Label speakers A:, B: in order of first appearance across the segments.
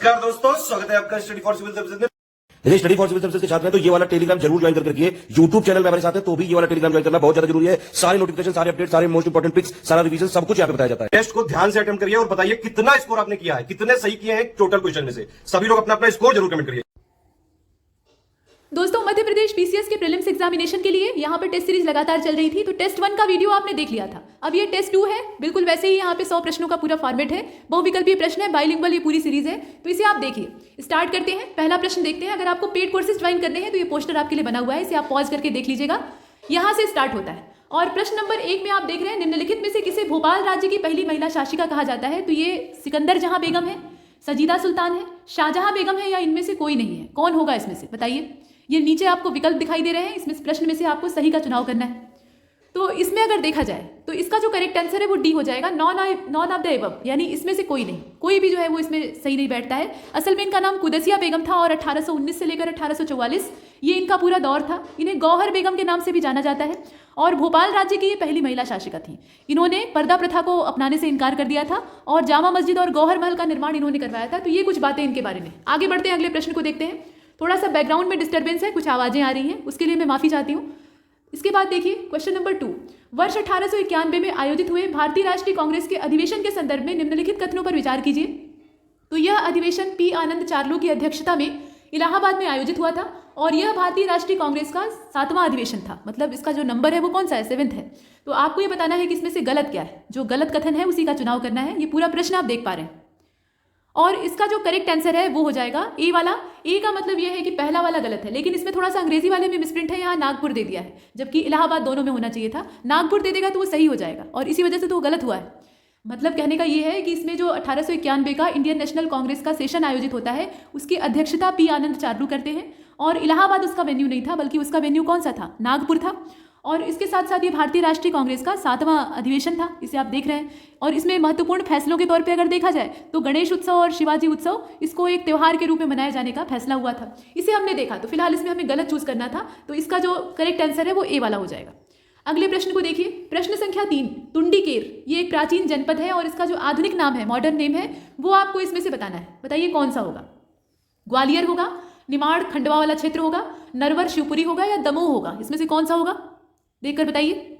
A: नमस्कार दोस्तों, स्वागत है आपका स्टडी फॉर सिविल सर्विसेज में।
B: यदि स्टडी फॉर सिविल सर्विसेज के छात्र हैं तो ये वाला टेलीग्राम जरूर ज्वाइन करके रखिए। यूट्यूब चैनल में हमारे साथ है तो भी ये वाला टेलीग्राम ज्वाइन करना बहुत ज्यादा जरूरी है। सारे नोटिफिकेशन, सारे अपडेट, सारे मोस्ट इंपोर्टेंट पिक्स, सारा रिवीजन सब कुछ यहाँ पे बताया जाता है।
A: टेस्ट को ध्यान से अटेम्प्ट करिए और बताइए कितना स्कोर आपने किया है, कितने सही किए हैं टोटल क्वेश्चन में से। सभी लोग अपना अपना स्कोर जरूर कमेंट करिए।
C: दोस्तों, मध्य प्रदेश पीसीएस के प्रीलिम्स एग्जामिनेशन के लिए यहाँ पर टेस्ट सीरीज लगातार चल रही थी। तो टेस्ट 1 का वीडियो आपने देख लिया था। अब ये टेस्ट 2 है। बिल्कुल वैसे ही यहाँ पे 100 प्रश्नों का पूरा फॉर्मेट है। बहुविकल्पीय प्रश्न है, बाइलिंगुअल ये पूरी सीरीज है। तो इसे आप देखिए। स्टार्ट करते हैं। पहला प्रश्न देखते हैं। अगर आपको पेड कोर्सेज ज्वाइन करने हैं तो ये पोस्टर आपके लिए बना हुआ है, इसे आप पॉज करके देख लीजिएगा। यहाँ से स्टार्ट होता है और प्रश्न नंबर 1 में आप देख रहे हैं, निम्नलिखित में से किसे भोपाल राज्य की पहली महिला शासिका कहा जाता है? तो ये सिकंदर जहां बेगम है, सजीदा सुल्तान है, शाहजहां बेगम है, या इनमें से कोई नहीं है? कौन होगा इसमें से, बताइए। ये नीचे आपको विकल्प दिखाई दे रहे हैं, इसमें प्रश्न में से आपको सही का चुनाव करना है। तो इसमें अगर देखा जाए तो इसका जो करेक्ट आंसर है वो डी हो जाएगा, नॉन ऑफ द एबव, यानी इसमें से कोई नहीं, कोई भी जो है वो इसमें सही नहीं बैठता है। असल में इनका नाम कुदसिया बेगम था और 1819 से लेकर 1844 ये इनका पूरा दौर था। इन्हें गौहर बेगम के नाम से भी जाना जाता है और भोपाल राज्य की ये पहली महिला शासिका थी। इन्होंने पर्दा प्रथा को अपनाने से इनकार कर दिया था और जामा मस्जिद और गौहर महल का निर्माण इन्होंने करवाया था। तो ये कुछ बातें इनके बारे में। आगे बढ़ते हैं, अगले प्रश्न को देखते हैं। थोड़ा सा बैकग्राउंड में डिस्टर्बेंस है, कुछ आवाजें आ रही हैं, उसके लिए मैं माफी चाहती हूँ। इसके बाद देखिए क्वेश्चन नंबर 2। वर्ष 1891 में आयोजित हुए भारतीय राष्ट्रीय कांग्रेस के अधिवेशन के संदर्भ में निम्नलिखित कथनों पर विचार कीजिए। तो यह अधिवेशन पी आनंद चार्लू की अध्यक्षता में इलाहाबाद में आयोजित हुआ था और यह भारतीय राष्ट्रीय कांग्रेस का 7वां अधिवेशन था। मतलब इसका जो नंबर है वो कौन सा है, 7th है। तो आपको ये बताना है कि इसमें से गलत क्या है। जो गलत कथन है उसी का चुनाव करना है। ये पूरा प्रश्न आप देख पा रहे हैं और इसका जो करेक्ट आंसर है वो हो जाएगा ए वाला। ए का मतलब ये है कि पहला वाला गलत है, लेकिन इसमें थोड़ा सा अंग्रेजी वाले में मिसप्रिंट है, यहाँ नागपुर दे दिया है, जबकि इलाहाबाद दोनों में होना चाहिए था। नागपुर दे देगा तो वो सही हो जाएगा और इसी वजह से तो वो गलत हुआ है। मतलब कहने का ये है कि इसमें जो 1891 का इंडियन नेशनल कांग्रेस का सेशन आयोजित होता है उसकी अध्यक्षता पी आनंद चार्लू करते हैं और इलाहाबाद उसका वेन्यू नहीं था, बल्कि उसका वेन्यू कौन सा था, नागपुर था। और इसके साथ साथ ये भारतीय राष्ट्रीय कांग्रेस का 7वां अधिवेशन था, इसे आप देख रहे हैं। और इसमें महत्वपूर्ण फैसलों के तौर पे अगर देखा जाए तो गणेश उत्सव और शिवाजी उत्सव इसको एक त्यौहार के रूप में मनाए जाने का फैसला हुआ था, इसे हमने देखा। तो फिलहाल इसमें हमें गलत चूज करना था, तो इसका जो करेक्ट आंसर है वो ए वाला हो जाएगा। अगले प्रश्न को देखिए, प्रश्न संख्या 3। तुंडीकेर ये एक प्राचीन जनपद है और इसका जो आधुनिक नाम है, मॉडर्न नेम है, वो आपको इसमें से बताना है। बताइए कौन सा होगा। ग्वालियर होगा, निमाड़ खंडवा वाला क्षेत्र होगा, नरवर शिवपुरी होगा, या दमोह होगा? इसमें से कौन सा होगा, देखकर बताइए।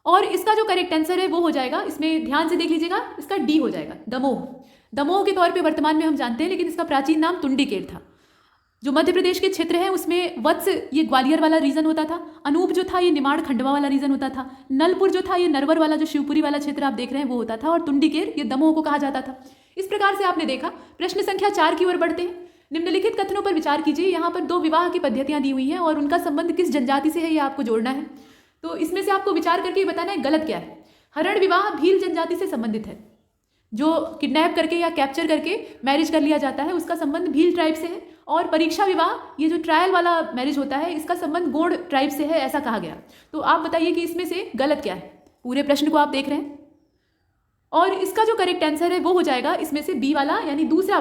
C: और इसका जो करेक्ट आंसर है वो हो जाएगा, इसमें ध्यान से देख लीजिएगा, इसका डी हो जाएगा, दमोह। दमोह के तौर पे वर्तमान में हम जानते हैं, लेकिन इसका प्राचीन नाम तुंडीकेर था। जो मध्य प्रदेश के क्षेत्र है उसमें वत्स ये ग्वालियर वाला रीजन होता था, अनूप जो था ये निमाड़ खंडवा वाला रीजन होता था, नलपुर जो था ये नरवर वाला जो शिवपुरी वाला क्षेत्र आप देख रहे हैं वो होता था, और तुंडीकेर ये दमोह को कहा जाता था। इस प्रकार से आपने देखा। प्रश्न संख्या 4 की ओर बढ़ते हैं। निम्नलिखित कथनों पर विचार कीजिए। यहाँ पर 2 विवाह की पद्धतियां दी हुई हैं और उनका संबंध किस जनजाति से है ये आपको जोड़ना है। तो इसमें से आपको विचार करके बताना है गलत क्या है। हरण विवाह भील जनजाति से संबंधित है। जो किडनैप करके या कैप्चर करके मैरिज कर लिया जाता है उसका संबंध भील ट्राइब से है। और परीक्षा विवाह ये जो ट्रायल वाला मैरिज होता है इसका संबंध गोंड ट्राइब से है, ऐसा कहा गया। तो आप बताइए कि इसमें से गलत क्या है। पूरे प्रश्न को आप देख रहे हैं और इसका जो करेक्ट आंसर है वो हो जाएगा इसमें से बी वाला, यानी दूसरा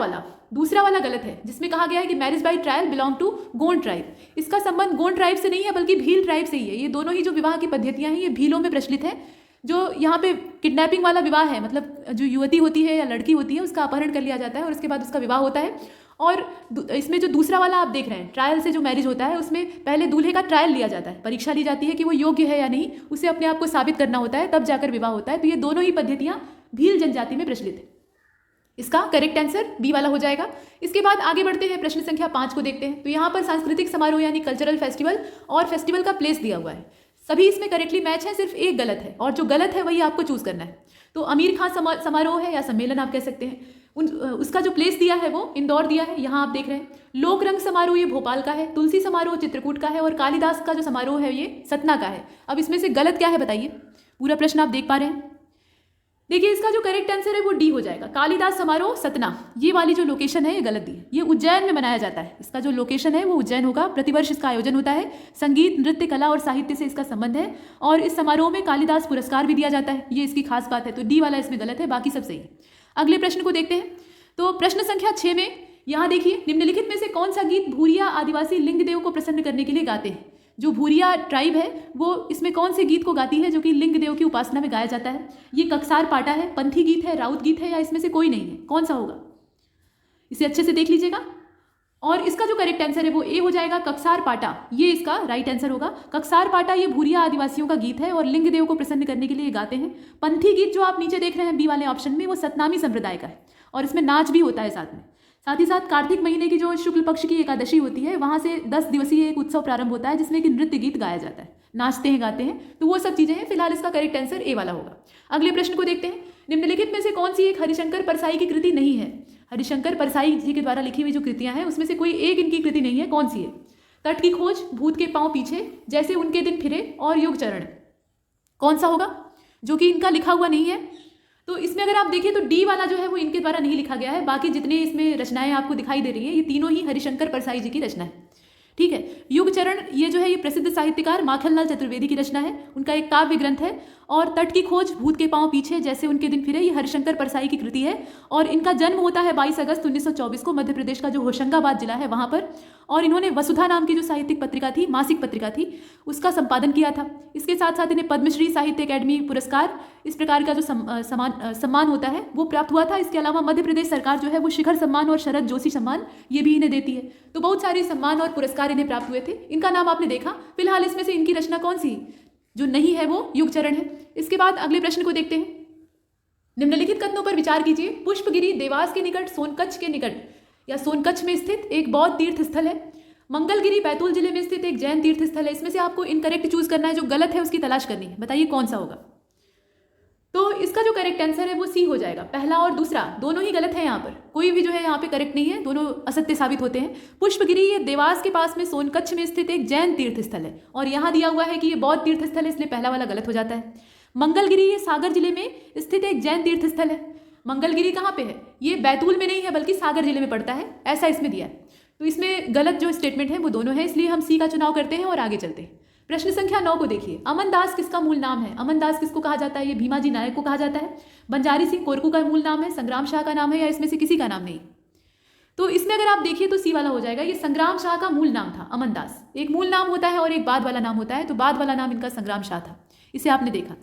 C: वाला गलत है, जिसमें कहा गया है कि marriage by trial belong to Gond tribe. इसका संबंध गोंड ट्राइब से नहीं है बल्कि भील ट्राइब से ही है। ये दोनों ही जो विवाह की पद्धतियां हैं ये भीलों में प्रचलित है। जो यहाँ पे किडनैपिंग वाला विवाह है, मतलब जो युवती होती है या लड़की होती है उसका अपहरण कर लिया जाता है और उसके बाद उसका विवाह होता है। और इसमें जो दूसरा वाला आप देख रहे हैं ट्रायल से जो मैरिज होता है उसमें पहले दूल्हे का ट्रायल लिया जाता है, परीक्षा ली जाती है कि वो योग्य है या नहीं, उसे अपने आप को साबित करना होता है, तब जाकर विवाह होता है। तो ये दोनों ही पद्धतियां भील जनजाति में प्रचलित है। इसका करेक्ट आंसर बी वाला हो जाएगा। इसके बाद आगे बढ़ते हैं, प्रश्न संख्या 5 को देखते हैं। तो यहाँ पर सांस्कृतिक समारोह यानी कल्चरल फेस्टिवल और फेस्टिवल का प्लेस दिया हुआ है। सभी इसमें करेक्टली मैच है, सिर्फ एक गलत है और जो गलत है वही आपको चूज करना है। तो अमीर खां समारोह है या सम्मेलन आप कह सकते हैं, उसका जो प्लेस दिया है वो इंदौर दिया है, यहाँ आप देख रहे हैं। लोक रंग समारोह ये भोपाल का है, तुलसी समारोह चित्रकूट का है और कालिदास का जो समारोह है ये सतना का है। अब इसमें से गलत क्या है बताइए। पूरा प्रश्न आप देख पा रहे हैं। देखिए इसका जो करेक्ट आंसर है वो डी हो जाएगा, कालिदास समारोह सतना। ये वाली जो लोकेशन है ये गलत दी है, ये उज्जैन में मनाया जाता है। इसका जो लोकेशन है वो उज्जैन होगा। प्रतिवर्ष इसका आयोजन होता है। संगीत, नृत्य, कला और साहित्य से इसका संबंध है और इस समारोह में कालिदास पुरस्कार भी दिया जाता है, ये इसकी खास बात है। तो डी वाला इसमें गलत है, बाकी सब सही है। अगले प्रश्न को देखते हैं। तो प्रश्न संख्या 6 में यहाँ देखिए, निम्नलिखित में से कौन सा गीत भूरिया आदिवासी लिंगदेव को प्रसन्न करने के लिए गाते हैं। जो भूरिया ट्राइब है वो इसमें कौन से गीत को गाती है जो कि लिंग देव की उपासना में गाया जाता है। ये ककसार पाटा है, पंथी गीत है, राउत गीत है, या इसमें से कोई नहीं है, कौन सा होगा। इसे अच्छे से देख लीजिएगा। और इसका जो करेक्ट आंसर है वो ए हो जाएगा, कक्सार पाटा, ये इसका राइट आंसर होगा। कक्सार पाटा ये भूरिया आदिवासियों का गीत है और लिंग देव को प्रसन्न करने के लिए गाते हैं। पंथी गीत जो आप नीचे देख रहे हैं बी वाले ऑप्शन में, वो सतनामी संप्रदाय का है और इसमें नाच भी होता है साथ में। साथ ही साथ कार्तिक महीने की जो शुक्ल पक्ष की एकादशी होती है, वहाँ से 10 दिवसीय एक उत्सव प्रारंभ होता है जिसमें कि नृत्य गीत गाया जाता है, नाचते हैं, गाते हैं, तो वो सब चीज़ें हैं। फिलहाल इसका करेक्ट आंसर ए वाला होगा। अगले प्रश्न को देखते हैं। निम्नलिखित में से कौन सी एक हरिशंकर परसाई की कृति नहीं है? हरिशंकर परसाई जी के द्वारा लिखी हुई जो कृतियां हैं उसमें से कोई एक इनकी कृति नहीं है, कौन सी है? तट की खोज, भूत के पांव पीछे, जैसे उनके दिन फिरे और युग चरण, कौन सा होगा जो कि इनका लिखा हुआ नहीं है? तो इसमें अगर आप देखिए तो डी वाला जो है वो इनके द्वारा नहीं लिखा गया है। बाकी जितने इसमें रचनाएं आपको दिखाई दे रही है ये तीनों ही हरिशंकर परसाई जी की रचना है। ठीक है, युग चरण ये जो है ये प्रसिद्ध साहित्यकार माखनलाल चतुर्वेदी की रचना है, उनका एक काव्य ग्रंथ है। और तट की खोज, भूत के पांव पीछे, जैसे उनके दिन फिरे, ये हरिशंकर परसाई की कृति है और इनका जन्म होता है 22 अगस्त 1924 को मध्य प्रदेश का जो होशंगाबाद जिला है वहाँ पर। और इन्होंने वसुधा नाम की जो साहित्यिक पत्रिका थी, मासिक पत्रिका थी, उसका संपादन किया था। इसके साथ साथ इन्हें पद्मश्री साहित्य अकेडमी पुरस्कार, इस प्रकार का जो सम्मान होता है वो प्राप्त हुआ था। इसके अलावा मध्य प्रदेश सरकार जो है वो शिखर सम्मान और शरद जोशी सम्मान ये भी इन्हें देती है। तो बहुत सारे सम्मान और पुरस्कार इन्हें प्राप्त हुए थे। इनका नाम आपने देखा। फिलहाल इसमें से इनकी रचना कौन सी जो नहीं है वो युग चरण है। इसके बाद अगले प्रश्न को देखते हैं। निम्नलिखित कथनों पर विचार कीजिए। पुष्पगिरी देवास के निकट सोनकच्छ के निकट या सोनकच्छ में स्थित एक बौद्ध तीर्थ स्थल है। मंगलगिरी बैतूल जिले में स्थित एक जैन तीर्थ स्थल है। इसमें से आपको इनकरेक्ट चूज करना है, जो गलत है उसकी तलाश करनी है। बताइए कौन सा होगा? तो इसका जो करेक्ट आंसर है वो सी हो जाएगा। पहला और दूसरा दोनों ही गलत है, यहाँ पर कोई भी जो है यहाँ पे करेक्ट नहीं है, दोनों असत्य साबित होते हैं। पुष्पगिरी ये देवास के पास में सोनकच्छ में स्थित एक जैन तीर्थ स्थल है और यहाँ दिया हुआ है कि ये बौद्ध तीर्थ स्थल है, इसलिए पहला वाला गलत हो जाता है। मंगलगिरी ये सागर जिले में स्थित एक जैन तीर्थ स्थल है। मंगलगिरी कहाँ पे है? ये बैतूल में नहीं है बल्कि सागर जिले में पड़ता है, ऐसा इसमें दिया है। तो इसमें गलत जो स्टेटमेंट है वो दोनों है, इसलिए हम सी का चुनाव करते हैं और आगे चलते हैं। प्रश्न संख्या 9 को देखिए। अमन दास किसका मूल नाम है? अमन दास किसको कहा जाता है? ये भीमाजी नायक को कहा जाता है। बंजारी सिंह कोरकू का मूल नाम है, संग्राम शाह का नाम है, या इसमें से किसी का नाम नहीं? तो इसमें अगर आप देखिए तो सी वाला हो जाएगा। ये संग्राम शाह का मूल नाम था, अमन दास। एक मूल नाम होता है और एक बाद वाला नाम होता है, तो बाद वाला नाम इनका संग्राम शाह था। इसे आपने देखा।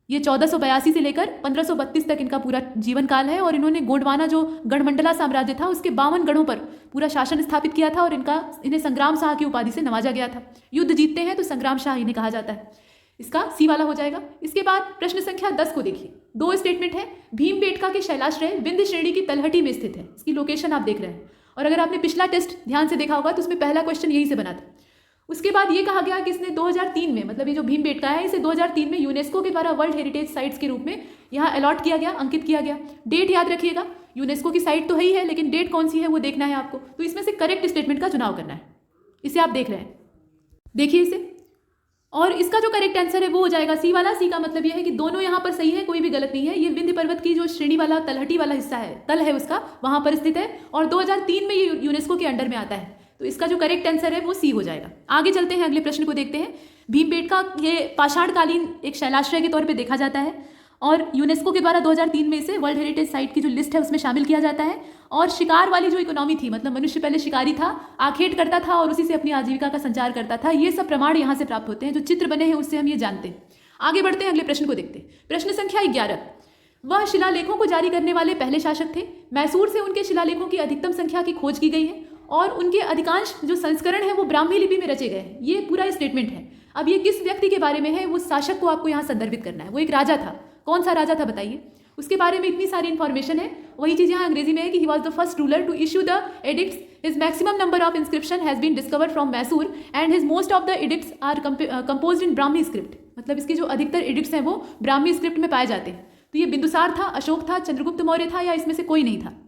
C: ये 1482 से लेकर 1532 तक इनका पूरा जीवन काल है और इन्होंने गोंडवाना जो गढ़मंडला साम्राज्य था उसके 52 गढ़ों पर पूरा शासन स्थापित किया था और इन्हें संग्राम शाह की उपाधि से नवाजा गया था। युद्ध जीतते हैं तो संग्राम शाह इन्हें कहा जाता है। इसका सी वाला हो जाएगा। इसके बाद प्रश्न संख्या 10 को देखिए। 2 स्टेटमेंट है। भीमबेटका के शैलाश्रय विंध्य श्रेणी की तलहटी में स्थित है। इसकी लोकेशन आप देख रहे हैं और अगर आपने पिछला टेस्ट ध्यान से देखा होगा तो उसमें पहला क्वेश्चन यहीं से बना था। उसके बाद ये कहा गया कि इसने 2003 में, मतलब ये जो भीमबेटका है इसे 2003 में यूनेस्को के द्वारा वर्ल्ड हेरिटेज साइट्स के रूप में यहाँ अलॉट किया गया, अंकित किया गया। डेट याद रखिएगा, यूनेस्को की साइट तो है ही है लेकिन डेट कौन सी है वो देखना है आपको। तो इसमें से करेक्ट स्टेटमेंट का चुनाव करना है। इसे आप देख रहे हैं, देखिए इसे। और इसका जो करेक्ट आंसर है वो हो जाएगा सी वाला। सी का मतलब ये है कि दोनों यहाँ पर सही है, कोई भी गलत नहीं है। ये विंध्य पर्वत की जो श्रेणी वाला तलहटी वाला हिस्सा है, तल है उसका, वहाँ पर स्थित है और 2003 में ये यूनेस्को के अंडर में आता है। तो इसका जो करेक्ट आंसर है वो सी हो जाएगा। आगे चलते हैं, अगले प्रश्न को देखते हैं। भीमबेटका ये पाषाणकालीन एक शैलाश्रय के तौर पे देखा जाता है और यूनेस्को के द्वारा 2003 में इसे वर्ल्ड हेरिटेज साइट की जो लिस्ट है उसमें शामिल किया जाता है। और शिकार वाली जो इकोनॉमी थी, मतलब मनुष्य पहले शिकारी था, आखेट करता था और उसी से अपनी आजीविका का संचार करता था, ये सब प्रमाण यहाँ से प्राप्त होते हैं। जो चित्र बने हैं उससे हम ये जानते हैं। आगे बढ़ते हैं, अगले प्रश्न को देखते हैं। प्रश्न संख्या 11। वह शिलालेखों को जारी करने वाले पहले शासक थे। मैसूर से उनके शिलालेखों की अधिकतम संख्या की खोज की गई है और उनके अधिकांश जो संस्करण है वो ब्राह्मी लिपि में रचे गए हैं। ये पूरा स्टेटमेंट है। अब ये किस व्यक्ति के बारे में है, वो शासक को आपको यहाँ संदर्भित करना है। वो एक राजा था। कौन सा राजा था बताइए? उसके बारे में इतनी सारी इंफॉर्मेशन है। वही चीज़ यहाँ अंग्रेजी में है कि he was the first ruler to issue the edicts. His maximum number of inscription has been discovered from Mysore and his most of the edicts are composed in Brahmi script. मतलब इसके जो अधिकतर एडिक्ट्स हैं वो ब्राह्मी स्क्रिप्ट में पाए जाते हैं। तो ये बिंदुसार था, अशोक था, चंद्रगुप्त मौर्य था, या इसमें से कोई नहीं था?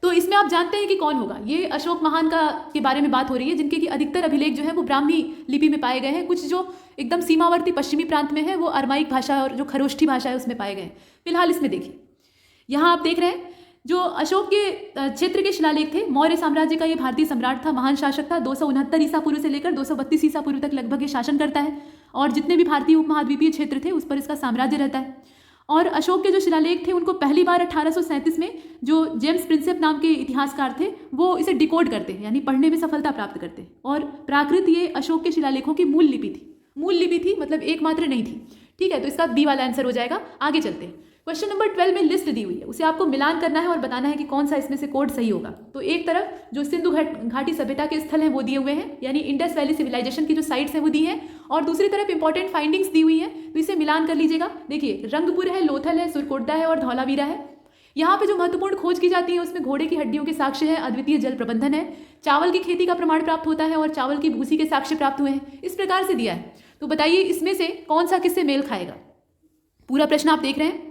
C: तो इसमें आप जानते हैं कि कौन होगा। ये अशोक महान का के बारे में बात हो रही है, जिनके की अधिकतर अभिलेख जो है वो ब्राह्मी लिपि में पाए गए हैं। कुछ जो एकदम सीमावर्ती पश्चिमी प्रांत में है वो अरमाइक भाषा और जो खरोष्ठी भाषा है उसमें पाए गए हैं। फिलहाल इसमें देखिए, यहाँ आप देख रहे हैं जो अशोक के क्षेत्र के शिलालेख थे। मौर्य साम्राज्य का ये भारतीय सम्राट था, महान शासक था। 269 ईसा पूर्व से लेकर 232 ईसा पूर्व तक लगभग ये शासन करता है और जितने भी भारतीय उपमहाद्वीपीय क्षेत्र थे उस पर इसका साम्राज्य रहता है। और अशोक के जो शिलालेख थे उनको पहली बार 1837 में जो जेम्स प्रिंसेप नाम के इतिहासकार थे वो इसे डिकोड करते हैं, यानी पढ़ने में सफलता प्राप्त करते हैं। और प्राकृत ये अशोक के शिलालेखों की मूल लिपि थी, मतलब एकमात्र नहीं थी। ठीक है, तो इसका बी वाला आंसर हो जाएगा। आगे चलते हैं। क्वेश्चन नंबर 12 में लिस्ट दी हुई है, उसे आपको मिलान करना है और बताना है कि कौन सा इसमें से कोड सही होगा। तो एक तरफ जो सिंधु घाटी सभ्यता के स्थल हैं वो दिए हुए हैं, यानी इंडस वैली सिविलाइजेशन की जो साइट्स हैं वो दी हैं, और दूसरी तरफ इंपॉर्टेंट फाइंडिंग्स दी हुई हैं, तो इसे मिलान कर लीजिएगा। देखिए, रंगपुर है, लोथल है, सुरकोटदा है और धौलावीरा है। यहाँ पे जो महत्वपूर्ण खोज की जाती है उसमें घोड़े की हड्डियों के साक्ष्य है, अद्वितीय जल प्रबंधन है, चावल की खेती का प्रमाण प्राप्त होता है और चावल की भूसी के साक्ष्य प्राप्त हुए हैं। इस प्रकार से दिया है। तो बताइए इसमें से कौन सा किससे मेल खाएगा। पूरा प्रश्न आप देख रहे हैं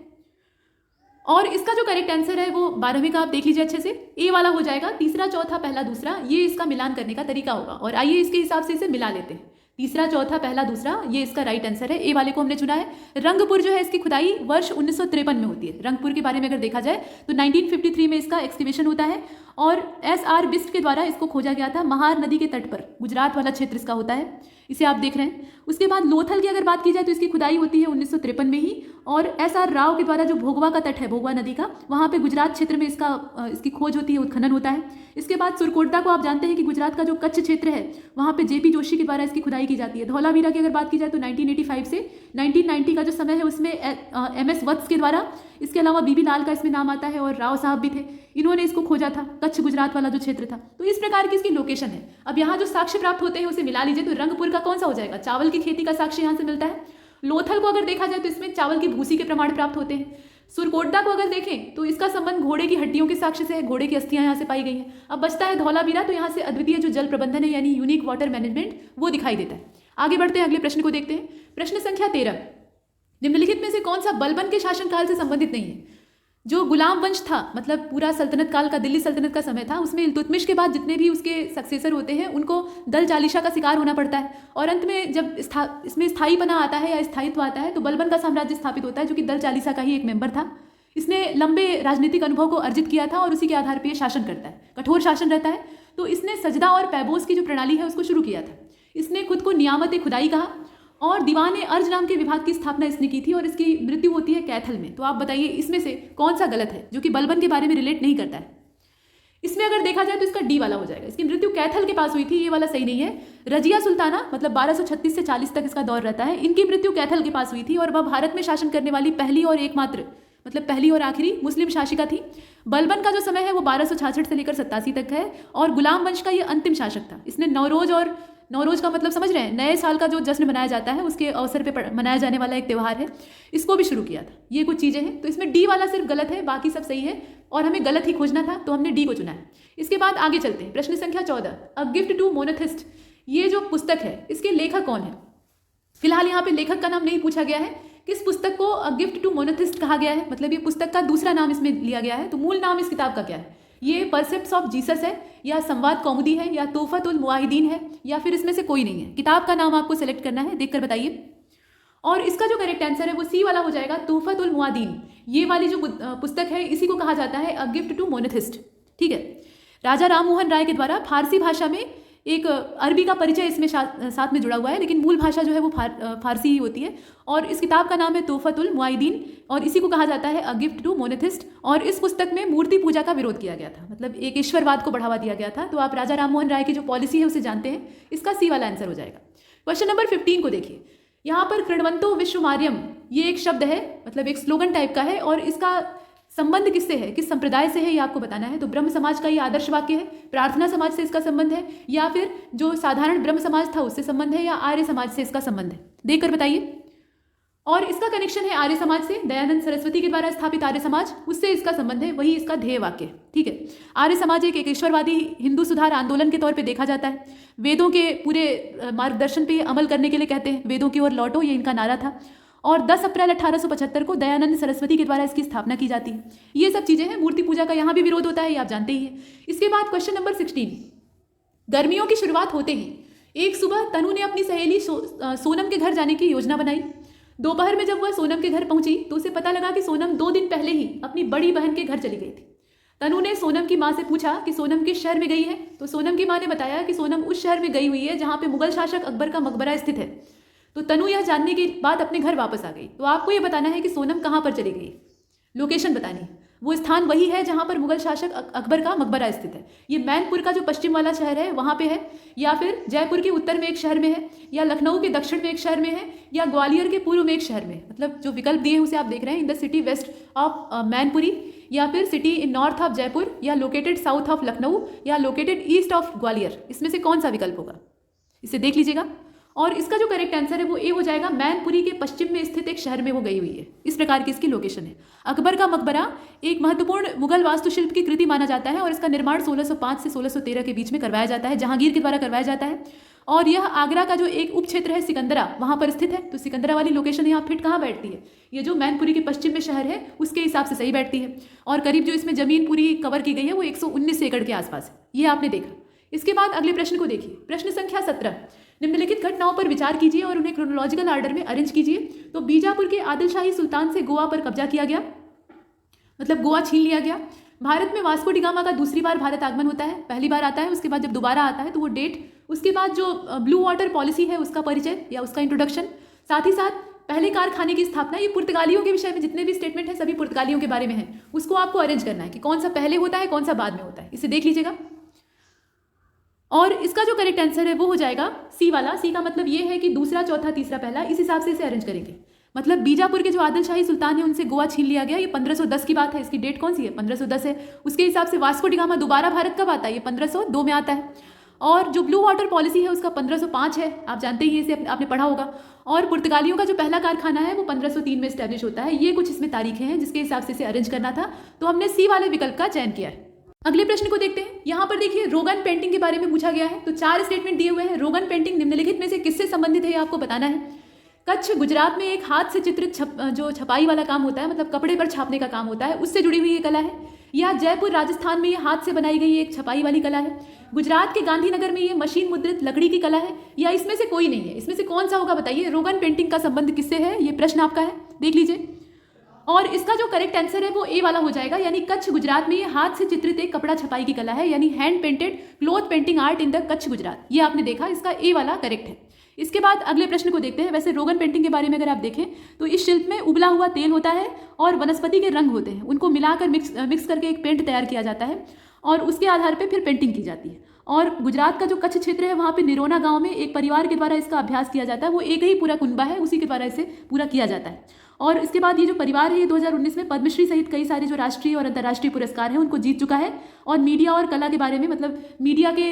C: और इसका जो करेक्ट आंसर है वो 12वीं का आप देख लीजिए अच्छे से। ए वाला हो जाएगा, तीसरा चौथा पहला दूसरा, ये इसका मिलान करने का तरीका होगा। और आइए इसके हिसाब से इसे मिला लेते हैं। तीसरा चौथा पहला दूसरा, ये इसका राइट आंसर है। ए वाले को हमने चुना है। रंगपुर जो है इसकी खुदाई वर्ष 1953 में होती है। रंगपुर के बारे में अगर देखा जाए तो 1953 में इसका एक्सकवेशन होता है और SR बिस्ट के द्वारा इसको खोजा गया था। महार नदी के तट पर, गुजरात वाला क्षेत्र इसका होता है, इसे आप देख रहे हैं। उसके बाद लोथल की अगर बात की जाए तो इसकी खुदाई होती है 1953 में ही, और SR राव के द्वारा जो भोगवा का तट है, भोगवा नदी का, वहाँ पे गुजरात क्षेत्र में इसकी खोज होती है, उत्खनन होता है। इसके बाद सुरकोटदा को आप जानते हैं कि गुजरात का जो कच्छ क्षेत्र है वहाँ पे JP जोशी के द्वारा इसकी खुदाई की जाती है। धौलावीरा की अगर बात की जाए तो 1985 से 1990 का जो समय है उसमें MS वत्स के द्वारा, इसके अलावा BB लाल का इसमें नाम आता है और राव साहब भी थे, इन्होंने इसको खोजा था, कच्छ गुजरात वाला जो क्षेत्र था। तो इस प्रकार की इसकी लोकेशन है। अब यहाँ जो साक्ष्य प्राप्त होते हैं उसे मिला लीजिए तो रंगपुर का कौन सा हो जाएगा, चावल की खेती का साक्ष्य यहाँ से मिलता है। लोथल को अगर देखा जाए तो इसमें चावल की भूसी के प्रमाण प्राप्त होते हैं। सुरकोटदा को अगर देखें तो इसका संबंध घोड़े की हड्डियों के साक्ष्य से है, घोड़े की अस्थियां यहाँ से पाई गई हैं। अब बचता है धौलावीरा, तो यहाँ से अद्वितीय जो जल प्रबंधन है यानी यूनिक वाटर मैनेजमेंट वो दिखाई देता है। आगे बढ़ते हैं, अगले प्रश्न को देखते हैं। प्रश्न संख्या 13, निम्नलिखित में से कौन सा बलबन के शासनकाल से संबंधित नहीं है। जो गुलाम वंश था, मतलब पूरा सल्तनत काल का, दिल्ली सल्तनत का समय था, उसमें इल्तुतमिश के बाद जितने भी उसके सक्सेसर होते हैं उनको दल चालीसा का शिकार होना पड़ता है और अंत में जब इसमें स्थायीपना आता है या स्थायित्व आता है तो बलबन का साम्राज्य स्थापित होता है, जो कि दल चालीसा का ही एक मेंबर था। इसने लंबे राजनीतिक अनुभव को अर्जित किया था और उसी के आधार पर यह शासन करता है, कठोर शासन रहता है। तो इसने सजदा और पैबोस की जो प्रणाली है उसको शुरू किया था। इसने खुद को नियामत खुदाई कहा और दीवान अर्ज नाम के विभाग की स्थापना इसने की थी और इसकी मृत्यु होती है कैथल में। तो आप बताइए इसमें से कौन सा गलत है जो कि बलबन के बारे में रिलेट नहीं करता है। इसमें अगर देखा जाए तो इसका डी वाला हो जाएगा। इसकी मृत्यु कैथल के पास हुई थी, ये वाला सही नहीं है। रजिया सुल्ताना, मतलब 1236 से 40 तक इसका दौर रहता है, इनकी मृत्यु कैथल के पास हुई थी और वह भारत में शासन करने वाली पहली और एकमात्र, मतलब पहली और आखिरी मुस्लिम शासिका थी। बलबन का जो समय है वो 1266 से लेकर 87 तक है और गुलाम वंश का ये अंतिम शासक था। इसने नौरोज का मतलब समझ रहे हैं, नए साल का जो जश्न मनाया जाता है उसके अवसर पे मनाया जाने वाला एक त्यौहार है, इसको भी शुरू किया था। ये कुछ चीज़ें हैं, तो इसमें डी वाला सिर्फ गलत है, बाकी सब सही है और हमें गलत ही खोजना था तो हमने डी को चुना है। इसके बाद आगे चलते हैं। प्रश्न संख्या 14, अ गिफ्ट टू मोनोथिस्ट, ये जो पुस्तक है इसके लेखक कौन है। फिलहाल यहाँ पे लेखक का नाम नहीं पूछा गया है। किस पुस्तक को अ गिफ्ट टू मोनोथिस्ट कहा गया है, मतलब ये पुस्तक का दूसरा नाम इसमें लिया गया है। तो मूल नाम इस किताब का क्या है, ये परसेप्ट्स ऑफ जीसस है या संवाद कौमुदी है या तोहफतुल मुआहिदीन है या फिर इसमें से कोई नहीं है। किताब का नाम आपको सेलेक्ट करना है, देखकर बताइए। और इसका जो करेक्ट आंसर है वो सी वाला हो जाएगा, तोहफतुल मुआहिदीन। ये वाली जो पुस्तक है इसी को कहा जाता है अ गिफ्ट टू मोनोथिस्ट। ठीक है, राजा राम मोहन राय के द्वारा फारसी भाषा में एक अरबी का परिचय इसमें साथ में जुड़ा हुआ है, लेकिन मूल भाषा जो है वो फारसी ही होती है। और इस किताब का नाम है तोहफतुल मुआहिदीन और इसी को कहा जाता है अ गिफ्ट टू मोनोथिस्ट। और इस पुस्तक में मूर्ति पूजा का विरोध किया गया था, मतलब एक ईश्वरवाद को बढ़ावा दिया गया था। तो आप राजा राम मोहन राय की जो पॉलिसी है उसे जानते हैं, इसका सी वाला आंसर हो जाएगा। क्वेश्चन नंबर 15 को देखिए। यहाँ पर कृण्वंतो विश्वमार्यम ये एक शब्द है, मतलब एक स्लोगन टाइप का है और इसका संबंध किससे है, किस संप्रदाय से है, ये आपको बताना है। तो ब्रह्म समाज का ये आदर्श वाक्य है, प्रार्थना समाज से इसका संबंध है या फिर जो साधारण ब्रह्म समाज था उससे संबंध है या आर्य समाज से इसका संबंध है, देखकर बताइए। और इसका कनेक्शन है आर्य समाज से, दयानंद सरस्वती के द्वारा स्थापित आर्य समाज, उससे इसका संबंध है, वही इसका ध्येय वाक्य है। ठीक है, आर्य समाज एक ईश्वरवादी हिंदू सुधार आंदोलन के तौर पे देखा जाता है। वेदों के पूरे मार्गदर्शन पे अमल करने के लिए कहते हैं, वेदों की ओर लौटो, ये इनका नारा था। और 10 अप्रैल 1875 को दयानंद सरस्वती के द्वारा इसकी स्थापना की जाती है। ये सब चीज़ें हैं। मूर्ति पूजा का यहाँ भी विरोध होता है, ये आप जानते ही हैं। इसके बाद क्वेश्चन नंबर 16, गर्मियों की शुरुआत होते ही एक सुबह तनु ने अपनी सहेली सोनम के घर जाने की योजना बनाई। दोपहर में जब वह सोनम के घर पहुंची तो उसे पता लगा कि सोनम 2 दिन पहले ही अपनी बड़ी बहन के घर चली गई थी। तनु ने सोनम की माँ से पूछा कि सोनम किस शहर में गई है। तो सोनम की माँ ने बताया कि सोनम उस शहर में गई हुई है जहाँ पे मुगल शासक अकबर का मकबरा स्थित है। तो तनु यह जानने के बाद अपने घर वापस आ गई। तो आपको यह बताना है कि सोनम कहाँ पर चली गई, लोकेशन बतानी है। वो स्थान वही है जहां पर मुगल शासक अकबर का मकबरा स्थित है। ये मैनपुर का जो पश्चिम वाला शहर है वहां पे है, या फिर जयपुर के उत्तर में एक शहर में है, या लखनऊ के दक्षिण में एक शहर में है, या ग्वालियर के पूर्व में एक शहर में है। मतलब जो विकल्प दिए हैं उसे आप देख रहे हैं, in the city west of Mainpuri, या फिर city in north of Jaipur, या लोकेटेड साउथ ऑफ लखनऊ, या लोकेटेड ईस्ट ऑफ ग्वालियर। इसमें से कौन सा विकल्प होगा, इसे देख लीजिएगा। और इसका जो करेक्ट आंसर है वो ए हो जाएगा, मैनपुरी के पश्चिम में स्थित एक शहर में वो गई हुई है। इस प्रकार की इसकी लोकेशन है। अकबर का मकबरा एक महत्वपूर्ण मुगल वास्तुशिल्प की कृति माना जाता है और इसका निर्माण 1605 से 1613 के बीच में करवाया जाता है, जहांगीर के द्वारा करवाया जाता है। और यह आगरा का जो एक उप क्षेत्र है सिकंदरा, वहां पर स्थित है। तो सिकंदरा वाली लोकेशन यहाँ फिट कहाँ बैठती है, ये जो मैनपुरी के पश्चिम में शहर है उसके हिसाब से सही बैठती है। और करीब जो इसमें जमीन पूरी कवर की गई है वो 119 एकड़ के आसपास है, ये आपने देखा। इसके बाद अगले प्रश्न को देखिए, प्रश्न संख्या 17। निम्नलिखित घटनाओं पर विचार कीजिए और उन्हें क्रोनोलॉजिकल ऑर्डर में अरेंज कीजिए। तो बीजापुर के आदिलशाही सुल्तान से गोवा पर कब्जा किया गया, मतलब गोवा छीन लिया गया। भारत में वास्को डी गामा का दूसरी बार भारत आगमन होता है, पहली बार आता है, उसके बाद जब दोबारा आता है तो वो डेट, उसके बाद जो ब्लू वाटर पॉलिसी है उसका परिचय या उसका इंट्रोडक्शन, साथ ही साथ पहले कारखाने की स्थापना। ये पुर्तगालियों के विषय में जितने भी स्टेटमेंट है सभी पुर्तगालियों के बारे में है, उसको आपको अरेंज करना है कि कौन सा पहले होता है कौन सा बाद में होता है, इसे देख लीजिएगा। और इसका जो करेक्ट आंसर है वो हो जाएगा सी वाला। सी का मतलब ये है कि दूसरा, चौथा, तीसरा, पहला, इस हिसाब से इसे अरेंज करेंगे। मतलब बीजापुर के जो आदिलशाही सुल्तान है उनसे गोवा छीन लिया गया, ये 1510 की बात है। इसकी डेट कौन सी है, 1510 है। उसके हिसाब से वास्को डी गामा दोबारा भारत कब आता है, ये 1502 में आता है। और जो ब्लू वाटर पॉलिसी है उसका 1505 है, आप जानते ही इसे आपने पढ़ा होगा। और पुर्तगालियों का जो पहला कारखाना है वो 1503 में स्टैब्लिश होता है। ये कुछ इसमें तारीखें हैं जिसके हिसाब से इसे अरेंज करना था, तो हमने सी वाले विकल्प का चयन किया है। अगले प्रश्न को देखते हैं। यहाँ पर देखिए रोगन पेंटिंग के बारे में पूछा गया है। तो 4 स्टेटमेंट दिए हुए हैं। रोगन पेंटिंग निम्नलिखित में से किससे संबंधित है ये आपको बताना है। कच्छ गुजरात में एक हाथ से चित्रित जो छपाई वाला काम होता है, मतलब कपड़े पर छापने का काम होता है, उससे जुड़ी हुई ये कला है। या जयपुर राजस्थान में ये हाथ से बनाई गई एक छपाई वाली कला है। गुजरात के गांधीनगर में ये मशीन मुद्रित लकड़ी की कला है। या इसमें से कोई नहीं है, इसमें से कौन सा होगा बताइए। रोगन पेंटिंग का संबंध किससे है, ये प्रश्न आपका है, देख लीजिए। और इसका जो करेक्ट आंसर है वो ए वाला हो जाएगा, यानी कच्छ गुजरात में ये हाथ से चित्रित एक कपड़ा छपाई की कला है, यानी hand painted cloth painting art in the Kutch Gujarat. ये आपने देखा, इसका ए वाला करेक्ट है। इसके बाद अगले प्रश्न को देखते हैं। वैसे रोगन पेंटिंग के बारे में अगर आप देखें तो इस शिल्प में उबला हुआ तेल होता है और वनस्पति के रंग होते हैं, उनको मिलाकर मिक्स करके एक पेंट तैयार किया जाता है और उसके आधार पर फिर पेंटिंग की जाती है। और गुजरात का जो कच्छ क्षेत्र है वहाँ पे निरोना गांव में एक परिवार के द्वारा इसका अभ्यास किया जाता है। वो एक ही पूरा कुनबा है, उसी के द्वारा इसे पूरा किया जाता है। और इसके बाद ये जो परिवार है ये 2019 में पद्मश्री सहित कई सारे जो राष्ट्रीय और अंतर्राष्ट्रीय पुरस्कार हैं उनको जीत चुका है। और मीडिया और कला के बारे में, मतलब मीडिया के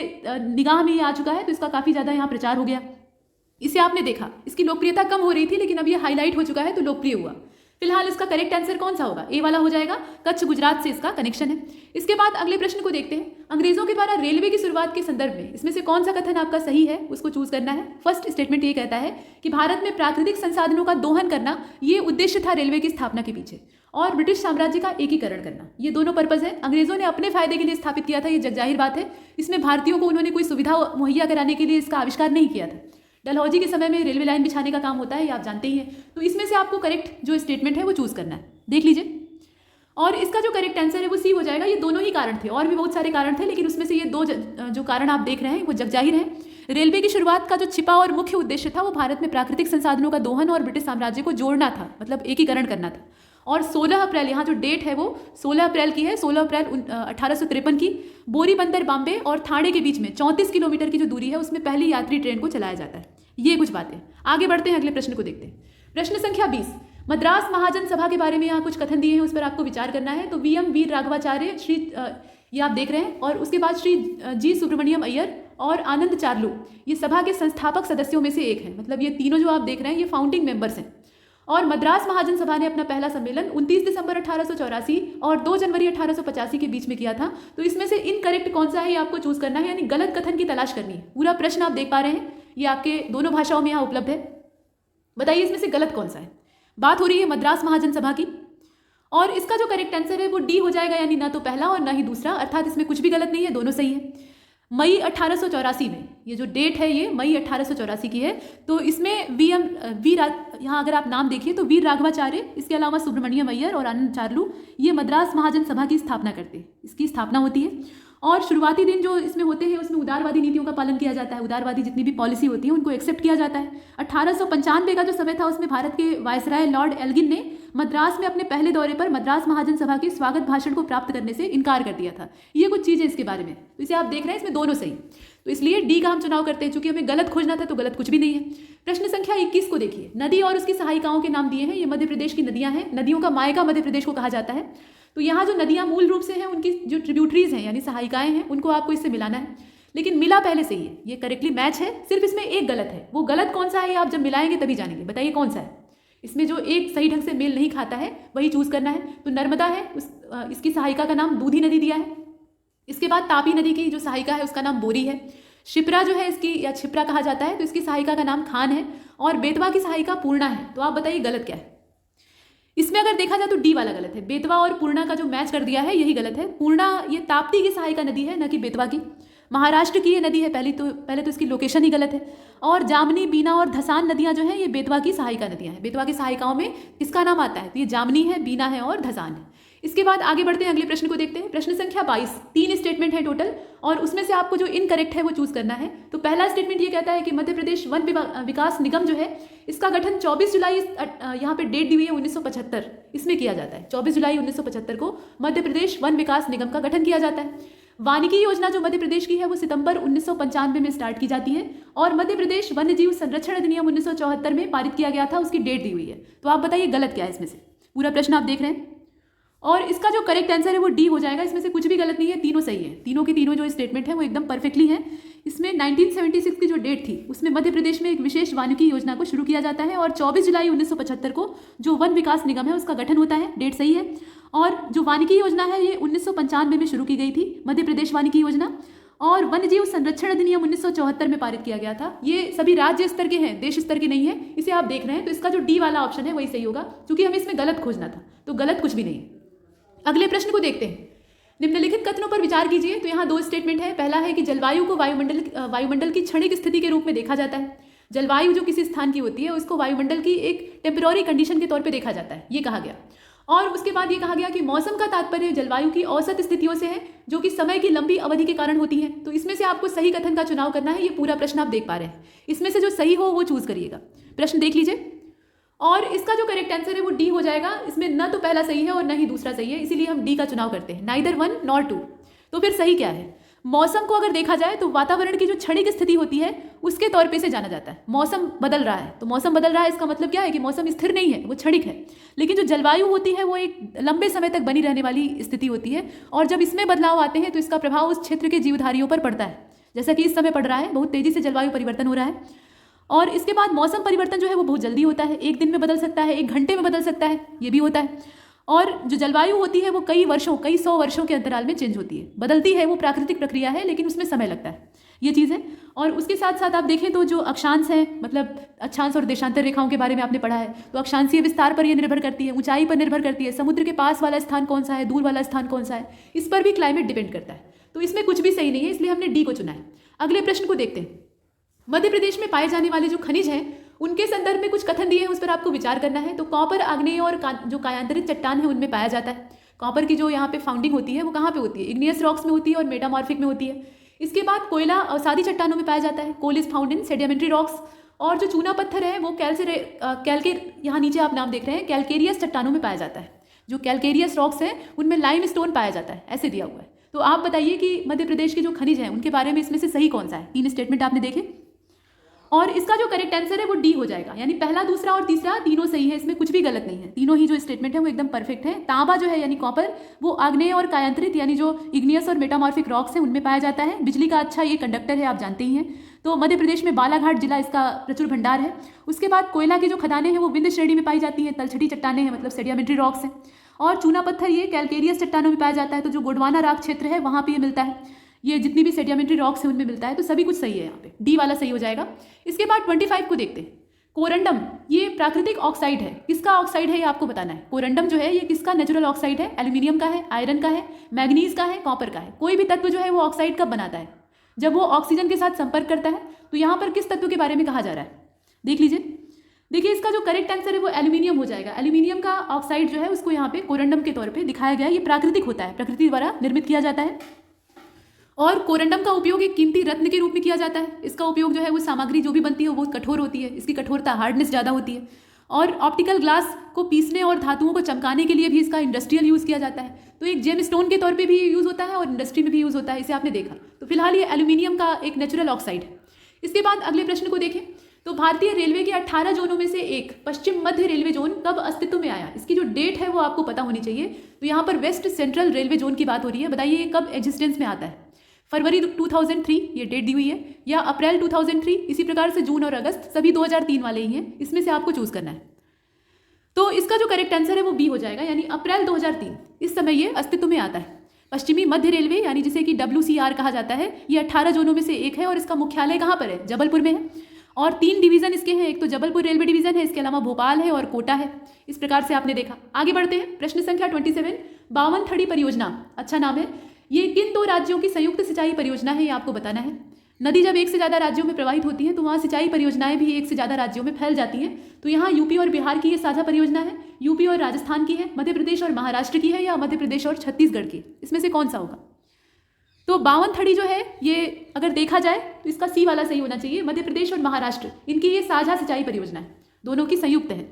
C: निगाह में ये आ चुका है, तो इसका काफ़ी ज़्यादा यहाँ प्रचार हो गया। इसे आपने देखा, इसकी लोकप्रियता कम हो रही थी लेकिन अब ये हाईलाइट हो चुका है तो लोकप्रिय हुआ। फिलहाल इसका करेक्ट आंसर कौन सा होगा, ए वाला हो जाएगा। कच्छ गुजरात से इसका कनेक्शन है। इसके बाद अगले प्रश्न को देखते हैं। अंग्रेजों के द्वारा रेलवे की शुरुआत के संदर्भ में इसमें से कौन सा कथन आपका सही है, उसको चूज करना है। फर्स्ट स्टेटमेंट ये कहता है कि भारत में प्राकृतिक संसाधनों का दोहन करना ये उद्देश्य था रेलवे की स्थापना के पीछे, और ब्रिटिश साम्राज्य का एकीकरण करना, ये दोनों पर्पज है। अंग्रेजों ने अपने फायदे के लिए स्थापित किया था, ये जगजाहिर बात है। इसमें भारतीयों को उन्होंने कोई सुविधा मुहैया कराने के लिए इसका आविष्कार नहीं किया था। डलहौजी के समय में रेलवे लाइन बिछाने का काम होता है, ये आप जानते ही हैं। तो इसमें से आपको करेक्ट जो स्टेटमेंट है वो चूज करना है, देख लीजिए। और इसका जो करेक्ट आंसर है वो सी हो जाएगा। ये दोनों ही कारण थे, और भी बहुत सारे कारण थे लेकिन उसमें से ये दो जो कारण आप देख रहे हैं वो जगजाहिर हैं। रेलवे की शुरुआत का जो छिपा और मुख्य उद्देश्य था वो भारत में प्राकृतिक संसाधनों का दोहन और ब्रिटिश साम्राज्य को जोड़ना था, मतलब एकीकरण करना था। और 16 अप्रैल, यहाँ जो डेट है वो 16 अप्रैल की है, 16 अप्रैल 1853 की बोरीबंदर बॉम्बे और थाने के बीच में 34 किलोमीटर की जो दूरी है उसमें पहली यात्री ट्रेन को चलाया जाता है। ये कुछ बातें। आगे बढ़ते हैं, अगले प्रश्न को देखते हैं। प्रश्न संख्या 20। मद्रास महाजन सभा के बारे में यहाँ कुछ कथन दिए हैं, उस पर आपको विचार करना है। तो वीएम वीर राघवाचार्य, श्री ये आप देख रहे हैं, और उसके बाद श्री जी सुब्रमण्यम अय्यर और आनंद चार्लू, ये सभा के संस्थापक सदस्यों में से एक हैं। मतलब ये तीनों जो आप देख रहे हैं ये फाउंडिंग मेंबर्स हैं। और मद्रास महाजन सभा ने अपना पहला सम्मेलन 29 दिसंबर 1884 और 2 जनवरी 1885 के बीच में किया था। तो इसमें से इनकरेक्ट कौन सा है ये आपको चूज करना है, यानी गलत कथन की तलाश करनी है। पूरा प्रश्न आप देख पा रहे हैं, ये आपके दोनों भाषाओं में यहाँ उपलब्ध है। बताइए इसमें से गलत कौन सा है। बात हो रही है मद्रास महाजन सभा की, और इसका जो करेक्ट आंसर है वो डी हो जाएगा, यानी ना तो पहला और ना ही दूसरा, अर्थात इसमें कुछ भी गलत नहीं है, दोनों सही है। मई 1884 में, ये जो डेट है ये मई 1884 की है। तो इसमें यहाँ अगर आप नाम देखिए तो वीर राघवाचार्य, इसके अलावा सुब्रमण्यम अय्यर और आनंद चार्लू, ये मद्रास महाजन सभा की स्थापना करते हैं, इसकी स्थापना होती है। और शुरुआती दिन जो इसमें होते हैं उसमें उदारवादी नीतियों का पालन किया जाता है, उदारवादी जितनी भी पॉलिसी होती है उनको एक्सेप्ट किया जाता है। 1895 का जो समय था उसमें भारत के वायसराय लॉर्ड एल्गिन ने मद्रास में अपने पहले दौरे पर मद्रास महाजन सभा के स्वागत भाषण को प्राप्त करने से इनकार कर दिया था। ये कुछ चीज़ें इसके बारे में, तो इसे आप देख रहे हैं इसमें दोनों सही, तो इसलिए डी का हम चुनाव करते हैं। चूंकि हमें गलत खोजना था तो गलत कुछ भी नहीं है। प्रश्न संख्या 21 को देखिए, नदी और उसकी सहायिकाओं के नाम दिए हैं। ये मध्य प्रदेश की नदियां हैं, नदियों का मायका मध्य प्रदेश को कहा जाता है। तो यहाँ जो नदियाँ मूल रूप से हैं उनकी जो ट्रिब्यूटरीज हैं यानी सहायिकाएं हैं, उनको आपको इससे मिलाना है। लेकिन मिला पहले से ही है, ये करेक्टली मैच है, सिर्फ इसमें एक गलत है। वो गलत कौन सा है ये आप जब मिलाएंगे तभी जानेंगे। बताइए कौन सा है इसमें जो एक सही ढंग से मेल नहीं खाता है, वही चूज करना है। तो नर्मदा है, इसकी सहायिका का नाम दूधी नदी दिया है। इसके बाद तापी नदी की जो सहायिका है उसका नाम बोरी है। शिप्रा जो है इसकी, या छिप्रा कहा जाता है, तो इसकी सहायिका का नाम खान है। और बेतवा की सहायिका पूर्णा है। तो आप बताइए गलत क्या है इसमें। अगर देखा जाए तो डी वाला गलत है, बेतवा और पूर्णा का जो मैच कर दिया है यही गलत है। पूर्णा ये ताप्ती की सहायिका नदी है, न कि बेतवा की। महाराष्ट्र की ये नदी है, पहले तो इसकी लोकेशन ही गलत है। और जामनी, बीना और धसान नदियां जो हैं ये बेतवा की सहायिका नदियां हैं। बेतवा की सहायिकाओं में किसका नाम आता है, तो ये जामनी है, बीना है और धसान है। इसके बाद आगे बढ़ते हैं, अगले प्रश्न को देखते हैं। प्रश्न संख्या 22, 3 स्टेटमेंट है टोटल, और उसमें से आपको जो इनकरेक्ट है वो चूज करना है। तो पहला स्टेटमेंट ये कहता है कि मध्य प्रदेश वन विकास निगम जो है इसका गठन 24 जुलाई, यहाँ पे डेट दी हुई है 1975, इसमें किया जाता है। 24 जुलाई 1975 को मध्य प्रदेश वन विकास निगम का गठन किया जाता है। वानिकी योजना जो मध्य प्रदेश की है वो सितंबर 1995 में स्टार्ट की जाती है। और मध्य प्रदेश वन्य जीव संरक्षण अधिनियम 1974 में पारित किया गया था, उसकी डेट दी हुई है। तो आप बताइए गलत क्या है इसमें से। पूरा प्रश्न आप देख रहे हैं, और इसका जो करेक्ट आंसर है वो डी हो जाएगा। इसमें से कुछ भी गलत नहीं है, तीनों सही है। तीनों के तीनों जो स्टेटमेंट है वो एकदम परफेक्टली है। इसमें 1976 की जो डेट थी उसमें मध्य प्रदेश में एक विशेष वानिकी योजना को शुरू किया जाता है, और 24 जुलाई 1975 को जो वन विकास निगम है उसका गठन होता है, डेट सही है। और जो वानिकी योजना है ये 1995 में शुरू की गई थी, मध्य प्रदेश वानिकी योजना। और वन्यजीव संरक्षण अधिनियम 1974 में पारित किया गया था। ये सभी राज्य स्तर के हैं, देश स्तर के नहीं है, इसे आप देख रहे हैं। तो इसका जो डी वाला ऑप्शन है वही सही होगा, क्योंकि हमें इसमें गलत खोजना था, तो गलत कुछ भी नहीं है। अगले प्रश्न को देखते हैं। निम्नलिखित कथनों पर विचार कीजिए। तो यहाँ 2 स्टेटमेंट है। पहला है कि जलवायु को वायुमंडल की क्षणिक स्थिति के रूप में देखा जाता है। जलवायु जो किसी स्थान की होती है उसको वायुमंडल की एक टेम्पररी कंडीशन के तौर पे देखा जाता है, ये कहा गया। और उसके बाद ये कहा गया कि मौसम का तात्पर्य जलवायु की औसत स्थितियों से है, जो कि समय की लंबी अवधि के कारण होती है। तो इसमें से आपको सही कथन का चुनाव करना है। ये पूरा प्रश्न आप देख पा रहे हैं, इसमें से जो सही हो वो चूज करिएगा। प्रश्न देख लीजिए, और इसका जो करेक्ट आंसर है वो डी हो जाएगा। इसमें न तो पहला सही है और न ही दूसरा सही है, इसीलिए हम डी का चुनाव करते हैं, नाइदर 1 नॉर 2। तो फिर सही क्या है। मौसम को अगर देखा जाए तो वातावरण की जो क्षणिक स्थिति होती है उसके तौर पे से जाना जाता है। मौसम बदल रहा है, तो मौसम बदल रहा है इसका मतलब क्या है कि मौसम स्थिर नहीं है, वो क्षणिक है। लेकिन जो जलवायु होती है वो एक लंबे समय तक बनी रहने वाली स्थिति होती है, और जब इसमें बदलाव आते हैं तो इसका प्रभाव उस क्षेत्र के जीवधारियों पर पड़ता है, जैसा कि इस समय पड़ रहा है। बहुत तेजी से जलवायु परिवर्तन हो रहा है। और इसके बाद मौसम परिवर्तन जो है वो बहुत जल्दी होता है, 1 दिन में बदल सकता है, 1 घंटे में बदल सकता है, ये भी होता है। और जो जलवायु होती है वो कई 100 वर्षों के अंतराल में चेंज होती है, बदलती है। वो प्राकृतिक प्रक्रिया है, लेकिन उसमें समय लगता है, ये चीज़ है। और उसके साथ साथ आप देखें तो जो अक्षांश है, मतलब अक्षांश और देशांतर रेखाओं के बारे में आपने पढ़ा है, तो अक्षांशीय विस्तार पर ये निर्भर करती है, ऊंचाई पर निर्भर करती है, समुद्र के पास वाला स्थान कौन सा है, दूर वाला स्थान कौन सा है, इस पर भी क्लाइमेट डिपेंड करता है। तो इसमें कुछ भी सही नहीं है, इसलिए हमने डी को चुना है। अगले प्रश्न को देखते हैं। मध्य प्रदेश में पाए जाने वाले जो खनिज हैं उनके संदर्भ में कुछ कथन दिए हैं, उस पर आपको विचार करना है। तो कॉपर, आग्नेय और जो कायांतरित चट्टान है उनमें पाया जाता है। कॉपर की जो यहाँ पे फाउंडिंग होती है वो कहाँ पे होती है, इग्नियस रॉक्स में होती है और मेटामॉर्फिक में होती है। इसके बाद कोयला अवसादी चट्टानों में पाया जाता है, coal is found in sedimentary rocks. और जो चूना पत्थर है वो यहाँ नीचे आप नाम देख रहे हैं, कैलकेरियस चट्टानों में पाया जाता है। जो कैलकेरियस रॉक्स हैं उनमें लाइम स्टोन पाया जाता है, ऐसे दिया हुआ है। तो आप बताइए कि मध्य प्रदेश के जो खनिज हैं उनके बारे में इसमें से सही कौन सा है। 3 स्टेटमेंट आपने देखे, और इसका जो करेक्ट आंसर है वो डी हो जाएगा, यानी पहला, दूसरा और तीसरा तीनों सही है, इसमें कुछ भी गलत नहीं है। तीनों ही जो स्टेटमेंट है वो एकदम परफेक्ट है। तांबा जो है यानी कॉपर, वो आग्नेय और कायांतरित यानी जो इग्नियस और मेटामॉर्फिक रॉक्स हैं उनमें पाया जाता है। बिजली का अच्छा ये कंडक्टर है, आप जानते ही हैं। तो मध्य प्रदेश में बालाघाट जिला इसका प्रचुर भंडार है। उसके बाद कोयला की जो खदानें हैं वो विंध्य श्रेणी में पाई जाती हैं, तलछटी चट्टानें हैं, मतलब सेडिमेंट्री रॉक्स हैं। और चूना पत्थर ये कैलकेरियस चट्टानों में पाया जाता है, तो जो गोंडवाना राग क्षेत्र है वहाँ पे ये मिलता है। ये जितनी भी सेडिमेंट्री रॉक्स हैं उनमें मिलता है। तो सभी कुछ सही है, यहाँ पे डी वाला सही हो जाएगा। इसके बाद 25 को देखते हैं। कोरंडम ये प्राकृतिक ऑक्साइड है, किसका ऑक्साइड है ये आपको बताना है। कोरंडम जो है ये किसका नेचुरल ऑक्साइड है, एल्यूमिनियम का है, आयरन का है, मैग्नीज का है, कॉपर का है। कोई भी तत्व जो है वो ऑक्साइड कब बनाता है, जब वो ऑक्सीजन के साथ संपर्क करता है। तो यहाँ पर किस तत्व के बारे में कहा जा रहा है, देख लीजिए। देखिए इसका जो करेक्ट आंसर है वो एल्यूमिनियम हो जाएगा। एल्यूमिनियम का ऑक्साइड जो है उसको यहाँ पे कोरंडम के तौर पे दिखाया गया है। ये प्राकृतिक होता है, प्रकृति द्वारा निर्मित किया जाता है। और कोरंडम का उपयोग एक कीमती रत्न के रूप में किया जाता है। इसका उपयोग जो है वो सामग्री जो भी बनती है वो बहुत कठोर होती है, इसकी कठोरता, हार्डनेस ज़्यादा होती है। और ऑप्टिकल ग्लास को पीसने और धातुओं को चमकाने के लिए भी इसका इंडस्ट्रियल यूज़ किया जाता है। तो एक जेम स्टोन के तौर पे भी यूज़ होता है और इंडस्ट्री में भी यूज़ होता है, इसे आपने देखा। तो फिलहाल ये एल्यूमिनियम का एक नेचुरल ऑक्साइड है। इसके बाद अगले प्रश्न को देखें तो भारतीय रेलवे के 18 जोनों में से एक पश्चिम मध्य रेलवे जोन कब अस्तित्व में आया? इसकी जो डेट है वो आपको पता होनी चाहिए। तो यहाँ पर वेस्ट सेंट्रल रेलवे जोन की बात हो रही है। बताइए ये कब एग्जिस्टेंस में आता है? फरवरी 2003 ये डेट दी हुई है, या अप्रैल 2003, इसी प्रकार से जून और अगस्त सभी 2003 वाले ही हैं। इसमें से आपको चूज करना है। तो इसका जो करेक्ट आंसर है वो बी हो जाएगा, यानी अप्रैल 2003 इस समय ये अस्तित्व में आता है। पश्चिमी मध्य रेलवे यानी जिसे कि WCR कहा जाता है, ये 18 जोनों में से एक है और इसका मुख्यालय कहाँ पर है? जबलपुर में है। और 3 डिवीजन इसके हैं, एक तो जबलपुर रेलवे डिवीजन है, इसके अलावा भोपाल है और कोटा है। इस प्रकार से आपने देखा। आगे बढ़ते हैं। प्रश्न संख्या 27, बावनथड़ी परियोजना, अच्छा नाम है। ये किन 2 राज्यों की संयुक्त सिंचाई परियोजना है, ये आपको बताना है। नदी जब एक से ज़्यादा राज्यों में प्रवाहित होती है तो वहाँ सिंचाई परियोजनाएं भी एक से ज़्यादा राज्यों में फैल जाती हैं। तो यहाँ यूपी और बिहार की ये साझा परियोजना है, यूपी और राजस्थान की है, मध्य प्रदेश और महाराष्ट्र की है, या मध्य प्रदेश और छत्तीसगढ़ की? इसमें से कौन सा होगा? तो बावनथड़ी जो है ये अगर देखा जाए तो इसका सी वाला सही होना चाहिए। मध्य प्रदेश और महाराष्ट्र इनकी ये साझा सिंचाई परियोजना है, दोनों की संयुक्त है।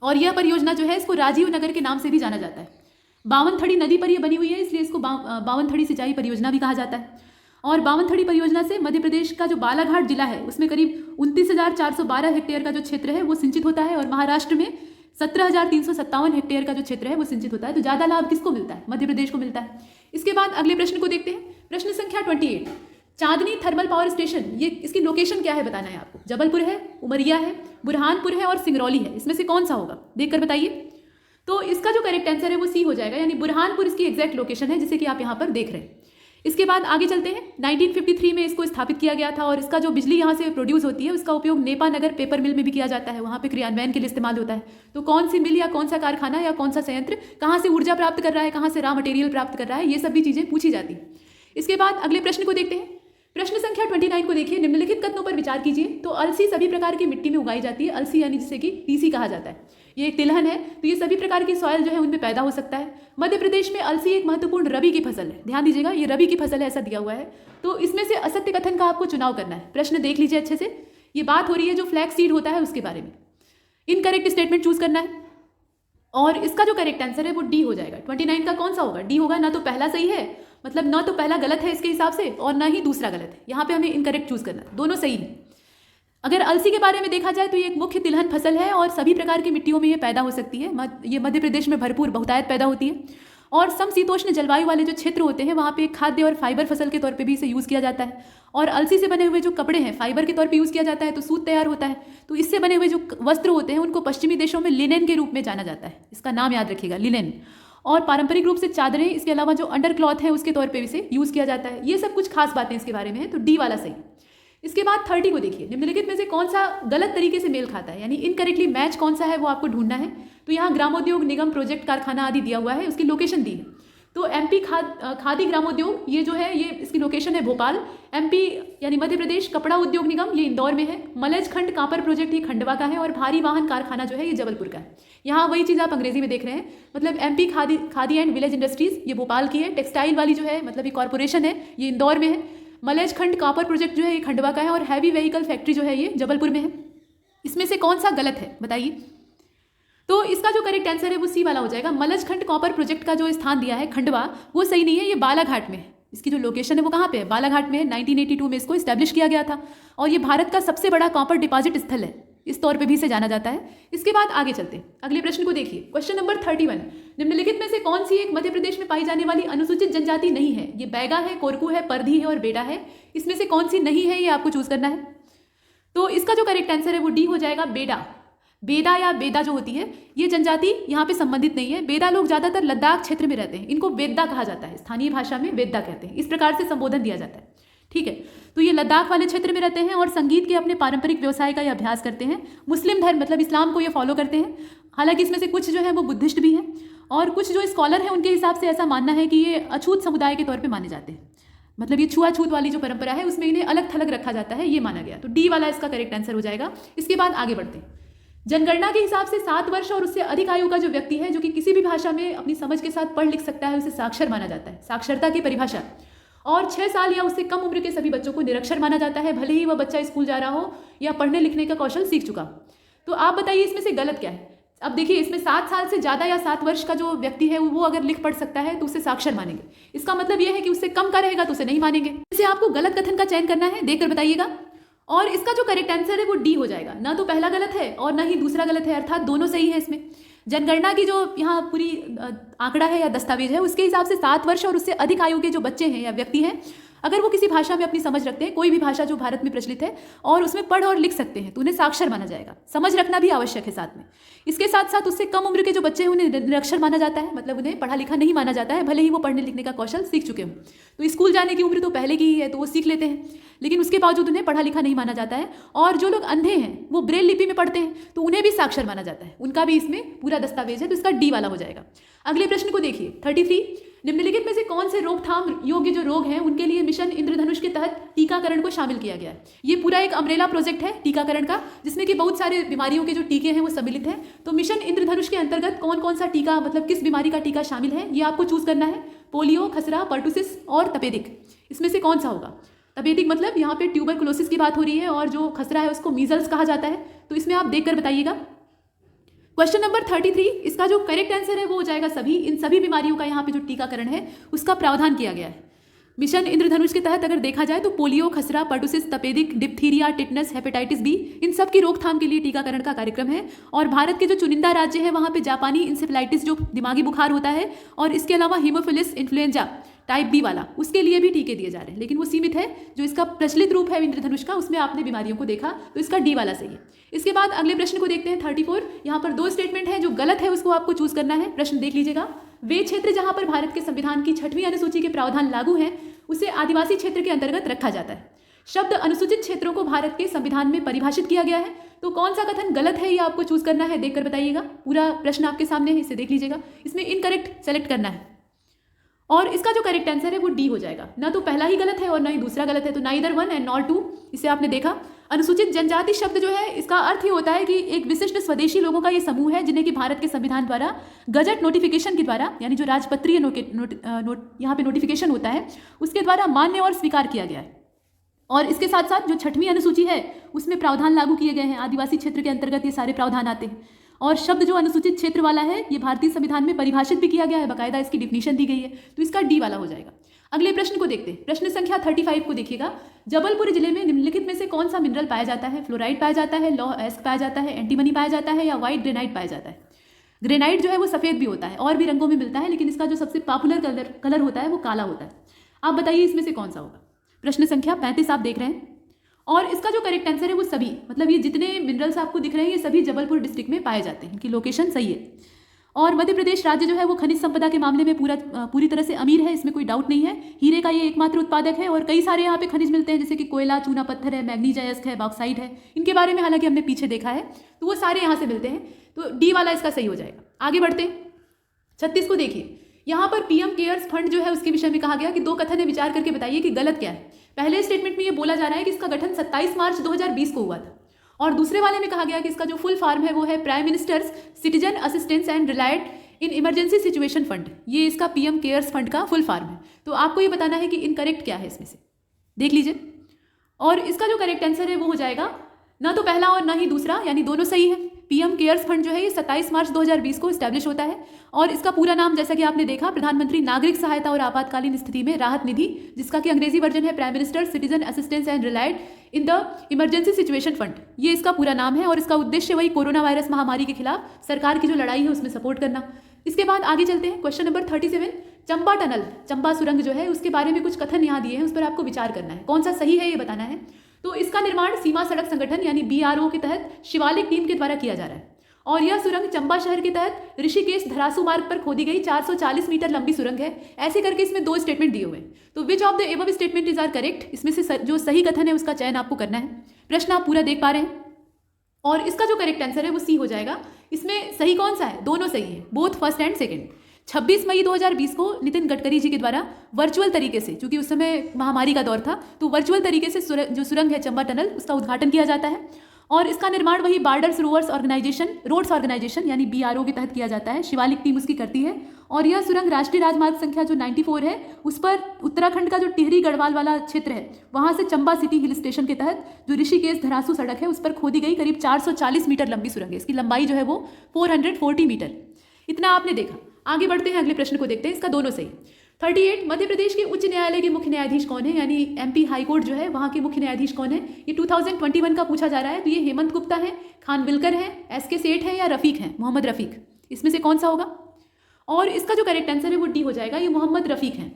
C: और यह परियोजना जो है इसको राजीव नगर के नाम से भी जाना जाता है। बावनथड़ी नदी पर ये बनी हुई है, इसलिए इसको बावनथड़ी सिंचाई परियोजना भी कहा जाता है। और बावनथड़ी परियोजना से मध्य प्रदेश का जो बालाघाट जिला है उसमें करीब 29,412 हेक्टेयर का जो क्षेत्र है वो सिंचित होता है, और महाराष्ट्र में 17,357 हेक्टेयर का जो क्षेत्र है वो सिंचित होता है। तो ज़्यादा लाभ किसको मिलता है? मध्य प्रदेश को मिलता है। इसके बाद अगले प्रश्न को देखते हैं। प्रश्न संख्या 28, चांदनी थर्मल पावर स्टेशन, ये इसकी लोकेशन क्या है बताना है आपको। जबलपुर है, उमरिया है, बुरहानपुर है और सिंगरौली है। इसमें से कौन सा होगा? देखकर बताइए। तो इसका जो करेक्ट आंसर है वो सी हो जाएगा, यानी बुरहानपुर इसकी एग्जैक्ट लोकेशन है, जिसे कि आप यहाँ पर देख रहे हैं। इसके बाद आगे चलते हैं। 1953 में इसको स्थापित किया गया था और इसका जो बिजली यहाँ से प्रोड्यूस होती है उसका उपयोग नेपा नगर पेपर मिल में भी किया जाता है, वहाँ पे क्रियान्वयन के लिए इस्तेमाल होता है। तो कौन सी मिल या कौन सा कारखाना या कौन सा संयंत्र कहाँ से ऊर्जा प्राप्त कर रहा है, कहाँ से रॉ मटेरियल प्राप्त कर रहा है, ये सब भी चीज़ें पूछी जाती हैं। इसके बाद अगले प्रश्न को देखते हैं। प्रश्न संख्या 29 को देखिए। निम्नलिखित कथनों पर विचार कीजिए। तो अलसी सभी प्रकार की मिट्टी में उगाई जाती है, अलसी यानी जिसे कि तीसी कहा जाता है। ये एक तिलहन है, तो ये सभी प्रकार की सॉइल जो है उनमें पैदा हो सकता है। मध्य प्रदेश में अलसी एक महत्वपूर्ण रबी की फसल है, ध्यान दीजिएगा, ये रबी की फसल है ऐसा दिया हुआ है। तो इसमें से असत्य कथन का आपको चुनाव करना है। प्रश्न देख लीजिए अच्छे से। ये बात हो रही है जो फ्लैक्स सीड होता है उसके बारे में। इनकरेक्ट स्टेटमेंट चूज करना है और इसका जो करेक्ट आंसर है वो डी हो जाएगा। 29 का कौन सा होगा? डी होगा। ना तो पहला सही है, मतलब ना तो पहला गलत है इसके हिसाब से, और ना ही दूसरा गलत है। यहाँ पे हमें इनकरेक्ट चूज करना है, दोनों सही है। अगर अलसी के बारे में देखा जाए तो ये एक मुख्य तिलहन फसल है और सभी प्रकार की मिट्टियों में ये पैदा हो सकती है। ये मध्य प्रदेश में भरपूर बहुतायत पैदा होती है और समशीतोष्ण जलवायु वाले जो क्षेत्र होते हैं वहाँ पे खाद्य और फाइबर फसल के तौर पे भी इसे यूज़ किया जाता है। और अलसी से बने हुए जो कपड़े हैं फाइबर के तौर पे यूज़ किया जाता है, तो सूत तैयार होता है। तो इससे बने हुए जो वस्त्र होते हैं उनको पश्चिमी देशों में लिनेन के रूप में जाना जाता है। इसका नाम याद रखिएगा, लिनेन। और पारंपरिक रूप से चादरें, इसके अलावा जो अंडर क्लॉथ है उसके तौर पर इसे यूज़ किया जाता है। ये सब कुछ खास बातें इसके बारे में है, तो डी वाला सही। इसके बाद 30 को देखिए। निम्नलिखित में से कौन सा गलत तरीके से मेल खाता है, यानी इनकरेक्टली मैच कौन सा है वो आपको ढूंढना है। तो यहाँ ग्रामोद्योग निगम प्रोजेक्ट कारखाना आदि दिया हुआ है, उसकी लोकेशन दी है। तो एमपी खादी ग्रामोद्योग ये जो है ये इसकी लोकेशन है भोपाल। एमपी यानी मध्य प्रदेश कपड़ा उद्योग निगम ये इंदौर में है। मलज खंड कांपर प्रोजेक्ट ये खंडवा का है और भारी वाहन कारखाना जो है ये जबलपुर का है। यहाँ वही चीज़ आप अंग्रेजी में देख रहे हैं, मतलब MP khadi and village industries ये भोपाल की है। टेक्सटाइल वाली जो है मतलब ये कॉर्पोरेशन है ये इंदौर में है। मलज खंड कापर प्रोजेक्ट जो है ये खंडवा का है और हैवी व्हीकल फैक्ट्री जो है ये जबलपुर में है। इसमें से कौन सा गलत है बताइए। तो इसका जो करेक्ट आंसर है वो सी वाला हो जाएगा। मलज खंड कॉपर प्रोजेक्ट का जो स्थान दिया है खंडवा वो सही नहीं है, ये बालाघाट में है। इसकी जो लोकेशन है वो कहाँ पे है? बालाघाट में है। 1982 में इसको इस्टेब्लिश किया गया था और ये भारत का सबसे बड़ा कॉपर डिपॉजिट स्थल है, इस तौर पे भी इसे जाना जाता है। इसके बाद आगे चलते हैं, अगले प्रश्न को देखिए। क्वेश्चन नंबर 31, निम्नलिखित में से कौन सी एक मध्य प्रदेश में पाई जाने वाली अनुसूचित जनजाति नहीं है? ये बैगा है, कोरकू है, परधी है और बेड़ा है। इसमें से कौन सी नहीं है ये आपको चूज करना है। तो इसका जो करेक्ट आंसर है वो डी हो जाएगा, बेड़ा। बेदा या बेदा जो होती है ये जनजाति यहाँ पे संबंधित नहीं है। बेदा लोग ज्यादातर लद्दाख क्षेत्र में रहते हैं, इनको वेद्दा कहा जाता है, स्थानीय भाषा में वेद्दा कहते हैं, इस प्रकार से संबोधन दिया जाता है। ठीक है, तो ये लद्दाख वाले क्षेत्र में रहते हैं और संगीत के अपने पारंपरिक व्यवसाय का ये अभ्यास करते हैं। मुस्लिम धर्म मतलब इस्लाम को ये फॉलो करते हैं। हालांकि इसमें से कुछ जो है वो बुद्धिस्ट भी हैं और कुछ जो स्कॉलर हैं उनके हिसाब से ऐसा मानना है कि ये अछूत समुदाय के तौर पर माने जाते हैं, मतलब ये छुआछूत वाली जो परंपरा है उसमें इन्हें अलग थलग रखा जाता है, ये माना गया। तो डी वाला इसका करेक्ट आंसर हो जाएगा। इसके बाद आगे बढ़ते हैं। जनगणना के हिसाब से 7 वर्ष और उससे अधिक आयु का जो व्यक्ति है जो कि किसी भी भाषा में अपनी समझ के साथ पढ़ लिख सकता है उसे साक्षर माना जाता है, साक्षरता की परिभाषा। और 6 साल या उससे कम उम्र के सभी बच्चों को निरक्षर माना जाता है, भले ही वह बच्चा स्कूल जा रहा हो या पढ़ने लिखने का कौशल सीख चुका हो। तो आप बताइए इसमें से गलत क्या है। अब देखिए इसमें 7 साल से ज़्यादा या 7 वर्ष का जो व्यक्ति है वो अगर लिख पढ़ सकता है तो उसे साक्षर मानेंगे। इसका मतलब यह है कि उससे कम का रहेगा तो उसे नहीं मानेंगे। इसे आपको गलत कथन का चयन करना है, देखकर बताइएगा। और इसका जो करेक्ट आंसर है वो डी हो जाएगा। ना तो पहला गलत है और ना ही दूसरा गलत है, अर्थात दोनों सही है। इसमें जनगणना की जो यहाँ पूरी आंकड़ा है या दस्तावेज है उसके हिसाब से 7 वर्ष और उससे अधिक आयु के जो बच्चे हैं या व्यक्ति हैं, अगर वो किसी भाषा में अपनी समझ रखते हैं, कोई भी भाषा जो भारत में प्रचलित है, और उसमें पढ़ और लिख सकते हैं तो उन्हें साक्षर माना जाएगा। समझ रखना भी आवश्यक है साथ में। इसके साथ साथ उससे कम उम्र के जो बच्चे हैं उन्हें निरक्षर माना जाता है, मतलब उन्हें पढ़ा लिखा नहीं माना जाता है, भले ही वो पढ़ने लिखने का कौशल सीख चुके हों। तो स्कूल जाने की उम्र तो पहले की ही है तो वो सीख लेते हैं, लेकिन उसके बावजूद उन्हें पढ़ा लिखा नहीं माना जाता है। और जो लोग अंधे हैं वो ब्रेल लिपि में पढ़ते हैं तो उन्हें भी साक्षर माना जाता है, उनका भी इसमें पूरा दस्तावेज है, तो इसका डी वाला हो जाएगा। अगले प्रश्न को देखिए 33, निम्नलिखित में से कौन से रोकथाम योग्य जो रोग हैं उनके लिए मिशन इंद्रधनुष के तहत टीकाकरण को शामिल किया गया है। ये पूरा एक अम्ब्रेला प्रोजेक्ट है टीकाकरण का, जिसमें कि बहुत सारे बीमारियों के जो टीके हैं वो सम्मिलित हैं। तो मिशन इंद्रधनुष के अंतर्गत कौन कौन सा टीका, मतलब किस बीमारी का टीका शामिल है, ये आपको चूज करना है। पोलियो, खसरा, पर्टुसिस और तपेदिक, इसमें से कौन सा होगा। तपेदिक मतलब यहाँ पे ट्यूबरकुलोसिस की बात हो रही है और जो खसरा है उसको मीजल्स कहा जाता है। तो इसमें आप देखकर बताइएगा। क्वेश्चन नंबर 33, इसका जो करेक्ट आंसर है वो हो जाएगा सभी। इन सभी बीमारियों का यहाँ पे जो टीकाकरण है उसका प्रावधान किया गया है। मिशन इंद्रधनुष के तहत अगर देखा जाए तो पोलियो, खसरा, पर्टुसिस, तपेदिक, डिप्थीरिया, टिटनस, हेपेटाइटिस बी, इन सब की रोकथाम के लिए टीकाकरण का कार्यक्रम है। और भारत के जो चुनिंदा राज्य है वहाँ पे जापानी इंसेफेलाइटिस जो दिमागी बुखार होता है, और इसके अलावा हीमोफिलस इन्फ्लुएंजा टाइप बी वाला, उसके लिए भी टीके दिए जा रहे हैं, लेकिन वो सीमित है। जो इसका प्रचलित रूप है इंद्रधनुष का उसमें आपने बीमारियों को देखा, तो इसका डी वाला सही है। इसके बाद अगले प्रश्न को देखते हैं 34। यहाँ पर 2 स्टेटमेंट है, जो गलत है उसको आपको चूज करना है। प्रश्न देख लीजिएगा। वे क्षेत्र जहाँ पर भारत के संविधान की 6वीं अनुसूची के प्रावधान लागू हैं उसे आदिवासी क्षेत्र के अंतर्गत रखा जाता है। शब्द अनुसूचित क्षेत्रों को भारत के संविधान में परिभाषित किया गया है। तो कौन सा कथन गलत है ये आपको चूज करना है, देखकर बताइएगा। पूरा प्रश्न आपके सामने है, इसे देख लीजिएगा। इसमें इनकरेक्ट सेलेक्ट करना है और इसका जो करेक्ट आंसर है वो डी हो जाएगा। ना तो पहला ही गलत है और ना ही दूसरा गलत है, तो नाइदर 1 एंड नॉट 2, इसे आपने देखा। अनुसूचित जनजाति शब्द जो है इसका अर्थ ये होता है कि एक विशिष्ट स्वदेशी लोगों का ये समूह है जिन्हें कि भारत के संविधान द्वारा गजट नोटिफिकेशन के द्वारा, यानी जो राजपत्रीय यहाँ पे नोटिफिकेशन होता है उसके द्वारा मान्य और स्वीकार किया गया है। और इसके साथ साथ जो 6वीं अनुसूची है उसमें प्रावधान लागू किए गए हैं। आदिवासी क्षेत्र के अंतर्गत ये सारे प्रावधान आते हैं। और शब्द जो अनुसूचित क्षेत्र वाला है ये भारतीय संविधान में परिभाषित भी किया गया है, बाकायदा इसकी डिफिनीशन दी गई है, तो इसका डी वाला हो जाएगा। अगले प्रश्न को देखते हैं। प्रश्न संख्या 35 को देखिएगा। जबलपुर जिले में निम्नलिखित में से कौन सा मिनरल पाया जाता है। फ्लोराइड पाया जाता है, लौह एस्क पाया जाता है, एंटीमनी पाया जाता है, या व्हाइट ग्रेनाइट पाया जाता है। ग्रेनाइट जो है वो सफेद भी होता है और भी रंगों में मिलता है, लेकिन इसका जो सबसे पॉपुलर कलर होता है वो काला होता है। आप बताइए इसमें से कौन सा होगा। प्रश्न संख्या 35 आप देख रहे हैं और इसका जो करेक्ट आंसर है वो सभी, मतलब ये जितने मिनरल्स आपको दिख रहे हैं ये सभी जबलपुर डिस्ट्रिक्ट में पाए जाते हैं, इनकी लोकेशन सही है। और मध्य प्रदेश राज्य जो है वो खनिज संपदा के मामले में पूरी तरह से अमीर है, इसमें कोई डाउट नहीं है। हीरे का ये एकमात्र उत्पादक है और कई सारे यहाँ पे खनिज मिलते हैं, जैसे कि कोयला, चूना पत्थर है, मैग्नीज अयस्क है, बॉक्साइट है। इनके बारे में हालांकि हमने पीछे देखा है, तो वो सारे यहाँ से मिलते हैं, तो डी वाला इसका सही हो जाएगा। आगे बढ़ते हैं 36 को देखिए। यहाँ पर पीएम केयर्स फंड जो है उसके विषय में कहा गया कि 2 कथन है, विचार करके बताइए कि गलत क्या है। पहले स्टेटमेंट में ये बोला जा रहा है कि इसका गठन 27 मार्च 2020 को हुआ था, और दूसरे वाले में कहा गया कि इसका जो फुल फॉर्म है वो है prime ministers citizen assistance and relied in emergency situation fund. ये इसका पीएम केयर्स फंड का फुल फॉर्म है। तो आपको ये बताना है कि इनकरेक्ट क्या है इसमें से, देख लीजिए। और इसका जो करेक्ट आंसर है वो हो जाएगा ना तो पहला और ना ही दूसरा, यानी दोनों सही है। पीएम केयर्स फंड जो है ये 27 मार्च 2020 को इस्टेब्लिश होता है और इसका पूरा नाम जैसा कि आपने देखा प्रधानमंत्री नागरिक सहायता और आपातकालीन स्थिति में राहत निधि, जिसका कि अंग्रेजी वर्जन है prime minister citizen assistance and relied in the emergency situation fund. ये इसका पूरा नाम है और इसका उद्देश्य वही कोरोना वायरस महामारी के खिलाफ सरकार की जो लड़ाई है उसमें सपोर्ट करना। इसके बाद आगे चलते हैं। क्वेश्चन नंबर 37, चंपा टनल, चंपा सुरंग जो है उसके बारे में कुछ कथन यहाँ दिए हैं, उस पर आपको विचार करना है, कौन सा सही है ये बताना है। तो इसका निर्माण सीमा सड़क संगठन यानी BRO के तहत शिवालिक टीम के द्वारा किया जा रहा है और यह सुरंग चंबा शहर के तहत ऋषिकेश धरासू मार्ग पर खोदी गई 440 मीटर लंबी सुरंग है। ऐसे करके इसमें 2 स्टेटमेंट दिए हुए हैं, तो which of the above statement is are correct, इसमें से जो सही कथन है उसका चयन आपको करना है। प्रश्न आप पूरा देख पा रहे हैं और इसका जो करेक्ट आंसर है वो सी हो जाएगा। इसमें सही कौन सा है, दोनों सही है, बोथ फर्स्ट एंड सेकेंड। 26 मई 2020 को नितिन गडकरी जी के द्वारा वर्चुअल तरीके से, चूंकि उस समय महामारी का दौर था, तो वर्चुअल तरीके से जो सुरंग है चंबा टनल उसका उद्घाटन किया जाता है और इसका निर्माण वही बॉर्डर्स रोड्स ऑर्गेनाइजेशन यानी BRO के तहत किया जाता है। शिवालिक टीम उसकी करती है और यह सुरंग राष्ट्रीय राजमार्ग संख्या जो 94 है उस पर उत्तराखंड का जो टिहरी गढ़वाल वाला क्षेत्र है वहां से चंबा सिटी हिल स्टेशन के तहत जो ऋषिकेश धरासू सड़क है उस पर खोदी गई करीब 440 मीटर लंबी सुरंग है। इसकी लंबाई जो है वो 440 मीटर। इतना आपने देखा। आगे बढ़ते हैं, अगले प्रश्न को देखते हैं। इसका दोनों सही। 38 मध्य प्रदेश के उच्च न्यायालय के मुख्य न्यायाधीश कौन है, यानी MP हाई कोर्ट जो है वहां के मुख्य न्यायाधीश कौन है। ये 2021 का पूछा जा रहा है। तो ये हेमंत गुप्ता है, खानविलकर है, SK सेठ है या रफीक है, मोहम्मद रफीक। इसमें से कौन सा होगा? और इसका जो करेक्ट आंसर है वो D हो जाएगा। ये मोहम्मद रफीक है।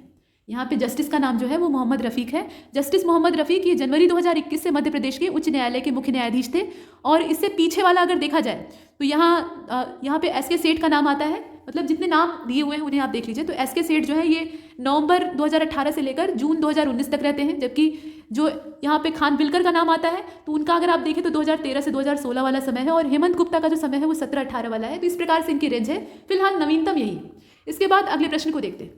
C: यहाँ पे जस्टिस का नाम जो है वो मोहम्मद रफीक है। जस्टिस मोहम्मद रफीक ये जनवरी 2021 से मध्य प्रदेश के उच्च न्यायालय के मुख्य न्यायाधीश थे। और इससे पीछे वाला अगर देखा जाए तो यहाँ पे SK सेठ का नाम आता है। मतलब जितने नाम दिए हुए हैं उन्हें आप देख लीजिए। तो SK सेठ जो है ये नवंबर 2018 से लेकर जून 2019 तक रहते हैं, जबकि जो यहाँ पे खानविलकर का नाम आता है तो उनका अगर आप देखें तो 2013 से 2016 वाला समय है और हेमंत गुप्ता का जो समय है वो 17-18 वाला है। तो इस प्रकार से इनकी रेंज है। फिलहाल नवीनतम यही है। इसके बाद अगले प्रश्न को देखते हैं।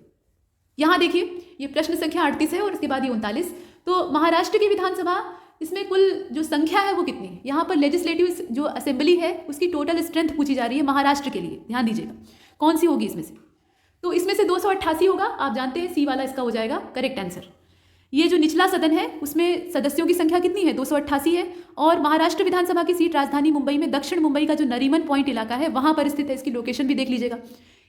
C: यहाँ देखिए ये प्रश्न संख्या 38 है और इसके बाद ये 39। तो महाराष्ट्र की विधानसभा इसमें कुल जो संख्या है वो कितनी है? यहाँ पर लेजिस्लेटिव जो असेंबली है उसकी टोटल स्ट्रेंथ पूछी जा रही है महाराष्ट्र के लिए। ध्यान दीजिएगा कौन सी होगी इसमें से। तो इसमें से 288 होगा। आप जानते हैं C वाला इसका हो जाएगा करेक्ट आंसर। ये जो निचला सदन है उसमें सदस्यों की संख्या कितनी है? 288 है। और महाराष्ट्र विधानसभा की सीट राजधानी मुंबई में दक्षिण मुंबई का जो नरीमन पॉइंट इलाका है वहां पर स्थित है। इसकी लोकेशन भी देख लीजिएगा।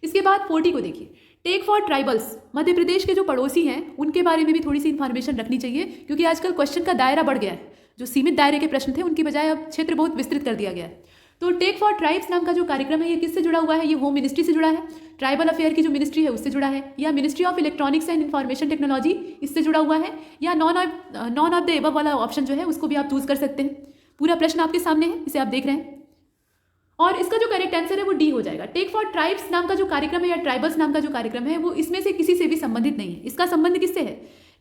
C: इसके बाद 40 को देखिए। Take for tribals, Madhya Pradesh के जो पड़ोसी हैं उनके बारे में भी थोड़ी सी इन्फॉर्मेशन रखनी चाहिए, क्योंकि आजकल क्वेश्चन का दायरा बढ़ गया है। जो सीमित दायरे के प्रश्न थे उनकी बजाय अब क्षेत्र बहुत विस्तृत कर दिया गया है। तो टेक फॉर ट्राइब्स नाम का जो कार्यक्रम है ये किससे जुड़ा हुआ है? ये होम मिनिस्ट्री से जुड़ा है, ट्राइबल अफेयर की जो मिनिस्ट्री है उससे जुड़ा है, या ministry of electronics and information technology इससे जुड़ा हुआ है, या नॉन ऑफ द एबव वाला ऑप्शन जो है उसको भी आप चूज कर सकते हैं। पूरा प्रश्न आपके सामने है, इसे आप देख रहे हैं। और इसका जो करेक्ट आंसर है वो D हो जाएगा। टेक फॉर ट्राइब्स नाम का जो कार्यक्रम है या ट्राइबल्स नाम का जो कार्यक्रम है वो इसमें से किसी से भी संबंधित नहीं है। इसका संबंध किससे है?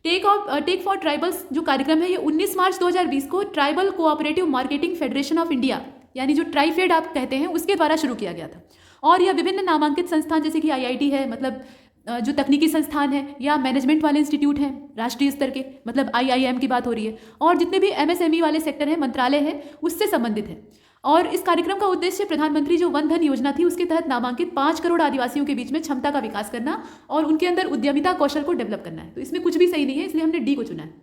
C: टेक फॉर ट्राइबल्स जो कार्यक्रम है ये 19 मार्च 2020 को tribal cooperative marketing federation of India यानी जो ट्राइफेड आप कहते हैं उसके द्वारा शुरू किया गया था। और यह विभिन्न नामांकित संस्थान जैसे कि IIT है, मतलब जो तकनीकी संस्थान है, या मैनेजमेंट वाले इंस्टीट्यूट हैं राष्ट्रीय स्तर के, मतलब IIM की बात हो रही है, और जितने भी MSME वाले सेक्टर हैं, मंत्रालय है, उससे संबंधित है। और इस कार्यक्रम का उद्देश्य प्रधानमंत्री जो वन धन योजना थी उसके तहत नामांकित 5 करोड़ आदिवासियों के बीच में क्षमता का विकास करना और उनके अंदर उद्यमिता कौशल को डेवलप करना है। तो इसमें कुछ भी सही नहीं है, इसलिए हमने D को चुना है।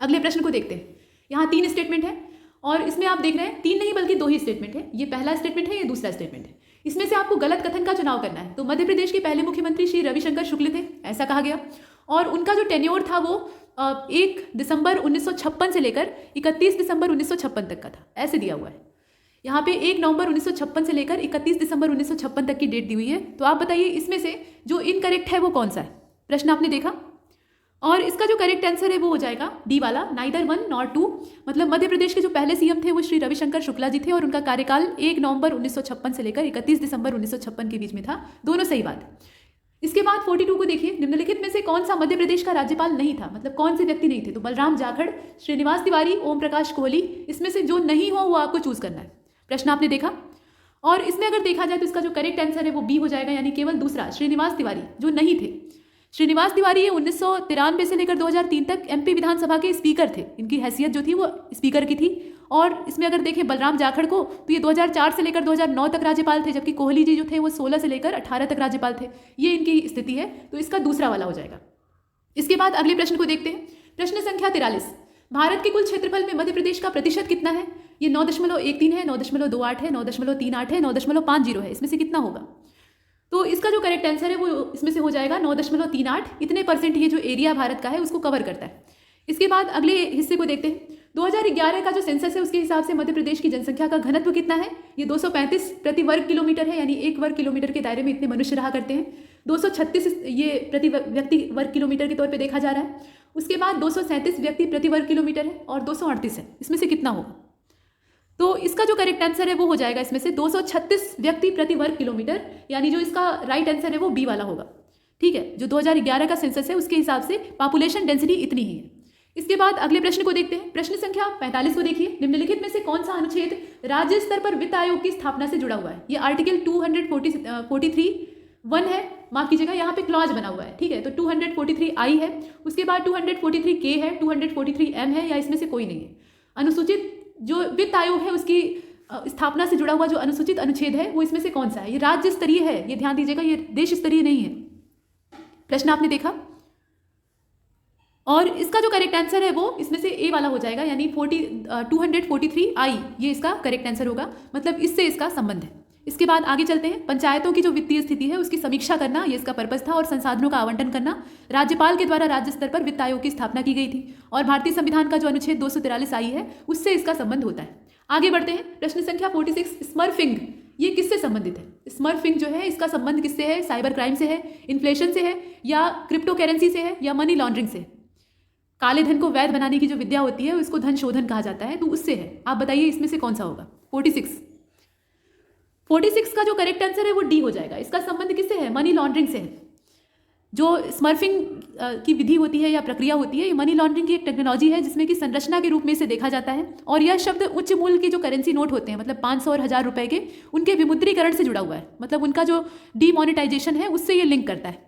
C: अगले प्रश्न को देखते हैं। यहाँ 3 स्टेटमेंट है और इसमें आप देख रहे हैं 3 नहीं बल्कि 2 ही स्टेटमेंट है। ये पहला स्टेटमेंट है, ये दूसरा स्टेटमेंट है। इसमें से आपको गलत कथन का चुनाव करना है। तो मध्य प्रदेश के पहले मुख्यमंत्री श्री रविशंकर शुक्ल थे, ऐसा कहा गया, और उनका जो टेन्योर था वो 1 दिसंबर 1956 से लेकर 31 दिसंबर 1956 तक का था, ऐसे दिया हुआ है। यहाँ पे 1 नवंबर 1956 से लेकर 31 दिसंबर 1956 तक की डेट दी हुई है। तो आप बताइए इसमें से जो इनकरेक्ट है वो कौन सा है? प्रश्न आपने देखा। और इसका जो करेक्ट आंसर है वो हो जाएगा D वाला, नाइदर 1 नॉर 2। मतलब मध्य प्रदेश के जो पहले CM थे वो श्री रविशंकर शुक्ला जी थे और उनका कार्यकाल 1 नवंबर 1956 से लेकर 31 दिसंबर 1956 के बीच में था। दोनों सही बात है। इसके बाद 42 को देखिए। निम्नलिखित में से कौन सा मध्य प्रदेश का राज्यपाल नहीं था? मतलब कौन से व्यक्ति नहीं थे? तो बलराम जाखड़, श्रीनिवास तिवारी, ओम प्रकाश कोहली, इसमें से जो नहीं हो वो आपको चूज करना है। प्रश्न आपने देखा। और इसमें अगर देखा जाए तो इसका जो करेक्ट आंसर है वो B हो जाएगा, यानी केवल दूसरा, श्रीनिवास तिवारी जो नहीं थे। श्रीनिवास तिवारी ये 1993 से लेकर 2003 तक MP विधानसभा के स्पीकर थे। इनकी हैसियत जो थी वो स्पीकर की थी। और इसमें अगर देखें बलराम जाखड़ को तो ये 2004 से लेकर 2009 तक राज्यपाल थे, जबकि कोहली जी जो थे वो 16 से लेकर 18 तक राज्यपाल थे। ये इनकी स्थिति है, तो इसका दूसरा वाला हो जाएगा। इसके बाद अगले प्रश्न को देखते हैं। प्रश्न संख्या 43। भारत के कुल क्षेत्रफल में मध्य प्रदेश का प्रतिशत कितना है? ये 9.13 है, 9.28 है, 9.38 है, 9.50 है। इसमें से कितना होगा? तो इसका जो करेक्ट आंसर है वो इसमें से हो जाएगा 9.38। इतने परसेंट ये जो एरिया भारत का है उसको कवर करता है। इसके बाद अगले हिस्से को देखते हैं। 2011 का जो सेंसस है उसके हिसाब से मध्य प्रदेश की जनसंख्या का घनत्व कितना है? ये 235 प्रति वर्ग किलोमीटर है, यानी 1 वर्ग किलोमीटर के दायरे में इतने मनुष्य रहा करते हैं। 236 ये प्रति व्यक्ति वर्ग किलोमीटर के तौर पे देखा जा रहा है। उसके बाद 237 व्यक्ति प्रति वर्ग किलोमीटर है और 238 है। इसमें से कितना होगा? तो इसका जो करेक्ट आंसर है वो हो जाएगा इसमें से 236 व्यक्ति प्रति वर्ग किलोमीटर, यानी जो इसका राइट आंसर है वो B वाला होगा। ठीक है, जो 2011 का सेंसस है उसके हिसाब से पॉपुलेशन डेंसिटी इतनी ही है। इसके बाद अगले प्रश्न को देखते हैं। प्रश्न संख्या 45 को देखिए। निम्नलिखित में से कौन सा अनुच्छेद राज्य स्तर पर वित्त आयोग की स्थापना से जुड़ा हुआ है? ये आर्टिकल 243(1) है, माफ कीजिएगा, यहाँ पे क्लॉज बना हुआ है। ठीक है, तो 243(I) है, उसके बाद 243(K) है, 243(M) है, या इसमें से कोई नहीं है। अनुसूचित जो वित्त आयोग है उसकी स्थापना से जुड़ा हुआ जो अनुसूचित अनुच्छेद है वो इसमें से कौन सा है? ये राज्य स्तरीय है, ये ध्यान दीजिएगा, ये देश स्तरीय नहीं है। प्रश्न आपने देखा। और इसका जो करेक्ट आंसर है वो इसमें से ए वाला हो जाएगा, यानी 243I ये इसका करेक्ट आंसर होगा, मतलब इससे इसका संबंध है। इसके बाद आगे चलते हैं। पंचायतों की जो वित्तीय स्थिति है उसकी समीक्षा करना, ये इसका पर्पस था, और संसाधनों का आवंटन करना। राज्यपाल के द्वारा राज्य स्तर पर वित्त आयोग की स्थापना की गई थी, और भारतीय संविधान का जो अनुच्छेद 243I है उससे इसका संबंध होता है। आगे बढ़ते हैं। प्रश्न संख्या 46, स्मर्फिंग ये किससे संबंधित है? स्मर्फिंग जो है इसका संबंध किससे है? साइबर क्राइम से है, इन्फ्लेशन से है, या क्रिप्टो करेंसी से है, या मनी लॉन्ड्रिंग से? काले धन को वैध बनाने की जो विद्या होती है उसको धन शोधन कहा जाता है, तो उससे है। आप बताइए इसमें से कौन सा होगा? 46 का जो करेक्ट आंसर है वो डी हो जाएगा। इसका संबंध किससे है? मनी लॉन्ड्रिंग से है। जो स्मर्फिंग की विधि होती है या प्रक्रिया होती है, ये मनी लॉन्ड्रिंग की एक टेक्नोलॉजी है जिसमें कि संरचना के रूप में इसे देखा जाता है, और यह शब्द उच्च मूल्य के जो करेंसी नोट होते हैं, मतलब 500 और 1000 रुपए के, उनके विमुद्रीकरण से जुड़ा हुआ है। मतलब उनका जो डीमोनेटाइजेशन है उससे ये लिंक करता है।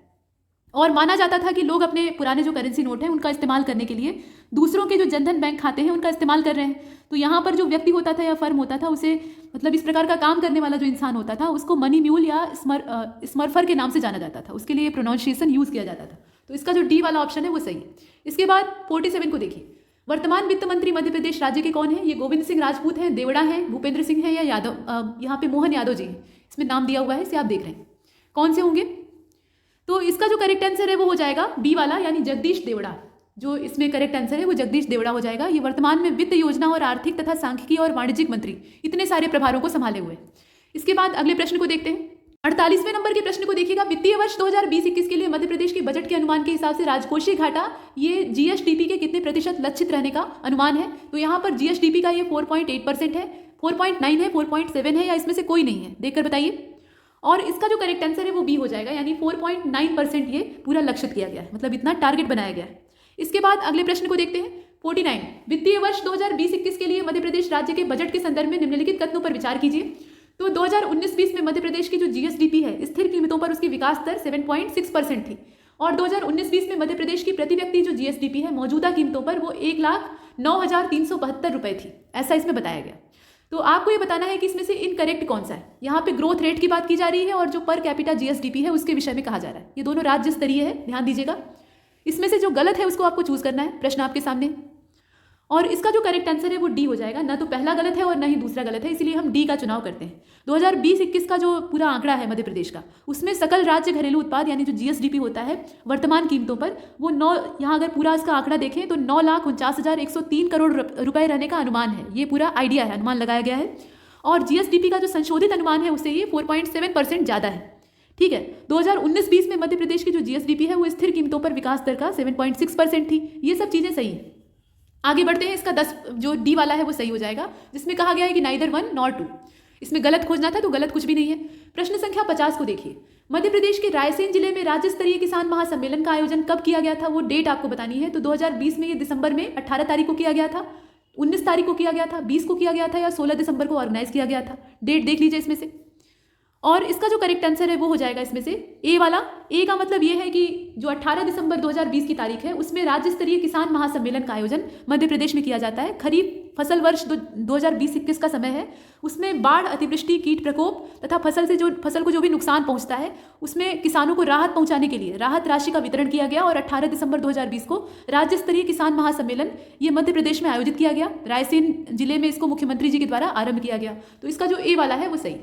C: और माना जाता था कि लोग अपने पुराने जो करेंसी नोट हैं उनका इस्तेमाल करने के लिए दूसरों के जो जनधन बैंक खाते हैं उनका इस्तेमाल कर रहे हैं। तो यहाँ पर जो व्यक्ति होता था या फर्म होता था, उसे मतलब इस प्रकार का काम करने वाला जो इंसान होता था उसको मनी म्यूल या स्मर्फर के नाम से जाना जाता था, उसके लिए प्रोनाउंसिएशन यूज़ किया जाता था। तो इसका जो डी वाला ऑप्शन है वो सही है। इसके बाद 47 को देखिए। वर्तमान वित्त मंत्री मध्य प्रदेश राज्य के कौन है? ये गोविंद सिंह राजपूत हैं, देवड़ा हैं, भूपेंद्र सिंह हैं, या यादव, यहाँ पे मोहन यादव जी हैं, इसमें नाम दिया हुआ है, इसे आप देख रहे हैं। कौन से होंगे? तो इसका जो करेक्ट आंसर है वो हो जाएगा बी वाला, यानी जगदीश देवड़ा। जो इसमें करेक्ट आंसर है वो जगदीश देवड़ा हो जाएगा। ये वर्तमान में वित्त योजना और आर्थिक तथा सांख्यिकी और वाणिज्यिक मंत्री, इतने सारे प्रभारों को संभाले हुए। इसके बाद अगले प्रश्न को देखते हैं। 48वें नंबर के प्रश्न को देखिएगा। वित्तीय वर्ष 2020-21 के लिए मध्य प्रदेश के बजट के अनुमान के हिसाब से राजकोषीय घाटा ये जीएसडीपी के कितने प्रतिशत लक्षित रहने का अनुमान है? तो यहाँ पर जीएसडीपी का ये 4.8% है, 4.9 है, 4.7 है, या इसमें से कोई नहीं है? देखकर बताइए। और इसका जो करेक्ट आंसर है वो बी हो जाएगा, यानी 4.9% ये पूरा लक्षित किया गया है, मतलब इतना टारगेट बनाया गया है। इसके बाद अगले प्रश्न को देखते हैं। 49, वित्तीय वर्ष 2020-21 के लिए मध्य प्रदेश राज्य के बजट के संदर्भ में निम्नलिखित कथनों पर विचार कीजिए। तो 2019-20 में मध्य प्रदेश की जो जीएसडीपी है, स्थिर कीमतों पर उसकी विकास दर 7.6% थी, और 2019-20 में मध्य प्रदेश की प्रति व्यक्ति जो जीएसडीपी है मौजूदा कीमतों पर वो 1,09,372 रुपए थी, ऐसा इसमें बताया गया। तो आपको ये बताना है कि इसमें से इनकरेक्ट कौन सा है। यहाँ पे ग्रोथ रेट की बात की जा रही है और जो पर कैपिटा जीएसडीपी है उसके विषय में कहा जा रहा है। ये दोनों राज्य स्तरीय है, ध्यान दीजिएगा। इसमें से जो गलत है उसको आपको चूज करना है। प्रश्न आपके सामने, और इसका जो करेक्ट आंसर है वो डी हो जाएगा। ना तो पहला गलत है और ना ही दूसरा गलत है, इसीलिए हम डी का चुनाव करते हैं। 2020-21 का जो पूरा आंकड़ा है मध्य प्रदेश का, उसमें सकल राज्य घरेलू उत्पाद यानी जो जीएसडीपी होता है वर्तमान कीमतों पर, वो यहाँ अगर पूरा इसका आंकड़ा देखें तो 9,49,103 करोड़ रुपए रहने का अनुमान है। ये पूरा आइडिया है, अनुमान लगाया गया है। और जीएसडीपी का जो संशोधित अनुमान है उससे ये 4.7% ज़्यादा है। ठीक है, 2019-20 में मध्य प्रदेश की जो जीएसडीपी है वो स्थिर कीमतों पर विकास दर का 7.6% थी। ये सब चीज़ें सही हैं। आगे बढ़ते हैं। इसका 10 जो डी वाला है वो सही हो जाएगा, जिसमें कहा गया है कि नाइदर 1 नॉर 2। इसमें गलत खोजना था तो गलत कुछ भी नहीं है। प्रश्न संख्या 50 को देखिए। मध्य प्रदेश के रायसेन जिले में राज्य स्तरीय किसान महासम्मेलन का आयोजन कब किया गया था, वो डेट आपको बतानी है। तो 2020 में ये दिसंबर में 18 तारीख को किया गया था, 19 तारीख को किया गया था, 20 को किया गया था, या 16 दिसंबर को ऑर्गेनाइज किया गया था। डेट देख लीजिए इसमें से। और इसका जो करेक्ट आंसर है वो हो जाएगा इसमें से ए वाला। ए का मतलब ये है कि जो 18 दिसंबर 2020 की तारीख है उसमें राज्य स्तरीय किसान महासम्मेलन का आयोजन मध्य प्रदेश में किया जाता है। खरीफ फसल वर्ष 2020-21 का समय है। उसमें बाढ़, अतिवृष्टि, कीट प्रकोप तथा फसल को जो भी नुकसान पहुंचता है उसमें किसानों को राहत पहुंचाने के लिए राहत राशि का वितरण किया गया। और 18 दिसंबर 2020 को राज्य स्तरीय किसान महासम्मेलन ये मध्य प्रदेश में आयोजित किया गया। रायसेन जिले में इसको मुख्यमंत्री जी के द्वारा आरंभ किया गया। तो इसका जो ए वाला है वो सही।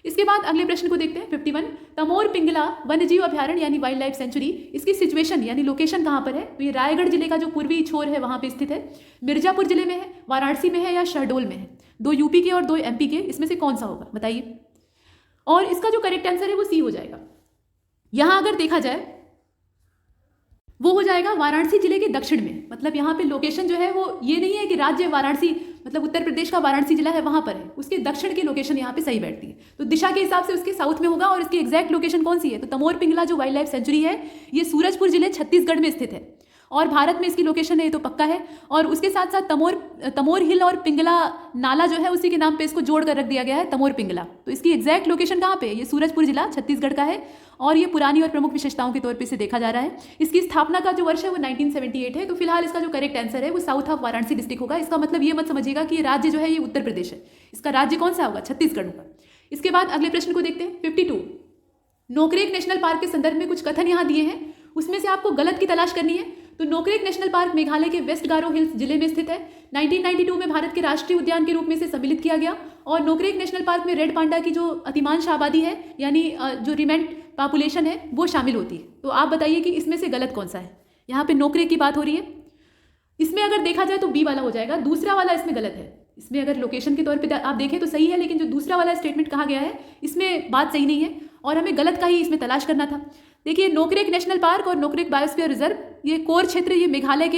C: इसके बाद अगले प्रश्न को देखते हैं। 51, तमोर पिंगला वन्यजीव अभ्यारण्य यानी वाइल्ड लाइफ सेंचुरी, इसकी सिचुएशन यानी लोकेशन कहाँ पर है? तो ये रायगढ़ जिले का जो पूर्वी छोर है वहाँ पे स्थित है। मिर्जापुर जिले में है, वाराणसी में है, या शहडोल में है? 2 यूपी के और 2 एमपी के, इसमें से कौन सा होगा बताइए। और इसका जो करेक्ट आंसर है वो सी हो जाएगा। यहां अगर देखा जाए वो हो जाएगा वाराणसी जिले के दक्षिण में। मतलब यहाँ पे लोकेशन जो है वो ये नहीं है कि राज्य वाराणसी मतलब उत्तर प्रदेश का वाराणसी जिला है वहां पर है, उसके दक्षिण की लोकेशन यहाँ पे सही बैठती है। तो दिशा के हिसाब से उसके साउथ में होगा। और इसकी एग्जैक्ट लोकेशन कौन सी है? तो तमोर पिंगला जो वाइल्ड लाइफ सेंचुरी है ये सूरजपुर जिले छत्तीसगढ़ में स्थित है। और भारत में इसकी लोकेशन है, ये तो पक्का है। और उसके साथ साथ तमोर हिल और पिंगला नाला जो है उसी के नाम पे इसको जोड़ कर रख दिया गया है, तमोर पिंगला। तो इसकी एग्जैक्ट लोकेशन कहाँ पे है? ये सूरजपुर जिला छत्तीसगढ़ का है और ये पुरानी और प्रमुख विशेषताओं के तौर पे इसे देखा जा रहा है। इसकी स्थापना का जो वर्ष है वो 1978 है। तो फिलहाल इसका जो करेक्ट आंसर है वो साउथ ऑफ वाराणसी डिस्ट्रिक्ट होगा। इसका मतलब ये मत समझिएगा कि ये राज्य जो है ये उत्तर प्रदेश है, इसका राज्य कौन सा होगा? छत्तीसगढ़ होगा। इसके बाद अगले प्रश्न को देखते हैं 52। नोकरेक नेशनल पार्क के संदर्भ में कुछ कथन यहाँ दिए हैं, उसमें से आपको गलत की तलाश करनी है। तो नोकरेक नेशनल पार्क मेघालय के वेस्ट गारो हिल्स जिले में स्थित है। 1992 में भारत के राष्ट्रीय उद्यान के रूप में इसे सम्मिलित किया गया और नोकरेक नेशनल पार्क में रेड पांडा की जो अतिमांश आबादी है यानी जो रिमेंट पॉपुलेशन है वो शामिल होती है। तो आप बताइए कि इसमें से गलत कौन सा है? यहाँ पे नोकरेक की बात हो रही है, इसमें अगर देखा जाए तो बी वाला हो जाएगा, दूसरा वाला इसमें गलत है। इसमें अगर लोकेशन के तौर पे आप देखें तो सही है, लेकिन जो दूसरा वाला स्टेटमेंट कहा गया है इसमें बात सही नहीं है और हमें गलत का ही इसमें तलाश करना था। देखिए नोकरेक नेशनल पार्क और नोकरेक बायोस्फीयर रिजर्व ये कोर क्षेत्र ये मेघालय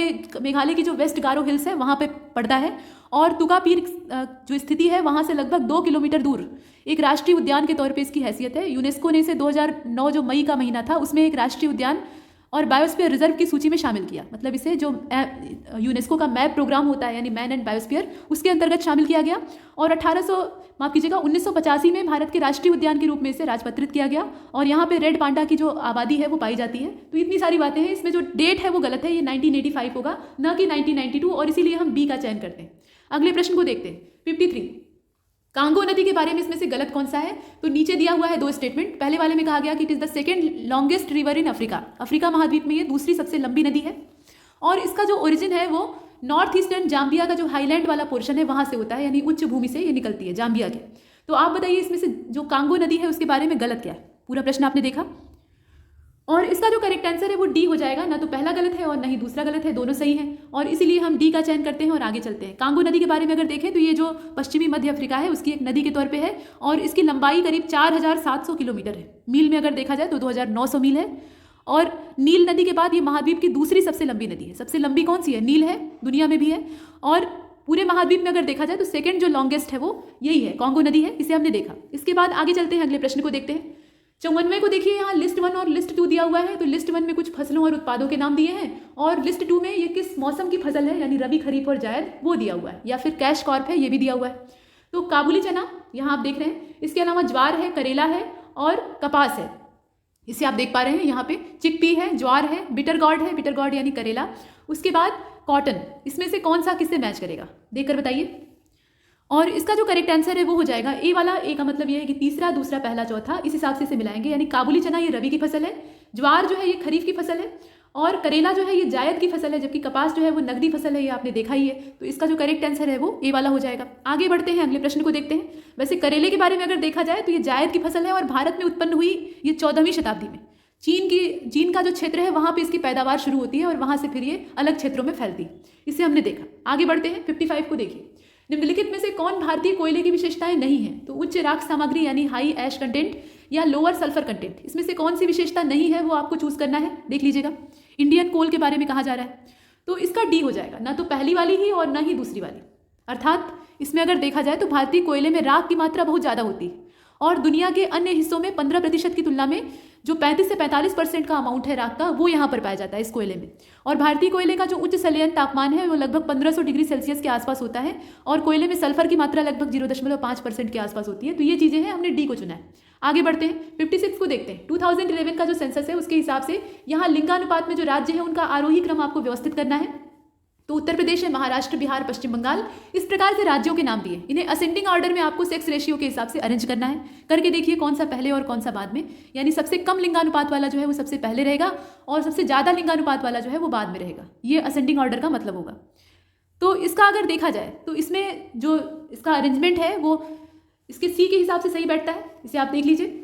C: की जो वेस्ट गारो हिल्स है वहाँ पे पड़ता है और तुकापीर जो स्थिति है वहाँ से लगभग 2 किलोमीटर दूर एक राष्ट्रीय उद्यान के तौर पे इसकी हैसियत है। यूनेस्को ने इसे 2009 जो मई का महीना था उसमें एक राष्ट्रीय उद्यान और बायोस्फीयर रिजर्व की सूची में शामिल किया। मतलब इसे जो यूनेस्को का मैप प्रोग्राम होता है यानी मैन एंड बायोस्फीयर उसके अंतर्गत शामिल किया गया और 1985 में भारत के राष्ट्रीय उद्यान के रूप में इसे राजपत्रित किया गया और यहाँ पे रेड पांडा की जो आबादी है वो पाई जाती है। तो इतनी सारी बातें हैं, इसमें जो डेट है वो गलत है, ये 1985 होगा न कि 1992 और इसीलिए हम बी का चयन करते हैं। अगले प्रश्न को देखते हैं 53। कांगो नदी के बारे में इसमें से गलत कौन सा है? तो नीचे दिया हुआ है 2 स्टेटमेंट। पहले वाले में कहा गया कि it is the second longest river in Africa, Africa महाद्वीप में ये दूसरी सबसे लंबी नदी है और इसका जो ओरिजिन है वो नॉर्थ ईस्टर्न जाम्बिया का जो हाईलैंड वाला पोर्शन है वहां से होता है, यानी उच्च भूमि से ये निकलती है जाम्बिया के। तो आप बताइए इसमें से जो कांगो नदी है उसके बारे में गलत क्या है? पूरा प्रश्न आपने देखा और इसका जो करेक्ट आंसर है वो डी हो जाएगा। ना तो पहला गलत है और ना ही दूसरा गलत है, दोनों सही हैं और इसीलिए हम डी का चयन करते हैं और आगे चलते हैं। कांगो नदी के बारे में अगर देखें तो ये जो पश्चिमी मध्य अफ्रीका है उसकी एक नदी के तौर पे है और इसकी लंबाई करीब 4700 किलोमीटर है। मील में अगर देखा जाए तो 2900 मील है और नील नदी के बाद ये महाद्वीप की दूसरी सबसे लंबी नदी है। सबसे लंबी कौन सी है? नील है, दुनिया में भी है और पूरे महाद्वीप में अगर देखा जाए तो सेकंड जो लॉन्गेस्ट है वो यही है, कांगो नदी है, इसे हमने देखा। इसके बाद आगे चलते हैं, अगले प्रश्न को देखते हैं 54 को। देखिए यहाँ लिस्ट 1 और लिस्ट 2 दिया हुआ है। तो लिस्ट 1 में कुछ फसलों और उत्पादों के नाम दिए हैं और लिस्ट 2 में ये किस मौसम की फसल है यानी रबी, खरीफ और जायद वो दिया हुआ है, या फिर कैश कॉर्प है ये भी दिया हुआ है। तो काबुली चना यहाँ आप देख रहे हैं, इसके अलावा ज्वार है, करेला है और कपास है, इसे आप देख पा रहे हैं यहाँ पे। चिकपी है, ज्वार है, बिटर गॉर्ड है, बिटर गॉर्ड यानी करेला। उसके बाद कॉटन, इसमें से कौन सा किससे मैच करेगा देखकर बताइए। और इसका जो करेक्ट आंसर है वो हो जाएगा ए वाला। ए का मतलब ये है कि तीसरा, दूसरा, पहला, चौथा, इस हिसाब से इसे मिलाएंगे। यानी काबुली चना ये रबी की फसल है, ज्वार जो है ये खरीफ की फसल है और करेला जो है ये जायद की फसल है, जबकि कपास जो है वो नकदी फसल है, ये आपने देखा ही है। तो इसका जो करेक्ट आंसर है वो ए वाला हो जाएगा। आगे बढ़ते हैं, अगले प्रश्न को देखते हैं। वैसे करेले के बारे में अगर देखा जाए तो ये जायद की फसल है और भारत में उत्पन्न हुई ये 14वीं शताब्दी में। चीन का जो क्षेत्र है वहाँ पे इसकी पैदावार शुरू होती है और वहाँ से फिर ये अलग क्षेत्रों में फैलती है, इसे हमने देखा। आगे बढ़ते हैं 55 को देखिए। निम्नलिखित में से कौन भारतीय कोयले की विशेषताएं नहीं है? तो उच्च राख सामग्री यानी हाई ऐश कंटेंट या लोअर सल्फर कंटेंट, इसमें से कौन सी विशेषता नहीं है वो आपको चूज करना है। देख लीजिएगा, इंडियन कोल के बारे में कहा जा रहा है तो इसका डी हो जाएगा, ना तो पहली वाली ही और ना ही दूसरी वाली। अर्थात इसमें अगर देखा जाए तो भारतीय कोयले में राख की मात्रा बहुत ज़्यादा होती है और दुनिया के अन्य हिस्सों में 15% की तुलना में जो 35 से 45% का अमाउंट है राख का वो यहाँ पर पाया जाता है इस कोयले में। और भारतीय कोयले का जो उच्च संलयन तापमान है वो लगभग 1500 डिग्री सेल्सियस के आसपास होता है और कोयले में सल्फर की मात्रा लगभग 0.5% के आसपास होती है। तो ये चीज़ें हैं, हमने डी को चुना है। आगे बढ़ते हैं 56 को देखते हैं। 2011 का जो सेंसस है उसके हिसाब से यहाँ लिंगानुपात में जो राज्य है उनका आरोही क्रम आपको व्यवस्थित करना है। तो उत्तर प्रदेश है, महाराष्ट्र, बिहार, पश्चिम बंगाल, इस प्रकार से राज्यों के नाम दिए। इन्हें असेंडिंग ऑर्डर में आपको सेक्स रेशियो के हिसाब से अरेंज करना है। करके देखिए कौन सा पहले और कौन सा बाद में, यानी सबसे कम लिंगानुपात वाला जो है वो सबसे पहले रहेगा और सबसे ज़्यादा लिंगानुपात वाला जो है वो बाद में रहेगा। ये असेंडिंग ऑर्डर का मतलब होगा। तो इसका अगर देखा जाए तो इसमें जो इसका अरेंजमेंट है वो इसके सी के हिसाब से सही बैठता है, इसे आप देख लीजिए।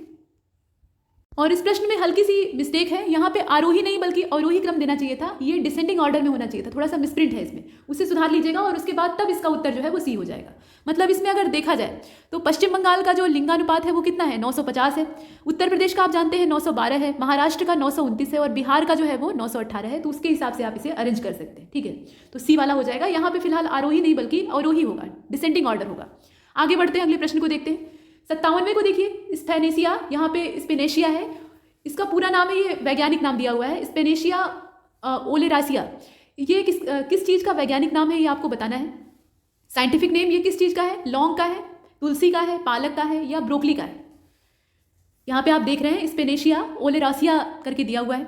C: और इस प्रश्न में हल्की सी मिस्टेक है, यहाँ पे आरोही नहीं बल्कि अवरोही क्रम देना चाहिए था, ये डिसेंडिंग ऑर्डर में होना चाहिए था। थोड़ा सा मिसप्रिंट है इसमें, उसे सुधार लीजिएगा और उसके बाद तब इसका उत्तर जो है वो सी हो जाएगा। मतलब इसमें अगर देखा जाए तो पश्चिम बंगाल का जो लिंगानुपात है वो कितना है, 950 है। उत्तर प्रदेश का आप जानते हैं 912 है, महाराष्ट्र का 929 है और बिहार का जो है वो 918 है। तो उसके हिसाब से आप इसे अरेंज कर सकते हैं, ठीक है। तो सी वाला हो जाएगा। यहाँ पे फिलहाल आरोही नहीं बल्कि अवरोही होगा, डिसेंडिंग ऑर्डर होगा। आगे बढ़ते हैं, अगले प्रश्न को देखते हैं। 57 को देखिए, स्पेनेशिया, यहाँ पे स्पेनेशिया है, इसका पूरा नाम है, ये वैज्ञानिक नाम दिया हुआ है, स्पेनेशिया ओलेरासिया, ये किस चीज़ का वैज्ञानिक नाम है, ये आपको बताना है। साइंटिफिक नेम ये किस चीज़ का है, लौंग का है, तुलसी का है, पालक का है या ब्रोकली का है। यहाँ पे आप देख रहे हैं स्पेनेशिया ओलेरासिया करके दिया हुआ है।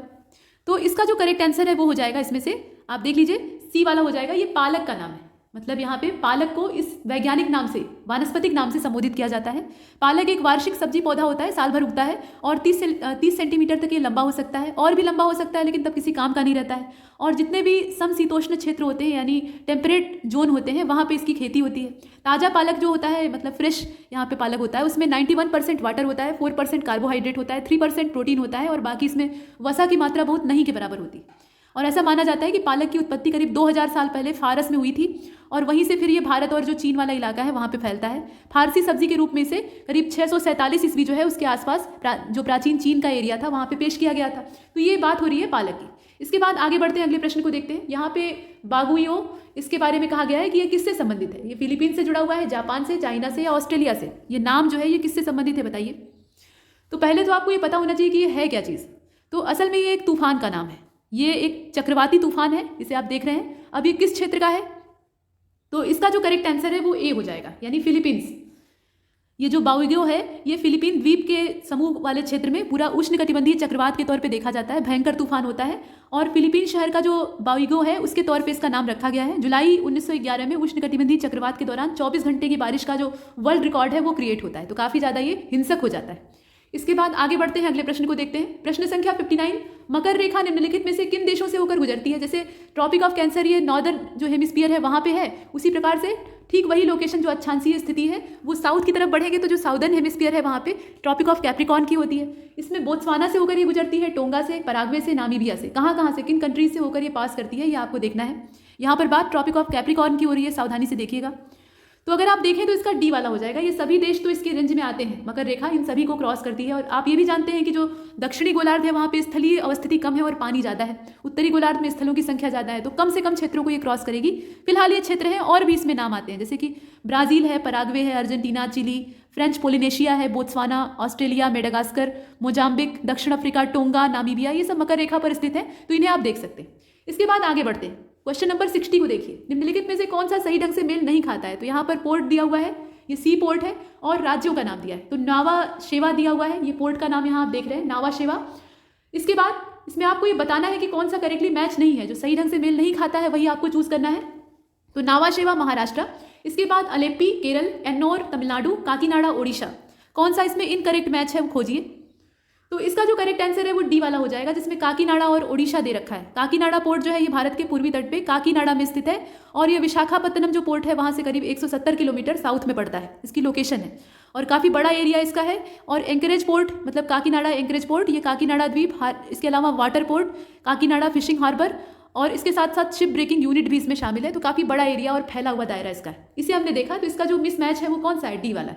C: तो इसका जो करेक्ट आंसर है वो हो जाएगा, इसमें से आप देख लीजिए सी वाला हो जाएगा। ये पालक का नाम है, मतलब यहाँ पे पालक को इस वैज्ञानिक नाम से, वानस्पतिक नाम से संबोधित किया जाता है। पालक एक वार्षिक सब्जी पौधा होता है, साल भर उगता है और 30 सेंटीमीटर तक ये लंबा हो सकता है, और भी लंबा हो सकता है लेकिन तब किसी काम का नहीं रहता है। और जितने भी समशीतोष्ण क्षेत्र होते हैं यानी टेम्परेट जोन होते हैं वहाँ पे इसकी खेती होती है। ताज़ा पालक जो होता है, मतलब फ्रेश यहाँ पे पालक होता है, उसमें 91% वाटर होता है, 4% कार्बोहाइड्रेट होता है, 3% प्रोटीन होता है और बाकी इसमें वसा की मात्रा बहुत नहीं के बराबर होती है। और ऐसा माना जाता है कि पालक की उत्पत्ति करीब 2000 साल पहले फारस में हुई थी और वहीं से फिर ये भारत और जो चीन वाला इलाका है वहाँ पे फैलता है। फारसी सब्जी के रूप में से करीब 647 ईस्वी जो है उसके आसपास जो प्राचीन चीन का एरिया था वहाँ पे पेश किया गया था। तो ये बात हो रही है पालक की। इसके बाद आगे बढ़ते हैं, अगले प्रश्न को देखते हैं। यहाँ पे बागुइयो, इसके बारे में कहा गया है कि ये किससे संबंधित है। ये फिलीपींस से जुड़ा हुआ है, जापान से, चाइना से या ऑस्ट्रेलिया से। ये नाम जो है ये किससे संबंधित है बताइए। तो पहले तो आपको ये पता होना चाहिए कि ये है क्या चीज़। तो असल में ये एक तूफान का नाम है, ये एक चक्रवाती तूफान है, इसे आप देख रहे हैं। अब ये किस क्षेत्र का है, तो इसका जो करेक्ट आंसर है वो ए हो जाएगा, यानी फिलीपींस। ये जो बाउइगो है ये फिलीपीन द्वीप के समूह वाले क्षेत्र में पूरा उष्णकटिबंधीय चक्रवात के तौर पे देखा जाता है, भयंकर तूफान होता है। और फिलीपीन शहर का जो बाउइगो है उसके तौर पे इसका नाम रखा गया है। जुलाई 1911 में उष्णकटिबंधीय चक्रवात के दौरान 24 घंटे की बारिश का जो वर्ल्ड रिकॉर्ड है वो क्रिएट होता है, तो काफ़ी ज़्यादा ये हिंसक हो जाता है। इसके बाद आगे बढ़ते हैं, अगले प्रश्न को देखते हैं। प्रश्न संख्या 59, मकर रेखा निम्नलिखित में से किन देशों से होकर गुजरती है। जैसे ट्रॉपिक ऑफ कैंसर ये नॉर्दर्न जो हेमिस्फीयर है वहाँ पे है, उसी प्रकार से ठीक वही लोकेशन जो अक्षांशीय स्थिति है वो साउथ की तरफ बढ़ेंगे तो जो साउदर्न हेमिस्फीयर है वहाँ पे ट्रॉपिक ऑफ कैप्रिकॉर्न की होती है। इसमें बोत्सवाना से होकर ये गुजरती है, टोंगा से, पराग्वे से, नामीबिया से। कहाँ से, किन कंट्रीज से होकर ये पास करती है ये आपको देखना है। यहाँ पर बात ट्रॉपिक ऑफ कैप्रिकॉर्न की हो रही है, सावधानी से देखिएगा। तो अगर आप देखें तो इसका डी वाला हो जाएगा। ये सभी देश तो इसके रेंज में आते हैं, मकर रेखा इन सभी को क्रॉस करती है। और आप ये भी जानते हैं कि जो दक्षिणी गोलार्ध है वहाँ पे स्थलीय अवस्थिति कम है और पानी ज़्यादा है, उत्तरी गोलार्ध में स्थलों की संख्या ज़्यादा है, तो कम से कम क्षेत्रों को ये क्रॉस करेगी। फिलहाल ये क्षेत्र हैं और भी इसमें नाम आते हैं, जैसे कि ब्राज़ील है, पराग्वे है, अर्जेंटीना, चिली, फ्रेंच पोलिनेशिया है, बोत्सवाना, ऑस्ट्रेलिया, मेडागास्कर, मोजाम्बिक, दक्षिण अफ्रीका, टोंगा, नामीबिया, ये सब मकर रेखा पर स्थित है, तो इन्हें आप देख सकते हैं। इसके बाद आगे बढ़ते हैं, क्वेश्चन नंबर 60 को देखिए। निम्नलिखित में से कौन सा सही ढंग से मेल नहीं खाता है। तो यहाँ पर पोर्ट दिया हुआ है, ये सी पोर्ट है और राज्यों का नाम दिया है। तो नावा शेवा दिया हुआ है, ये पोर्ट का नाम यहाँ आप देख रहे हैं, नावा शेवा। इसके बाद इसमें आपको ये बताना है कि कौन सा करेक्टली मैच नहीं है, जो सही ढंग से मेल नहीं खाता है वही आपको चूज करना है। तो नावा शेवा महाराष्ट्र, इसके बाद अलेप्पी केरल, एन्नोर तमिलनाडु, काकीनाडा ओडिशा। कौन सा इसमें इनकरेक्ट मैच है वो खोजिए। तो इसका जो करेक्ट आंसर है वो डी वाला हो जाएगा, जिसमें काकीनाडा और ओडिशा दे रखा है। काकीनाडा पोर्ट जो है ये भारत के पूर्वी तट पे काकीनाडा में स्थित है और ये विशाखापत्तनम जो पोर्ट है वहाँ से करीब 170 किलोमीटर साउथ में पड़ता है, इसकी लोकेशन है। और काफ़ी बड़ा एरिया इसका है। और एंकरेज पोर्ट, मतलब काकीनाडा एंकरेज पोर्ट, ये काकीनाडा द्वीप, इसके अलावा water port, Kakinada fishing harbour और इसके साथ साथ शिप ब्रेकिंग यूनिट भी इसमें शामिल है। तो काफ़ी बड़ा एरिया और फैला हुआ दायरा इसका है, इसे हमने देखा। तो इसका जो मिस मैच है वो कौन सा है, डी वाला।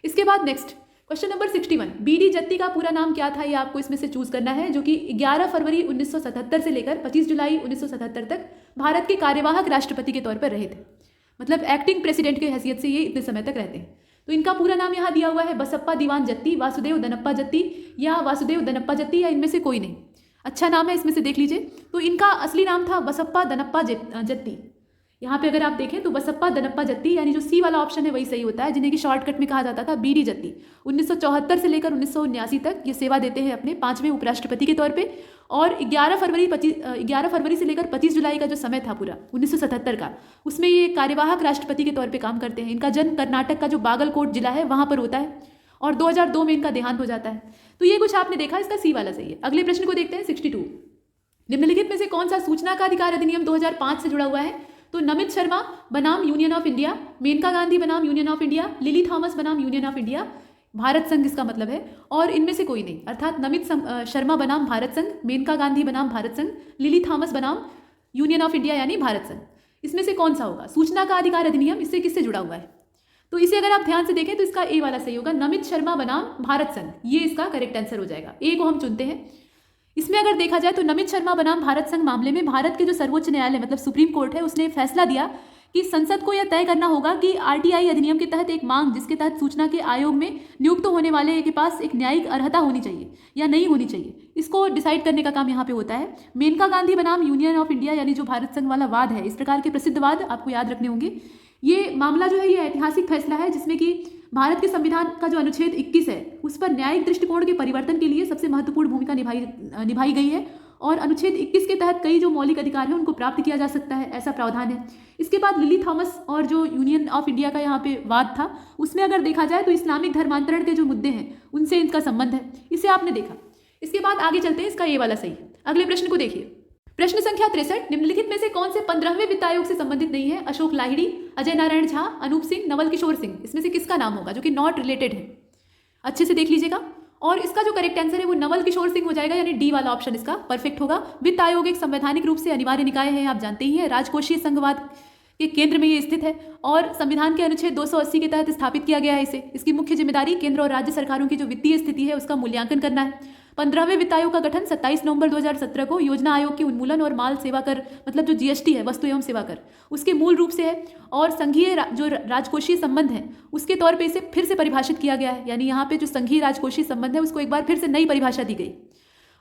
C: इसके बाद नेक्स्ट क्वेश्चन नंबर 61, बीडी जत्ती का पूरा नाम क्या था, ये आपको इसमें से चूज करना है, जो कि 11 फरवरी 1977 से लेकर 25 जुलाई 1977 तक भारत के कार्यवाहक राष्ट्रपति के तौर पर रहे थे। मतलब एक्टिंग प्रेसिडेंट की हैसियत से ये इतने समय तक रहते हैं। तो इनका पूरा नाम यहाँ दिया हुआ है, बसप्पा दीवान जत्ती, वासुदेव दनप्पा जत्ती या वासुदेव दनप्पा जत्ती, या इनमें से कोई नहीं। अच्छा नाम है, इसमें से देख लीजिए। तो इनका असली नाम था बसप्पा दनप्पा जत्ती। यहाँ पे अगर आप देखें तो बसप्पा दनप्पा जत्ती, यानी जो सी वाला ऑप्शन है वही सही होता है, जिन्हें कि शॉर्टकट में कहा जाता था बीडी जत्ती। 1974 से लेकर 1979 तक ये सेवा देते हैं अपने 5वें उपराष्ट्रपति के तौर पे। और 11 फरवरी से लेकर 25 जुलाई का जो समय था पूरा 1977 का, उसमें ये कार्यवाहक राष्ट्रपति के तौर पे काम करते हैं। इनका जन्म कर्नाटक का जो बागलकोट जिला है वहाँ पर होता है और 2002 में इनका देहांत हो जाता है। तो ये कुछ आपने देखा, इसका सी वाला सही है। अगले प्रश्न को देखते हैं 62, निम्नलिखित में से कौन सा सूचना का अधिकार अधिनियम 2005 से जुड़ा हुआ है। तो नमित शर्मा बनाम Union of India, Maneka Gandhi बनाम Union of India, Lily Thomas बनाम यूनियन ऑफ इंडिया, भारत संघ इसका मतलब है, और इनमें से कोई नहीं, अर्थात नमित शर्मा बनाम भारत संघ, मेनका गांधी बनाम भारत संघ, लिली थॉमस बनाम यूनियन ऑफ इंडिया यानी भारत संघ। इसमें से कौन सा होगा, सूचना का अधिकार अधिनियम इससे किससे जुड़ा हुआ है। तो इसे अगर आप ध्यान से देखें तो इसका ए वाला सही होगा, नमित शर्मा बनाम भारत संघ, ये इसका करेक्ट आंसर हो जाएगा। ए को हम चुनते हैं। इसमें अगर देखा जाए तो नमित शर्मा बनाम भारत संघ मामले में भारत के जो सर्वोच्च न्यायालय मतलब सुप्रीम कोर्ट है उसने फैसला दिया कि संसद को यह तय करना होगा कि आरटीआई अधिनियम के तहत एक मांग जिसके तहत सूचना के आयोग में नियुक्त होने वाले के पास एक न्यायिक अर्हता होनी चाहिए या नहीं होनी चाहिए, इसको डिसाइड करने का काम यहाँ पे होता है। मेनका गांधी बनाम यूनियन ऑफ इंडिया यानी जो भारत संघ वाला वाद है, इस प्रकार के प्रसिद्ध वाद आपको याद रखने होंगे। ये मामला जो है ये ऐतिहासिक फैसला है जिसमें कि भारत के संविधान का जो अनुच्छेद 21 है उस पर न्यायिक दृष्टिकोण के परिवर्तन के लिए सबसे महत्वपूर्ण भूमिका निभाई गई है और अनुच्छेद 21 के तहत कई जो मौलिक अधिकार हैं उनको प्राप्त किया जा सकता है, ऐसा प्रावधान है। इसके बाद लिली थॉमस और जो यूनियन ऑफ इंडिया का यहाँ पे वाद था उसमें अगर देखा जाए तो इस्लामिक धर्मांतरण के जो मुद्दे हैं उनसे इनका संबंध है, इसे आपने देखा। इसके बाद आगे चलते हैं, इसका ये वाला सही। अगले प्रश्न को देखिए, प्रश्न संख्या 63, निम्नलिखित में से कौन से 15वें वित्त आयोग से संबंधित नहीं है? अशोक लाहिड़ी, अजय नारायण झा, अनूप सिंह, नवल किशोर सिंह, इसमें से किसका नाम होगा जो कि नॉट रिलेटेड है? अच्छे से देख लीजिएगा। और इसका जो करेक्ट आंसर है वो नवल किशोर सिंह हो जाएगा, यानी डी वाला ऑप्शन इसका परफेक्ट होगा। वित्त आयोग एक संवैधानिक रूप से अनिवार्य निकाय है, आप जानते ही हैं, राजकोषीय संघवाद के केंद्र में ये स्थित है और संविधान के अनुच्छेद 280 के तहत स्थापित किया गया है इसे। इसकी मुख्य जिम्मेदारी केंद्र और राज्य सरकारों की जो वित्तीय स्थिति है उसका मूल्यांकन करना है। 15वें वित्त आयोग का गठन 27 नवंबर 2017 को योजना आयोग के उन्मूलन और माल सेवा कर, मतलब जो जीएसटी है, वस्तु एवं सेवा कर, उसके मूल रूप से है और संघीय जो राजकोषीय संबंध है उसके तौर पे इसे फिर से परिभाषित किया गया है, यानी यहाँ पे जो संघीय राजकोषीय संबंध है उसको एक बार फिर से नई परिभाषा दी गई।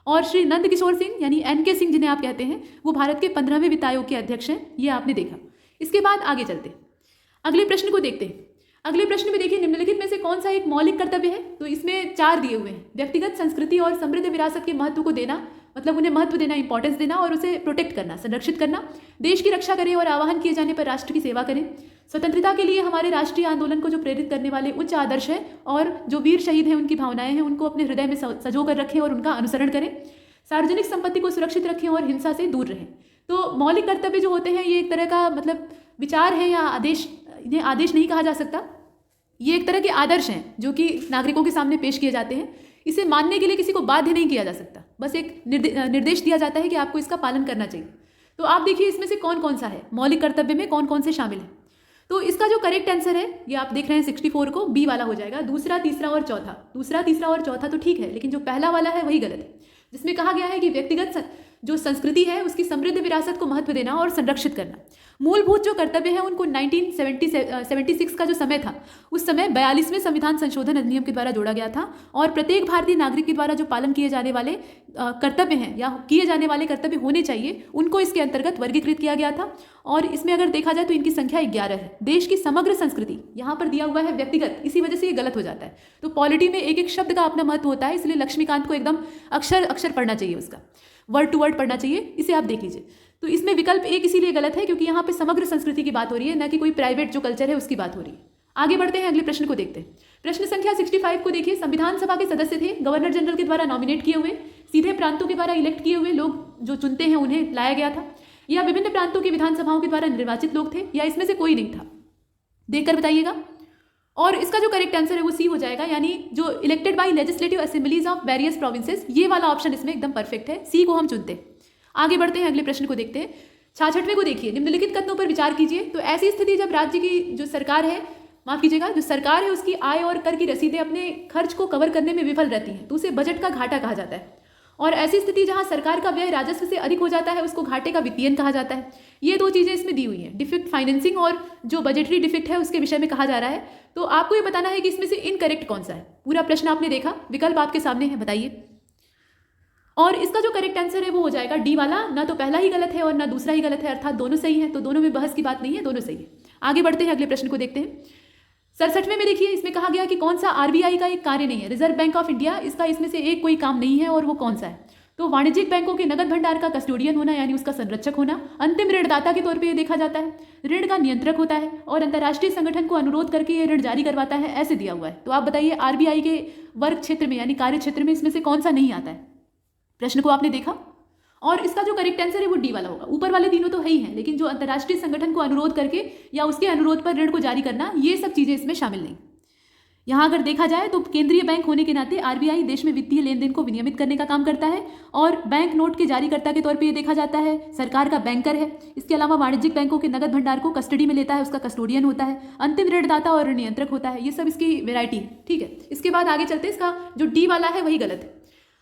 C: और श्री नंद किशोर सिंह यानी एनके सिंह जिन्हें आप कहते हैं वो भारत के 15वें वित्त आयोग के अध्यक्ष हैं, ये आपने देखा। इसके बाद आगे चलते अगले प्रश्न को देखते हैं। अगले प्रश्न में देखिए, निम्नलिखित में से कौन सा एक मौलिक कर्तव्य है? तो इसमें 4 दिए हुए हैं। व्यक्तिगत संस्कृति और समृद्ध विरासत के महत्व को देना, मतलब उन्हें महत्व देना, इंपॉर्टेंस देना और उसे प्रोटेक्ट करना, संरक्षित करना। देश की रक्षा करें और आह्वान किए जाने पर राष्ट्र की सेवा करें। स्वतंत्रता के लिए हमारे राष्ट्रीय आंदोलन को जो प्रेरित करने वाले उच्च आदर्श हैं और जो वीर शहीद हैं उनकी भावनाएं हैं उनको अपने हृदय में सजो कर रखें और उनका अनुसरण करें। सार्वजनिक संपत्ति को सुरक्षित रखें और हिंसा से दूर रहें। तो मौलिक कर्तव्य जो होते हैं ये एक तरह का मतलब विचार है या आदेश, इन्हें आदेश नहीं कहा जा सकता, ये एक तरह के आदर्श हैं जो कि नागरिकों के सामने पेश किए जाते हैं। इसे मानने के लिए किसी को बाध्य नहीं किया जा सकता, बस एक निर्देश दिया जाता है कि आपको इसका पालन करना चाहिए। तो आप देखिए इसमें से कौन कौन सा है, मौलिक कर्तव्य में कौन कौन से शामिल है। तो इसका जो करेक्ट आंसर है ये आप देख रहे हैं 64 को, बी वाला हो जाएगा। दूसरा, तीसरा और चौथा, दूसरा, तीसरा और चौथा तो ठीक है, लेकिन जो पहला वाला है वही गलत है, जिसमें कहा गया है कि व्यक्तिगत जो संस्कृति है उसकी समृद्ध विरासत को महत्व देना और संरक्षित करना। मूलभूत जो कर्तव्य है उनको 1976 का जो समय था उस समय 42वें संविधान संशोधन अधिनियम के द्वारा जोड़ा गया था और प्रत्येक भारतीय नागरिक के द्वारा जो पालन किए जाने वाले कर्तव्य हैं या किए जाने वाले कर्तव्य होने चाहिए उनको इसके अंतर्गत वर्गीकृत किया गया था। और इसमें अगर देखा जाए तो इनकी संख्या 11 है। देश की समग्र संस्कृति यहाँ पर दिया हुआ है व्यक्तिगत, इसी वजह से ये गलत हो जाता है। तो पॉलिटी में एक एक शब्द का अपना महत्व होता है, इसलिए लक्ष्मीकांत को एकदम अक्षर पढ़ना चाहिए, उसका वर्ड टू वर्ड पढ़ना चाहिए, इसे आप देख लीजिए। तो इसमें विकल्प 1 इसीलिए गलत है क्योंकि यहाँ पे समग्र संस्कृति की बात हो रही है, न कि कोई प्राइवेट जो कल्चर है उसकी बात हो रही है। आगे बढ़ते हैं, अगले प्रश्न को देखते हैं। प्रश्न संख्या 65 को देखिए, संविधान सभा के सदस्य थे गवर्नर जनरल के द्वारा नॉमिनेट किए हुए, सीधे प्रांतों के द्वारा इलेक्ट किए हुए लोग जो चुनते हैं उन्हें लाया गया था, या विभिन्न प्रांतों की विधानसभाओं के द्वारा निर्वाचित लोग थे, या इसमें से कोई नहीं था? देखकर बताइएगा। और इसका जो करेक्ट आंसर है वो सी हो जाएगा, यानी जो elected by legislative assemblies of various provinces, ये वाला ऑप्शन इसमें एकदम परफेक्ट है, सी को हम चुनते हैं। आगे बढ़ते हैं, अगले प्रश्न को देखते हैं। 66वें को देखिए, निम्नलिखित कथनों पर विचार कीजिए। तो ऐसी स्थिति जब राज्य की जो सरकार है, माफ कीजिएगा, जो सरकार है उसकी आय और कर की रसीदें अपने खर्च को कवर करने में विफल रहती हैं तो उसे बजट का घाटा कहा जाता है। और ऐसी स्थिति जहां सरकार का व्यय राजस्व से अधिक हो जाता है उसको घाटे का वित्तीयन कहा जाता है। ये 2 चीजें इसमें दी हुई हैं, डिफेक्ट फाइनेंसिंग और जो बजटरी डिफेक्ट है उसके विषय में कहा जा रहा है। तो आपको ये बताना है कि इसमें से इनकरेक्ट कौन सा है। पूरा प्रश्न आपने देखा, विकल्प आपके सामने है, बताइए। और इसका जो करेक्ट आंसर है वो हो जाएगा डी वाला, ना तो पहला ही गलत है और ना दूसरा ही गलत है, अर्थात दोनों सही है। तो दोनों में बहस की बात नहीं है, दोनों सही है। आगे बढ़ते हैं, अगले प्रश्न को देखते हैं। 67वें में देखिए, इसमें कहा गया कि कौन सा आरबीआई का एक कार्य नहीं है, रिजर्व बैंक ऑफ इंडिया, इसका इसमें से एक कोई काम नहीं है और वो कौन सा है? तो वाणिज्यिक बैंकों के नगद भंडार का कस्टोडियन होना, यानी उसका संरक्षक होना, अंतिम ऋणदाता के तौर पे ये देखा जाता है, ऋण का नियंत्रक होता है और अंतर्राष्ट्रीय संगठन को अनुरोध करके ये ऋण जारी करवाता है, ऐसे दिया हुआ है। तो आप बताइए आरबीआई के वर्ग क्षेत्र में यानी कार्य क्षेत्र में इसमें से कौन सा नहीं आता है? प्रश्न को आपने देखा और इसका जो करेक्ट आंसर है वो डी वाला होगा। ऊपर वाले तीनों तो है ही हैं, लेकिन जो अंतर्राष्ट्रीय संगठन को अनुरोध करके या उसके अनुरोध पर ऋण को जारी करना, ये सब चीजें इसमें शामिल नहीं। यहाँ अगर देखा जाए तो केंद्रीय बैंक होने के नाते आरबीआई देश में वित्तीय लेन देन को विनियमित करने का काम करता है और बैंक नोट के जारीकर्ता के तौर पे ये देखा जाता है, सरकार का बैंकर है। इसके अलावा वाणिज्यिक बैंकों के नगद भंडार को कस्टडी में लेता है, उसका कस्टोडियन होता है, अंतिम ऋणदाता और नियंत्रक होता है। ये सब इसकी वेराइटी है, ठीक है। इसके बाद आगे चलते हैं, इसका जो डी वाला है वही गलत है।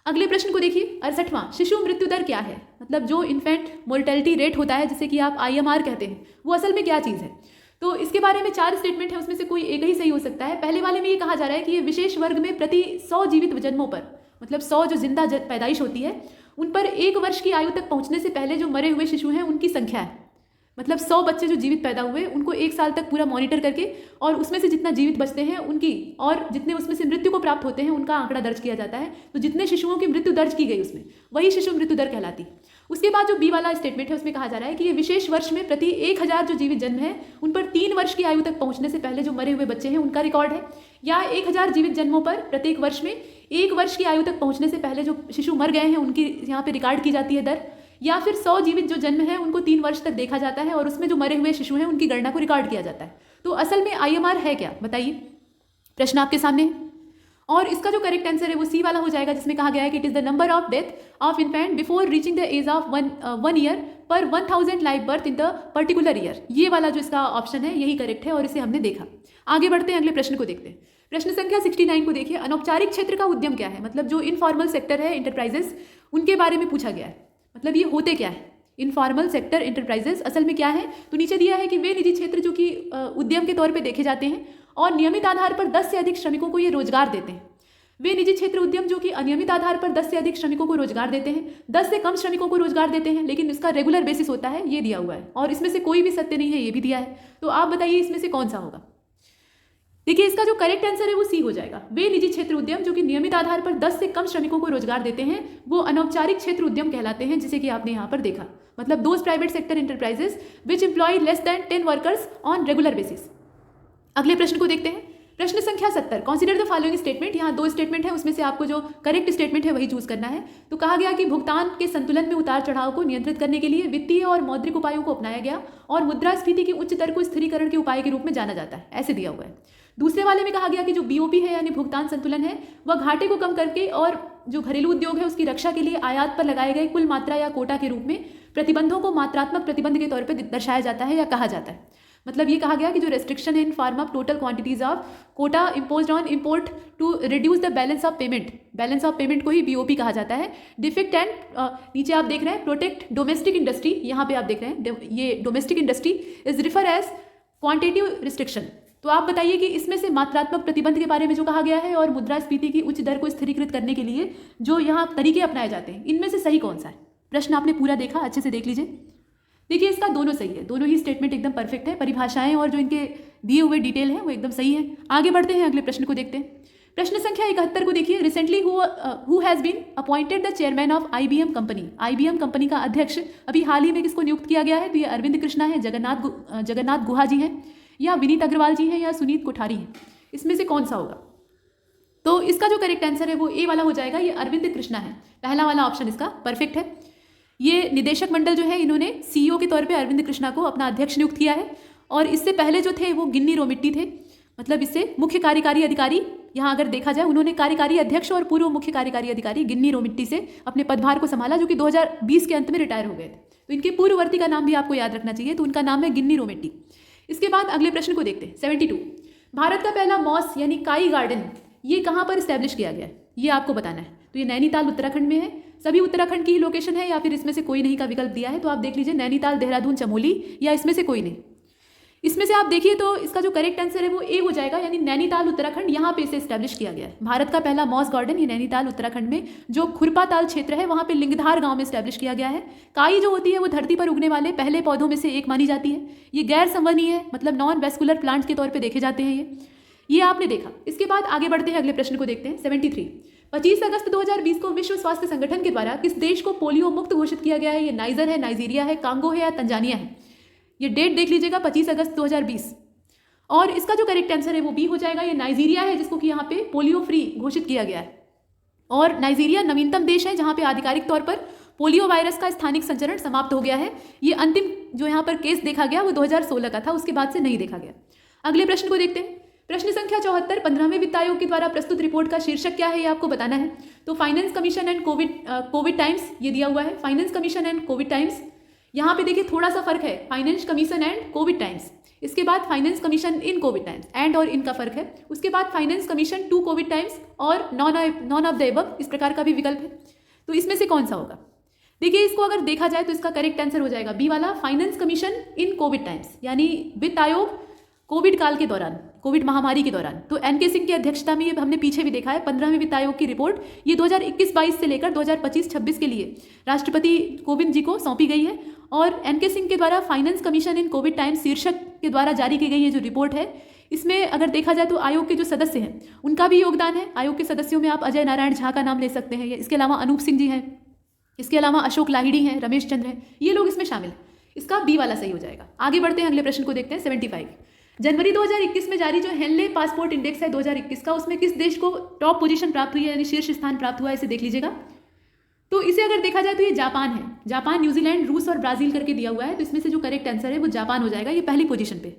C: अगले प्रश्न को देखिए 68वां, शिशु मृत्यु दर क्या है? मतलब जो इन्फेंट मोर्टेलिटी रेट होता है जिसे कि आप IMR कहते हैं, वो असल में क्या चीज़ है? तो इसके बारे में 4 स्टेटमेंट है, उसमें से कोई एक ही सही हो सकता है। पहले वाले में ये कहा जा रहा है कि ये विशेष वर्ग में प्रति 100 जीवित जन्मों पर, मतलब 100 जो जिंदा पैदाइश होती है उन पर 1 वर्ष की आयु तक पहुंचने से पहले जो मरे हुए शिशु हैं उनकी संख्या है। मतलब 100 बच्चे जो जीवित पैदा हुए उनको 1 साल तक पूरा मॉनिटर करके और उसमें से जितना जीवित बचते हैं उनकी और जितने उसमें से मृत्यु को प्राप्त होते हैं उनका आंकड़ा दर्ज किया जाता है। तो जितने शिशुओं की मृत्यु दर्ज की गई उसमें वही शिशु मृत्यु दर कहलाती। उसके बाद जो बी वाला स्टेटमेंट है उसमें कहा जा रहा है कि ये विशेष वर्ष में प्रति 1000 जो जीवित जन्म है उन पर 3 वर्ष की आयु तक पहुंचने से पहले जो मरे हुए बच्चे हैं उनका रिकॉर्ड है, या 1000 जीवित जन्मों पर प्रत्येक वर्ष में 1 वर्ष की आयु तक पहुंचने से पहले जो शिशु मर गए हैं उनकी यहाँ पे रिकॉर्ड की जाती है दर, या फिर 100 जीवित जो जन्म है उनको 3 वर्ष तक देखा जाता है और उसमें जो मरे हुए शिशु हैं उनकी गणना को रिकॉर्ड किया जाता है। तो असल में IMR है क्या, बताइए? प्रश्न आपके सामने है और इसका जो करेक्ट आंसर है वो सी वाला हो जाएगा, जिसमें कहा गया है कि it is the number of death of infant before reaching the age of 1 year per 1000 live birth in the particular year. ये वाला जो इसका ऑप्शन है यही करेक्ट है और इसे हमने देखा। आगे बढ़ते हैं, अगले प्रश्न को देखते हैं। प्रश्न संख्या 69 को देखिए, अनौपचारिक क्षेत्र का उद्यम क्या है? मतलब जो इनफॉर्मल सेक्टर है, इंटरप्राइजेस, उनके बारे में पूछा गया है। मतलब ये होते क्या है इनफॉर्मल सेक्टर इंटरप्राइजेस, असल में क्या है? तो नीचे दिया है कि वे निजी क्षेत्र जो कि उद्यम के तौर पे देखे जाते हैं और नियमित आधार पर 10 से अधिक श्रमिकों को ये रोजगार देते हैं। वे निजी क्षेत्र उद्यम जो कि अनियमित आधार पर 10 से अधिक श्रमिकों को रोजगार देते हैं, 10 से कम श्रमिकों को रोजगार देते हैं, लेकिन इसका रेगुलर बेसिस होता है, ये दिया हुआ है। और इसमें से कोई भी सत्य नहीं है, ये भी दिया है। तो आप बताइए इसमें से कौन सा होगा? देखिए इसका जो करेक्ट आंसर है वो सी हो जाएगा। वे निजी क्षेत्र उद्यम जो कि नियमित आधार पर 10 से कम श्रमिकों को रोजगार देते हैं वो अनौपचारिक क्षेत्र उद्यम कहलाते हैं, जिसे कि आपने यहाँ पर देखा। मतलब those private sector enterprises which employ less than 10 workers on regular basis. अगले प्रश्न को देखते हैं। प्रश्न संख्या 70, कंसीडर द फॉलोइंग स्टेटमेंट। यहाँ 2 स्टेटमेंट है, उसमें से आपको जो करेक्ट स्टेटमेंट है वही चूज करना है। तो कहा गया कि भुगतान के संतुलन में उतार चढ़ाव को नियंत्रित करने के लिए वित्तीय और मौद्रिक उपायों को अपनाया गया और मुद्रास्फीति की उच्च दर को स्थिरीकरण के उपाय के रूप में जाना जाता है, ऐसे दिया हुआ है। दूसरे वाले में कहा गया कि जो BOP है यानी भुगतान संतुलन है वह घाटे को कम करके और जो घरेलू उद्योग है उसकी रक्षा के लिए आयात पर लगाए गए कुल मात्रा या कोटा के रूप में प्रतिबंधों को मात्रात्मक प्रतिबंध के तौर पर दर्शाया जाता है या कहा जाता है। मतलब ये कहा गया कि जो रेस्ट्रिक्शन है in form of total quantities of quota imposed on import to reduce the balance of payment, balance of payment को ही BOP कहा जाता है। डिफेक्ट एंड नीचे आप देख रहे हैं प्रोटेक्ट डोमेस्टिक इंडस्ट्री, यहाँ पे आप देख रहे हैं ये domestic industry is refer as quantitative restriction. तो आप बताइए कि इसमें से मात्रात्मक प्रतिबंध के बारे में जो कहा गया है और मुद्रास्फीति की उच्च दर को स्थिरीकृत करने के लिए जो यहाँ तरीके अपनाए जाते हैं, इनमें से सही कौन सा है? प्रश्न आपने पूरा देखा, अच्छे से देख लीजिए। देखिए इसका दोनों सही है, दोनों ही स्टेटमेंट एकदम परफेक्ट है। परिभाषाएं और जो इनके दिए हुए डिटेल है वो एकदम सही है। आगे बढ़ते हैं, अगले प्रश्न को देखते हैं। प्रश्न संख्या 71 को देखिए, recently who has been appointed the chairman of IBM company. IBM company का अध्यक्ष अभी हाल ही में किसको नियुक्त किया गया है? तो ये अरविंद कृष्णा है, जगन्नाथ गुहा जी हैं, या विनीत अग्रवाल जी हैं, या सुनीत कोठारी हैं। इसमें से कौन सा होगा? तो इसका जो करेक्ट आंसर है वो ए वाला हो जाएगा, ये अरविंद कृष्णा है। पहला वाला ऑप्शन इसका परफेक्ट है। ये निदेशक मंडल जो है इन्होंने CEO के तौर पे अरविंद कृष्णा को अपना अध्यक्ष नियुक्त किया है और इससे पहले जो थे वो गिन्नी रोमिट्टी थे। मतलब इससे मुख्य कार्यकारी अधिकारी, यहाँ अगर देखा जाए उन्होंने कार्यकारी अध्यक्ष और पूर्व मुख्य कार्यकारी अधिकारी गिन्नी रोमिट्टी से अपने पदभार को संभाला, जो कि 2020 के अंत में रिटायर हो गए थे। तो इनके पूर्ववर्ती का नाम भी आपको याद रखना चाहिए, तो उनका नाम है गिन्नी रोमिट्टी। इसके बाद अगले प्रश्न को देखते हैं। 72, भारत का पहला मॉस यानी काई गार्डन ये कहाँ पर इस्टेब्लिश किया गया है, ये आपको बताना है। तो ये नैनीताल उत्तराखंड में है। सभी उत्तराखंड की ही लोकेशन है या फिर इसमें से कोई नहीं का विकल्प दिया है, तो आप देख लीजिए नैनीताल, देहरादून, चमोली, या इसमें से कोई नहीं। इसमें से आप देखिए तो इसका जो करेक्ट आंसर है वो ए हो जाएगा, यानी नैनीताल उत्तराखंड, यहाँ पे इसे एस्टेब्लिश किया गया है। भारत का पहला मॉस गार्डन ये नैनीताल उत्तराखंड में जो खुरपाताल क्षेत्र है वहाँ पे लिंगधार गांव में एस्टेब्लिश किया गया है। काई जो होती है वो धरती पर उगने वाले पहले पौधों में से एक मानी जाती है। ये गैर संवहनीय है, मतलब नॉन वेस्कुलर प्लांट्स के तौर पर देखे जाते हैं ये आपने देखा। इसके बाद आगे बढ़ते हैं, अगले प्रश्न को देखते हैं। 73, 25 अगस्त 2020 को विश्व स्वास्थ्य संगठन के द्वारा किस देश को पोलियो मुक्त घोषित किया गया है? ये नाइजर है, नाइजीरिया है, कांगो है, या तंजानिया है? ये डेट देख लीजिएगा, 25 अगस्त 2020। और इसका जो करेक्ट आंसर है वो बी हो जाएगा, ये नाइजीरिया है, जिसको कि यहाँ पे पोलियो फ्री घोषित किया गया है। और नाइजीरिया नवीनतम देश है जहाँ पे आधिकारिक तौर पर पोलियो वायरस का स्थानिक संचरण समाप्त हो गया है। ये अंतिम जो यहाँ पर केस देखा गया वो 2016 का था, उसके बाद से नहीं देखा गया। अगले प्रश्न को देखते हैं। प्रश्न संख्या 74, 15वें वित्त आयोग के द्वारा प्रस्तुत रिपोर्ट का शीर्षक क्या है ये आपको बताना है। तो finance commission and COVID times ये दिया हुआ है, finance commission and COVID times. यहाँ पे देखिए थोड़ा सा फर्क है, finance commission and COVID times. इसके बाद finance commission in COVID times, and और इनका फर्क है। उसके बाद finance commission to COVID times और नॉन ऑफ द एबव, इस प्रकार का भी विकल्प है। तो इसमें से कौन सा होगा? देखिए, इसको अगर देखा जाए तो इसका करेक्ट आंसर हो जाएगा बी वाला, finance commission in COVID times, यानी वित्त आयोग कोविड काल के दौरान, कोविड महामारी के दौरान। तो एनके सिंह की अध्यक्षता में, ये हमने पीछे भी देखा है, 15वें वित्त आयोग की रिपोर्ट ये 2021-22 से लेकर 2025-26 के लिए राष्ट्रपति कोविंद जी को सौंपी गई है। और एनके सिंह के द्वारा finance commission in COVID times शीर्षक के द्वारा जारी की गई ये जो रिपोर्ट है, इसमें अगर देखा जाए तो आयोग के जो सदस्य हैं उनका भी योगदान है। आयोग के सदस्यों में आप अजय नारायण झा का नाम ले सकते हैं, इसके अलावा अनूप सिंह जी हैं, इसके अलावा अशोक लाहिड़ी हैं, रमेश चंद्र हैं, ये लोग इसमें शामिल हैं। इसका बी वाला सही हो जाएगा। आगे बढ़ते हैं, अगले प्रश्न को देखते हैं। 75 जनवरी 2021 में जारी जो हेनले पासपोर्ट इंडेक्स है 2021 का, उसमें किस देश को टॉप पोजीशन प्राप्त हुई है, यानी शीर्ष स्थान प्राप्त हुआ है, इसे देख लीजिएगा। तो इसे अगर देखा जाए तो ये जापान है। जापान, न्यूजीलैंड, रूस और ब्राजील करके दिया हुआ है, तो इसमें से जो करेक्ट आंसर है वो जापान हो जाएगा, ये पहली पोजीशन पे।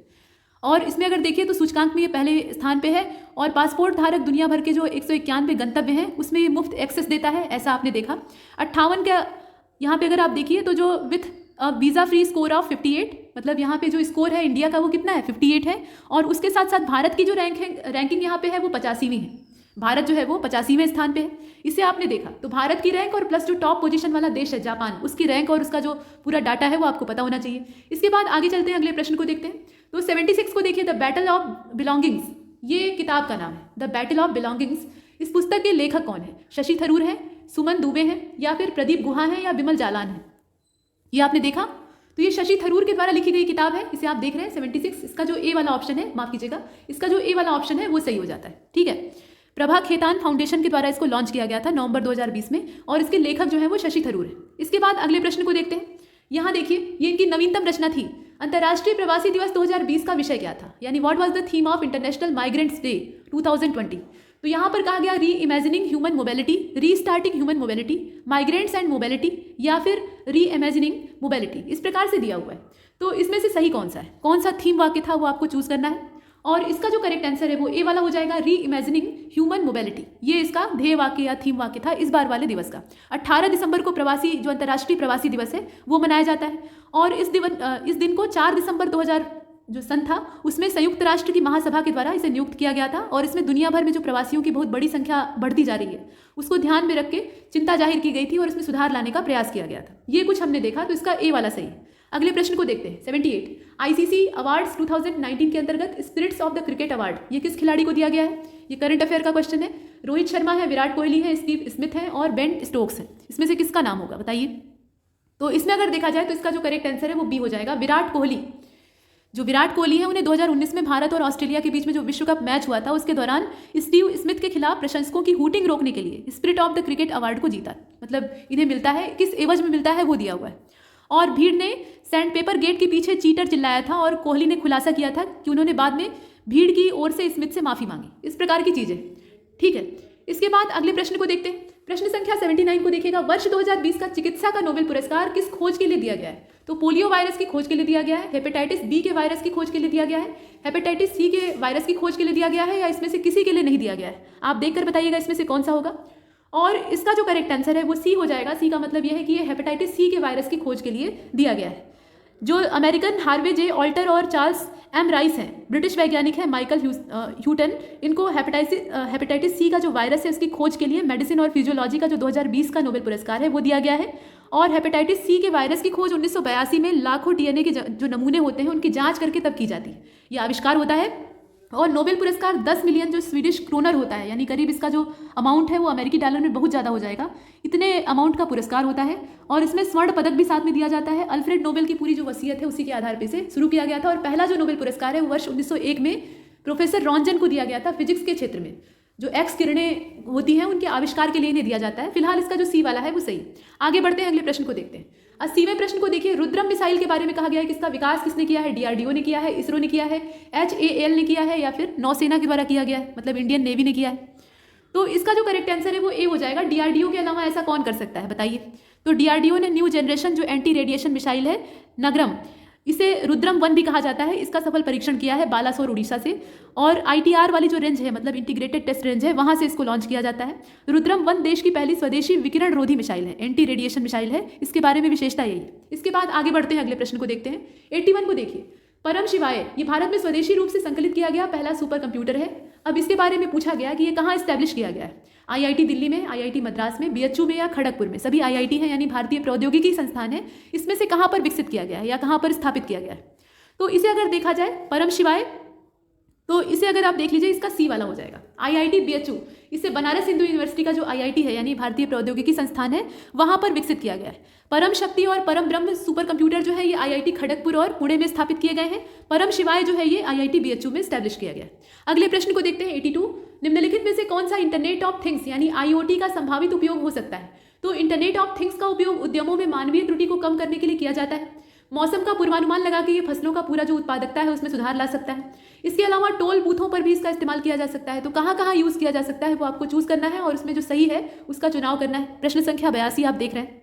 C: और इसमें अगर देखिए तो सूचकांक में ये पहले स्थान पे है। और पासपोर्ट धारक दुनिया भर के जो 191 गंतव्य हैं उसमें ये मुफ्त एक्सेस देता है, ऐसा आपने देखा। 58 का यहाँ पे अगर आप देखिए तो जो with visa free score of 58, मतलब यहाँ पे जो स्कोर है इंडिया का वो कितना है, 58 है। और उसके साथ साथ भारत की जो रैंकिंग यहाँ पे है वो 85वीं है। भारत जो है वो 85वें स्थान पे है, इसे आपने देखा। तो भारत की रैंक और प्लस जो टॉप पोजीशन वाला देश है जापान, उसकी रैंक और उसका जो पूरा डाटा है वो आपको पता होना चाहिए। इसके बाद आगे चलते हैं, अगले प्रश्न को देखते हैं। तो 76 को देखिए, द बैटल ऑफ बिलोंगिंग्स, ये किताब का नाम है, द बैटल ऑफ बिलोंगिंग्स। इस पुस्तक के लेखक कौन है? शशि थरूर है, सुमन दुबे हैं, या फिर प्रदीप गुहा है, या बिमल जालान है? ये आपने देखा। तो ये शशि थरूर के द्वारा लिखी गई किताब है, इसे आप देख रहे हैं 76। इसका जो ए वाला ऑप्शन है, माफ कीजिएगा, इसका जो ए वाला ऑप्शन है वो सही हो जाता है, ठीक है। प्रभा खेतान फाउंडेशन के द्वारा इसको लॉन्च किया गया था नवंबर 2020 में, और इसके लेखक जो है वो शशि थरूर है। इसके बाद अगले प्रश्न को देखते हैं। यहाँ देखिए, ये इनकी नवीनतम रचना थी। अंतर्राष्ट्रीय प्रवासी दिवस 2020 का विषय क्या था, यानी what was the theme of international migrants day 2020। तो यहाँ पर कहा गया री इमेजिनिंग ह्यूमन मोबिलिटी, री starting human mobility, migrants and mobility, या फिर री इमेजिनिंग मोबिलिटी, इस प्रकार से दिया हुआ है। तो इसमें से सही कौन सा है, कौन सा थीम वाक्य था वो आपको चूज करना है। और इसका जो करेक्ट आंसर है वो ए वाला हो जाएगा, री इमेजिनिंग ह्यूमन मोबिलिटी। ये इसका ध्येय वाक्य या थीम वाक्य था इस बार वाले दिवस का। 18 दिसंबर को प्रवासी, जो अंतर्राष्ट्रीय प्रवासी दिवस है, वो मनाया जाता है। और इस दिन को 4 दिसंबर 2000 जो सन था उसमें संयुक्त राष्ट्र की महासभा के द्वारा इसे नियुक्त किया गया था। और इसमें दुनिया भर में जो प्रवासियों की बहुत बड़ी संख्या बढ़ती जा रही है उसको ध्यान में रख के चिंता जाहिर की गई थी और इसमें सुधार लाने का प्रयास किया गया था। ये कुछ हमने देखा, तो इसका ए वाला सही है। अगले प्रश्न को देखते हैं। 78 आईसीसी अवार्ड्स 2019 के अंतर्गत spirits of the cricket award ये किस खिलाड़ी को दिया गया है? ये करंट अफेयर का क्वेश्चन है। रोहित शर्मा है, विराट कोहली है, स्टीव स्मिथ है और बेन स्टोक्स है। इसमें से किसका नाम होगा बताइए? तो इसमें अगर देखा जाए तो इसका जो करेक्ट आंसर है वो बी हो जाएगा, विराट कोहली। जो विराट कोहली है उन्हें 2019 में भारत और ऑस्ट्रेलिया के बीच में जो विश्व कप मैच हुआ था उसके दौरान स्टीव स्मिथ के खिलाफ प्रशंसकों की हूटिंग रोकने के लिए spirit of the cricket award को जीता। मतलब इन्हें मिलता है, किस एवज में मिलता है वो दिया हुआ है। और भीड़ ने सैंड पेपर गेट के पीछे चीटर चिल्लाया था और कोहली ने खुलासा किया था कि उन्होंने बाद में भीड़ की ओर से स्मिथ से माफी मांगी। इस प्रकार की चीजें, ठीक है। इसके बाद अगले प्रश्न को देखते हैं। प्रश्न संख्या 79 को देखिएगा। वर्ष 2020 का चिकित्सा का नोबेल पुरस्कार किस खोज के लिए दिया गया है? तो पोलियो वायरस की खोज के लिए दिया गया है, हेपेटाइटिस बी के वायरस की खोज के लिए दिया गया है, हेपेटाइटिस सी के वायरस की खोज के लिए दिया गया है, या इसमें से किसी के लिए नहीं दिया गया है? आप देखकर बताइएगा इसमें से कौन सा होगा। और इसका जो करेक्ट आंसर है वो सी हो जाएगा। सी का मतलब यह है कि ये हेपेटाइटिस सी के वायरस की खोज के लिए दिया गया है। जो अमेरिकन हार्वे जे ऑल्टर और चार्ल्स एम राइस हैं, ब्रिटिश वैज्ञानिक हैं माइकल ह्यूटन, इनको हेपेटाइटिस सी का जो वायरस है उसकी खोज के लिए मेडिसिन और फिजियोलॉजी का जो 2020 का नोबेल पुरस्कार है वो दिया गया है। और हेपेटाइटिस सी के वायरस की खोज 1982 में लाखों डीएनए के जो नमूने होते हैं उनकी जांच करके तब की जाती है। ये आविष्कार होता है। और नोबेल पुरस्कार 10 मिलियन जो स्वीडिश क्रोनर होता है, यानी करीब इसका जो अमाउंट है वो अमेरिकी डॉलर में बहुत ज़्यादा हो जाएगा, इतने अमाउंट का पुरस्कार होता है। और इसमें स्वर्ण पदक भी साथ में दिया जाता है। अल्फ्रेड नोबेल की पूरी जो वसीयत है उसी के आधार पर से शुरू किया गया था। और पहला जो नोबेल पुरस्कार है वो वर्ष 1901 में प्रोफेसर रॉन्जन को दिया गया था। फिजिक्स के क्षेत्र में जो एक्स किरणें होती हैं उनके आविष्कार के लिए इन्हें दिया जाता है। फिलहाल इसका जो सी वाला है वो सही। आगे बढ़ते हैं, अगले प्रश्न को देखते हैं। 80वें प्रश्न को देखिए। रुद्रम मिसाइल के बारे में कहा गया है कि इसका विकास किसने किया है? डीआरडीओ ने किया है, इसरो ने किया है, HAL ने किया है, या फिर नौसेना के द्वारा किया गया है, मतलब इंडियन नेवी ने किया है। तो इसका जो करेक्ट आंसर है वो ए हो जाएगा। डीआरडीओ के अलावा ऐसा कौन कर सकता है बताइए? तो डीआरडीओ ने न्यू जनरेशन जो एंटी रेडिएशन मिसाइल है नगरम, इसे रुद्रम 1 भी कहा जाता है, इसका सफल परीक्षण किया है बालासोर उड़ीसा से। और ITR वाली जो रेंज है, मतलब इंटीग्रेटेड टेस्ट रेंज है, वहां से इसको लॉन्च किया जाता है। रुद्रम 1 देश की पहली स्वदेशी विकिरण रोधी मिसाइल है, एंटी रेडिएशन मिसाइल है। इसके बारे में विशेषता यही है। इसके बाद आगे बढ़ते हैं, अगले प्रश्न को देखते हैं। 81 को देखिए। परम शिवाय ये भारत में स्वदेशी रूप से संकलित किया गया पहला सुपर कंप्यूटर है। अब इसके बारे में पूछा गया कि ये कहाँ इस्टेब्लिश किया गया है। आईआईटी दिल्ली में, आईआईटी मद्रास में, बीएचयू में या खड़गपुर में, सभी आईआईटी हैं यानी भारतीय प्रौद्योगिकी संस्थान है। इसमें से कहाँ पर विकसित किया गया है या कहाँ पर स्थापित किया गया है। तो इसे अगर देखा जाए परम शिवाय, तो इसे अगर आप देख लीजिए इसका सी वाला हो जाएगा। आईआईटी बीएचयू, इसे बनारस हिंदू यूनिवर्सिटी का जो आईआईटी है यानी भारतीय प्रौद्योगिकी संस्थान है वहां पर विकसित किया गया है। परम शक्ति और परम ब्रह्म सुपर कंप्यूटर जो है ये आईआईटी खड़गपुर और पुणे में स्थापित किए गए हैं। परम शिवाय जो है ये आईआईटी बीएचयू में स्टैब्लिश किया गया है। अगले प्रश्न को देखते हैं 82। निम्नलिखित में से कौन सा इंटरनेट ऑफ थिंग्स यानी आईओटी का संभावित उपयोग हो सकता है। तो इंटरनेट ऑफ थिंग्स का उपयोग उद्यमों में मानवीय त्रुटि को कम करने के लिए किया जाता है। मौसम का पूर्वानुमान लगा के ये फसलों का पूरा जो उत्पादकता है उसमें सुधार ला सकता है। इसके अलावा टोल बूथों पर भी इसका इस्तेमाल किया जा सकता है। तो कहाँ कहाँ यूज़ किया जा सकता है वो आपको चूज करना है और उसमें जो सही है उसका चुनाव करना है। प्रश्न संख्या 82 आप देख रहे हैं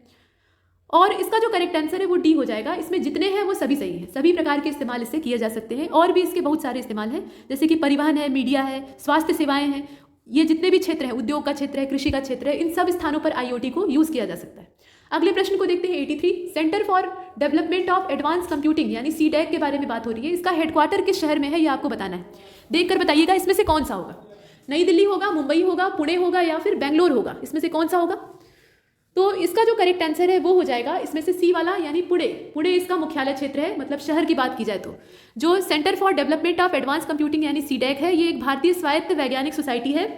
C: और इसका जो करेक्ट आंसर है वो डी हो जाएगा। इसमें जितने हैं वो सभी सही है, सभी प्रकार के इस्तेमाल इससे किए जा सकते हैं। और भी इसके बहुत सारे इस्तेमाल हैं जैसे कि परिवहन है, मीडिया है, स्वास्थ्य सेवाएं हैं, ये जितने भी क्षेत्र हैं, उद्योग का क्षेत्र है, कृषि का क्षेत्र है, इन सब स्थानों पर आईओटी को यूज़ किया जा सकता है। अगले प्रश्न को देखते हैं 83। Centre for development of advance computing यानी सीडैक के बारे में बात हो रही है। इसका हेडक्वार्टर किस शहर में है ये आपको बताना है। देखकर बताइएगा इसमें से कौन सा होगा। नई दिल्ली होगा, मुंबई होगा, पुणे होगा या फिर बेंगलोर होगा, इसमें से कौन सा होगा। तो इसका जो करेक्ट आंसर है वो हो जाएगा इसमें से सी वाला यानी पुणे। पुणे इसका मुख्यालय क्षेत्र है, मतलब शहर की बात की जाए तो जो centre for development of advance computing यानी सीडैक है ये एक भारतीय स्वायत्त वैज्ञानिक सोसाइटी है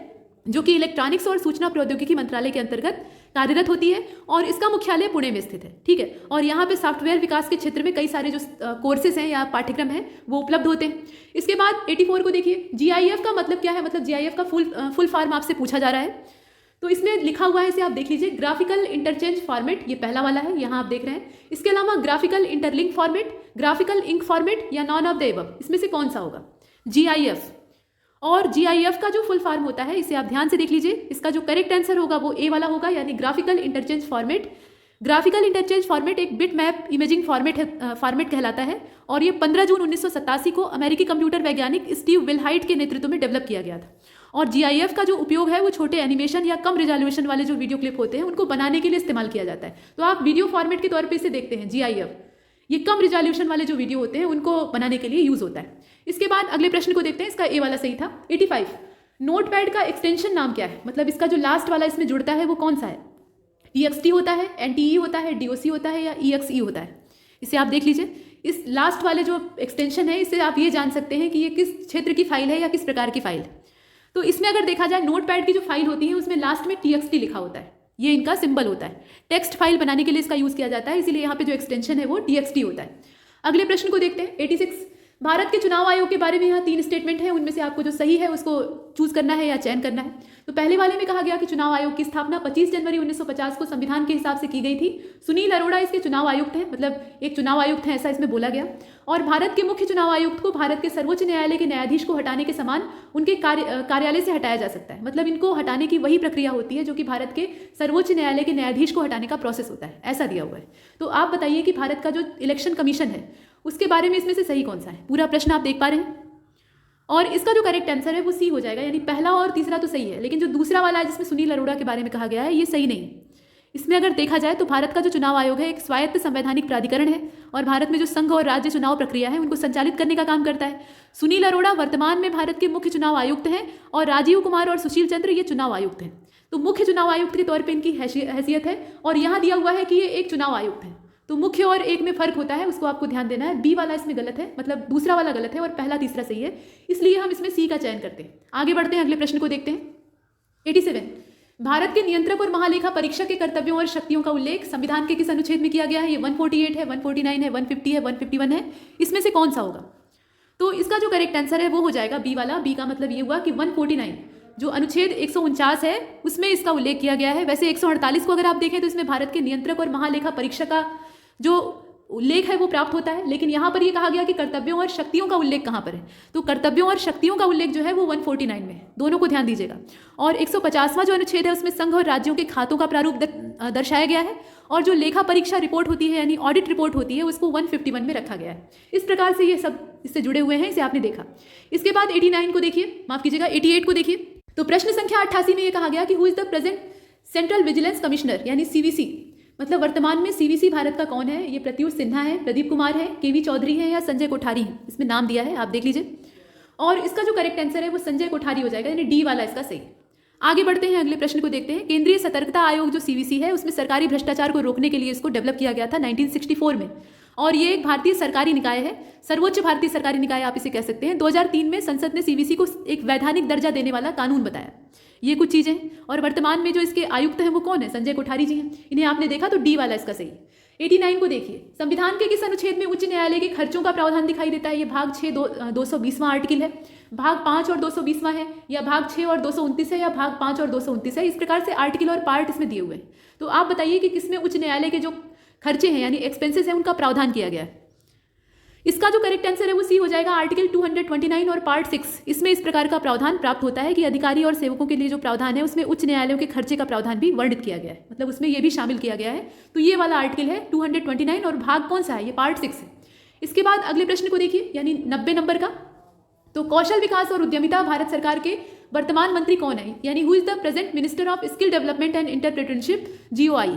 C: जो कि इलेक्ट्रॉनिक्स और सूचना प्रौद्योगिकी मंत्रालय के अंतर्गत कार्यरत होती है और इसका मुख्यालय पुणे में स्थित है। ठीक है, और यहाँ पे सॉफ्टवेयर विकास के क्षेत्र में कई सारे जो कोर्सेज हैं या पाठ्यक्रम हैं वो उपलब्ध होते हैं। इसके बाद 84 को देखिए। जीआईएफ का मतलब क्या है, मतलब जीआईएफ का फुल फॉर्म आपसे पूछा जा रहा है। तो इसमें लिखा हुआ है, इसे आप देख लीजिए, ग्राफिकल इंटरचेंज फॉर्मेट, ये पहला वाला है, यहाँ आप देख रहे हैं। इसके अलावा graphical interlink format, graphical ink format या नॉन ऑफ द एबव, इसमें से कौन सा होगा। जीआईएफ और जीआईएफ का जो फुल फॉर्म होता है इसे आप ध्यान से देख लीजिए। इसका जो करेक्ट आंसर होगा वो ए वाला होगा यानी graphical interchange format. Graphical interchange format एक बिट मैप इमेजिंग फॉर्मेट कहलाता है और ये 15 जून 1987 को अमेरिकी कंप्यूटर वैज्ञानिक स्टीव विलहाइट के नेतृत्व में डेवलप किया गया था। और जीआईएफ का जो उपयोग है वो छोटे एनिमेशन या कम रिजोल्यूशन वाले जो वीडियो क्लिप होते हैं उनको बनाने के लिए इस्तेमाल किया जाता है। तो आप वीडियो फॉर्मेट के तौर पर इसे देखते हैं। जीआईएफ ये कम रिजोल्यूशन वाले जो वीडियो होते हैं उनको बनाने के लिए यूज होता है। इसके बाद अगले प्रश्न को देखते हैं। इसका ए वाला सही था। 85। नोटपैड का एक्सटेंशन नाम क्या है, मतलब इसका जो लास्ट वाला इसमें जुड़ता है वो कौन सा है। टीएक्सटी होता है, एनटीई होता है, डीओसी होता है या ईएक्सई होता है। इसे आप देख लीजिए। इस लास्ट वाले जो एक्सटेंशन है इससे आप ये जान सकते हैं कि ये किस क्षेत्र की फाइल है या किस प्रकार की फाइल है। तो इसमें अगर देखा जाए नोटपैड की जो फाइल होती है उसमें लास्ट में टीएक्सटी लिखा होता है, ये इनका सिंबल होता है। टेक्स्ट फाइल बनाने के लिए इसका यूज किया जाता है, इसीलिए यहाँ पे जो एक्सटेंशन है वो टीएक्सटी होता है। अगले प्रश्न को देखते हैं 86। भारत के चुनाव आयोग के बारे में यहाँ 3 स्टेटमेंट है, उनमें से आपको जो सही है उसको चूज करना है या चयन करना है। तो पहले वाले में कहा गया कि चुनाव आयोग की स्थापना 25 जनवरी 1950 को संविधान के हिसाब से की गई थी। सुनील अरोड़ा इसके चुनाव आयुक्त हैं, मतलब एक चुनाव आयुक्त हैं ऐसा इसमें बोला गया। और भारत के मुख्य चुनाव आयुक्त को भारत के सर्वोच्च न्यायालय के न्यायाधीश को हटाने के समान उनके कार्यालय से हटाया जा सकता है, मतलब इनको हटाने की वही प्रक्रिया होती है जो कि भारत के सर्वोच्च न्यायालय के न्यायाधीश को हटाने का प्रोसेस होता है, ऐसा दिया हुआ है। तो आप बताइए कि भारत का जो इलेक्शन कमीशन है उसके बारे में इसमें से सही कौन सा है। पूरा प्रश्न आप देख पा रहे हैं और इसका जो करेक्ट आंसर है वो सी हो जाएगा, यानी पहला और तीसरा तो सही है, लेकिन जो दूसरा वाला है जिसमें सुनील अरोड़ा के बारे में कहा गया है ये सही नहीं है। इसमें अगर देखा जाए तो भारत का जो चुनाव आयोग है एक स्वायत्त संवैधानिक प्राधिकरण है और भारत में जो संघ और राज्य चुनाव प्रक्रिया है उनको संचालित करने का काम करता है। सुनील अरोड़ा वर्तमान में भारत के मुख्य चुनाव आयुक्त हैं और राजीव कुमार और सुशील चंद्र ये चुनाव आयुक्त हैं। तो मुख्य चुनाव आयुक्त के तौर पर इनकी हैसियत है और यहाँ दिया हुआ है कि ये एक चुनाव आयुक्त है। तो मुख्य और एक में फर्क होता है, उसको आपको ध्यान देना है। बी वाला इसमें गलत है, मतलब दूसरा वाला गलत है और पहला तीसरा सही है, इसलिए हम इसमें सी का चयन करते हैं। आगे बढ़ते हैं, अगले प्रश्न को देखते हैं। 87। भारत के नियंत्रक और महालेखा परीक्षक के कर्तव्यों और शक्तियों का उल्लेख संविधान के किस अनुच्छेद में किया गया है। ये 148 है, 149 है, 150 है, 151 है, इसमें से कौन सा होगा। तो इसका जो करेक्ट आंसर है वो हो जाएगा बी वाला। बी का मतलब ये हुआ कि 149 जो अनुच्छेद 149 है उसमें इसका उल्लेख किया गया है। वैसे 148 को अगर आप देखें तो इसमें भारत के नियंत्रक और महालेखा परीक्षक का जो उल्लेख है वो प्राप्त होता है, लेकिन यहाँ पर ये कहा गया कि कर्तव्यों और शक्तियों का उल्लेख कहाँ पर है। तो कर्तव्यों और शक्तियों का उल्लेख जो है वो 149 में है, दोनों को ध्यान दीजिएगा। और 150वां जो अनुच्छेद है उसमें संघ और राज्यों के खातों का प्रारूप दर्शाया गया है और जो लेखा परीक्षा रिपोर्ट होती है यानी ऑडिट रिपोर्ट होती है उसको 151 में रखा गया है। इस प्रकार से ये सब इससे जुड़े हुए हैं, इसे आपने देखा। इसके बाद 89 को देखिए, माफ कीजिएगा 88 को देखिए। तो प्रश्न संख्या 88 में ये कहा गया कि who is the present central vigilance commissioner यानी सीवीसी। मतलब वर्तमान में सीवीसी भारत का कौन है? ये प्रत्युष सिन्हा है, प्रदीप कुमार है, केवी चौधरी है या संजय कोठारी है? इसमें नाम दिया है, आप देख लीजिए। और इसका जो करेक्ट आंसर है वो संजय कोठारी हो जाएगा, यानी डी वाला इसका सही। आगे बढ़ते हैं, अगले प्रश्न को देखते हैं। केंद्रीय सतर्कता आयोग जो सीवीसी है उसमें सरकारी भ्रष्टाचार को रोकने के लिए इसको डेवलप किया गया था 1964 में, और ये एक भारतीय सरकारी निकाय है, सर्वोच्च भारतीय सरकारी निकाय आप इसे कह सकते हैं। 2003 में संसद ने सीवीसी को एक वैधानिक दर्जा देने वाला कानून बताया। ये कुछ चीजें हैं। और वर्तमान में जो इसके आयुक्त हैं वो कौन है? संजय कोठारी जी हैं। इन्हें आपने देखा तो डी वाला इसका सही। 89 को देखिए, संविधान के किस अनुच्छेद में उच्च न्यायालय के खर्चों का प्रावधान दिखाई देता है? ये भाग 6 220वां आर्टिकल है, भाग 5 और 220वां है, या भाग 6 और 229 है, या भाग 5 और 229 है। इस प्रकार से आर्टिकल और पार्ट इसमें दिए हुए हैं। तो आप बताइए कि किसमें उच्च न्यायालय के जो खर्चे हैं यानी एक्सपेंसेस हैं उनका प्रावधान किया गया है? इसका जो करेक्ट आंसर है वो सी हो जाएगा, आर्टिकल 229 और पार्ट 6। इसमें इस प्रकार का प्रावधान प्राप्त होता है कि अधिकारी और सेवकों के लिए जो प्रावधान है उसमें उच्च न्यायालयों के खर्चे का प्रावधान भी वर्णित किया गया है, मतलब उसमें ये भी शामिल किया गया है। तो ये वाला आर्टिकल है 229 और भाग कौन सा है? ये पार्ट 6 है। इसके बाद अगले प्रश्न को देखिए, यानी 90 नंबर का। तो कौशल विकास और उद्यमिता भारत सरकार के वर्तमान मंत्री कौन है? यानी who is the present minister of skill development and entrepreneurship, GOI।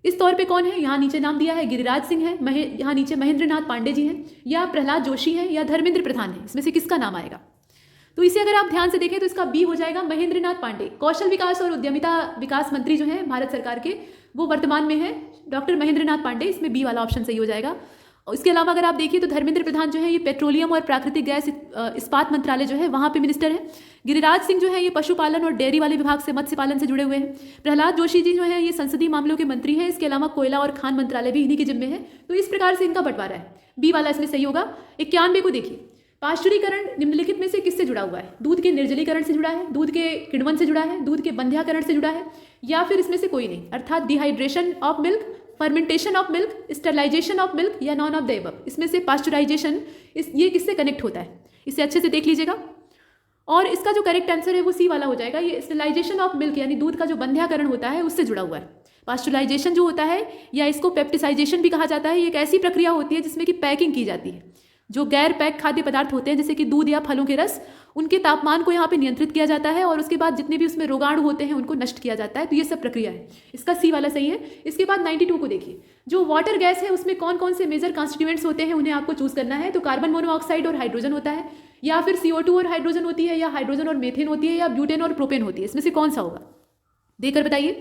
C: इस तौर पे कौन है? यहाँ नीचे नाम दिया है गिरिराज सिंह है, यहाँ नीचे महेंद्र नाथ पांडे जी हैं, या प्रहलाद जोशी हैं, या धर्मेंद्र प्रधान है। इसमें से किसका नाम आएगा? तो इसे अगर आप ध्यान से देखें तो इसका बी हो जाएगा, महेंद्र नाथ पांडे। कौशल विकास और उद्यमिता विकास मंत्री जो है भारत सरकार के वो वर्तमान में है डॉक्टर महेंद्र नाथ पांडे। इसमें बी वाला ऑप्शन सही हो जाएगा। और इसके अलावा अगर आप देखिए तो धर्मेंद्र प्रधान जो है ये पेट्रोलियम और प्राकृतिक गैस इस्पात मंत्रालय जो है वहाँ पे मिनिस्टर है। गिरिराज सिंह जो है ये पशुपालन और डेयरी वाले विभाग से मत्स्य पालन से जुड़े हुए हैं। प्रहलाद जोशी जी जो है ये संसदीय मामलों के मंत्री हैं। इसके अलावा कोयला और खान मंत्रालय भी इन्हीं के जिम्मे है। तो इस प्रकार से इनका बंटवारा है, बी वाला इसमें सही होगा। 91 को देखिए, पाश्चुरीकरण निम्नलिखित में से किससे जुड़ा हुआ है? दूध के निर्जलीकरण से जुड़ा है, दूध के किण्वन से जुड़ा है, दूध के बंध्याकरण से जुड़ा है, या फिर इसमें से कोई नहीं, अर्थात dehydration of milk, fermentation of milk, sterilisation of milk, या नॉन ऑफ द एबव। इसमें से पाश्चुराइजेशन ये किससे कनेक्ट होता है? इसे अच्छे से देख लीजिएगा। और इसका जो करेक्ट आंसर है वो सी वाला हो जाएगा। ये स्टरलाइजेशन ऑफ मिल्क यानी दूध का जो बंध्याकरण होता है उससे जुड़ा हुआ है। पाश्चुराइजेशन जो होता है या इसको पेप्टिसाइजेशन भी कहा जाता है, ये एक ऐसी प्रक्रिया होती है जिसमें कि पैकिंग की जाती है। जो गैर पैक खाद्य पदार्थ होते हैं जैसे कि दूध या फलों के रस, उनके तापमान को यहाँ पे नियंत्रित किया जाता है और उसके बाद जितने भी उसमें रोगाणु होते हैं उनको नष्ट किया जाता है। तो ये सब प्रक्रिया है, इसका सी वाला सही है। इसके बाद 92 को देखिए, जो वाटर गैस है उसमें कौन कौन से मेजर कॉन्स्टिट्यूएंट्स होते हैं उन्हें आपको चूज करना है। तो कार्बन मोनोऑक्साइड और हाइड्रोजन होता है, या फिर CO2 और हाइड्रोजन होती है, या हाइड्रोजन और मेथेन होती है, या ब्यूटेन और प्रोपेन होती है। इसमें से कौन सा होगा देखकर बताइए।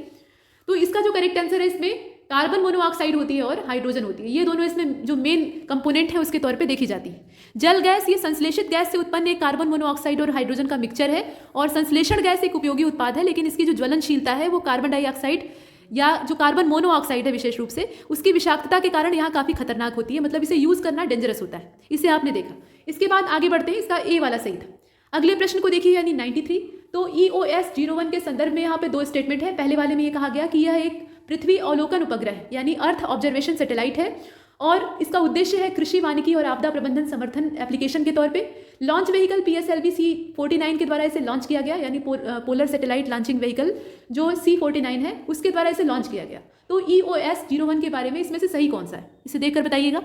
C: तो इसका जो करेक्ट आंसर है इसमें कार्बन मोनोऑक्साइड होती है और हाइड्रोजन होती है। ये दोनों इसमें जो मेन कंपोनेंट है उसके तौर पे देखी जाती है। जल गैस ये संश्लेषित गैस से उत्पन्न एक कार्बन मोनोऑक्साइड और हाइड्रोजन का मिक्सचर है, और संश्लेषण गैस एक उपयोगी उत्पाद है, लेकिन इसकी जो ज्वलनशीलता है वो कार्बन डाइऑक्साइड या जो कार्बन मोनोऑक्साइड है विशेष रूप से उसकी विषाक्तता के कारण यहाँ काफ़ी खतरनाक होती है, मतलब इसे यूज़ करना डेंजरस होता है। इसे आपने देखा। इसके बाद आगे बढ़ते हैं, इसका ए वाला सही था। अगले प्रश्न को देखिए, यानी 93। तो EOS 01 के संदर्भ में यहाँ पे दो स्टेटमेंट है। पहले वाले में ये कहा गया कि यह एक पृथ्वी अवलोकन उपग्रह यानी अर्थ ऑब्जर्वेशन सैटेलाइट है, और इसका उद्देश्य है कृषि, वानिकी और आपदा प्रबंधन समर्थन एप्लीकेशन के तौर पे। लॉन्च व्हीकल PSLV C49 के द्वारा इसे लॉन्च किया गया, यानी पोलर सैटेलाइट लॉन्चिंग व्हीकल जो C49 है उसके द्वारा इसे लॉन्च किया गया। तो EOS 01 के बारे में इसमें से सही कौन सा है, इसे देखकर बताइएगा।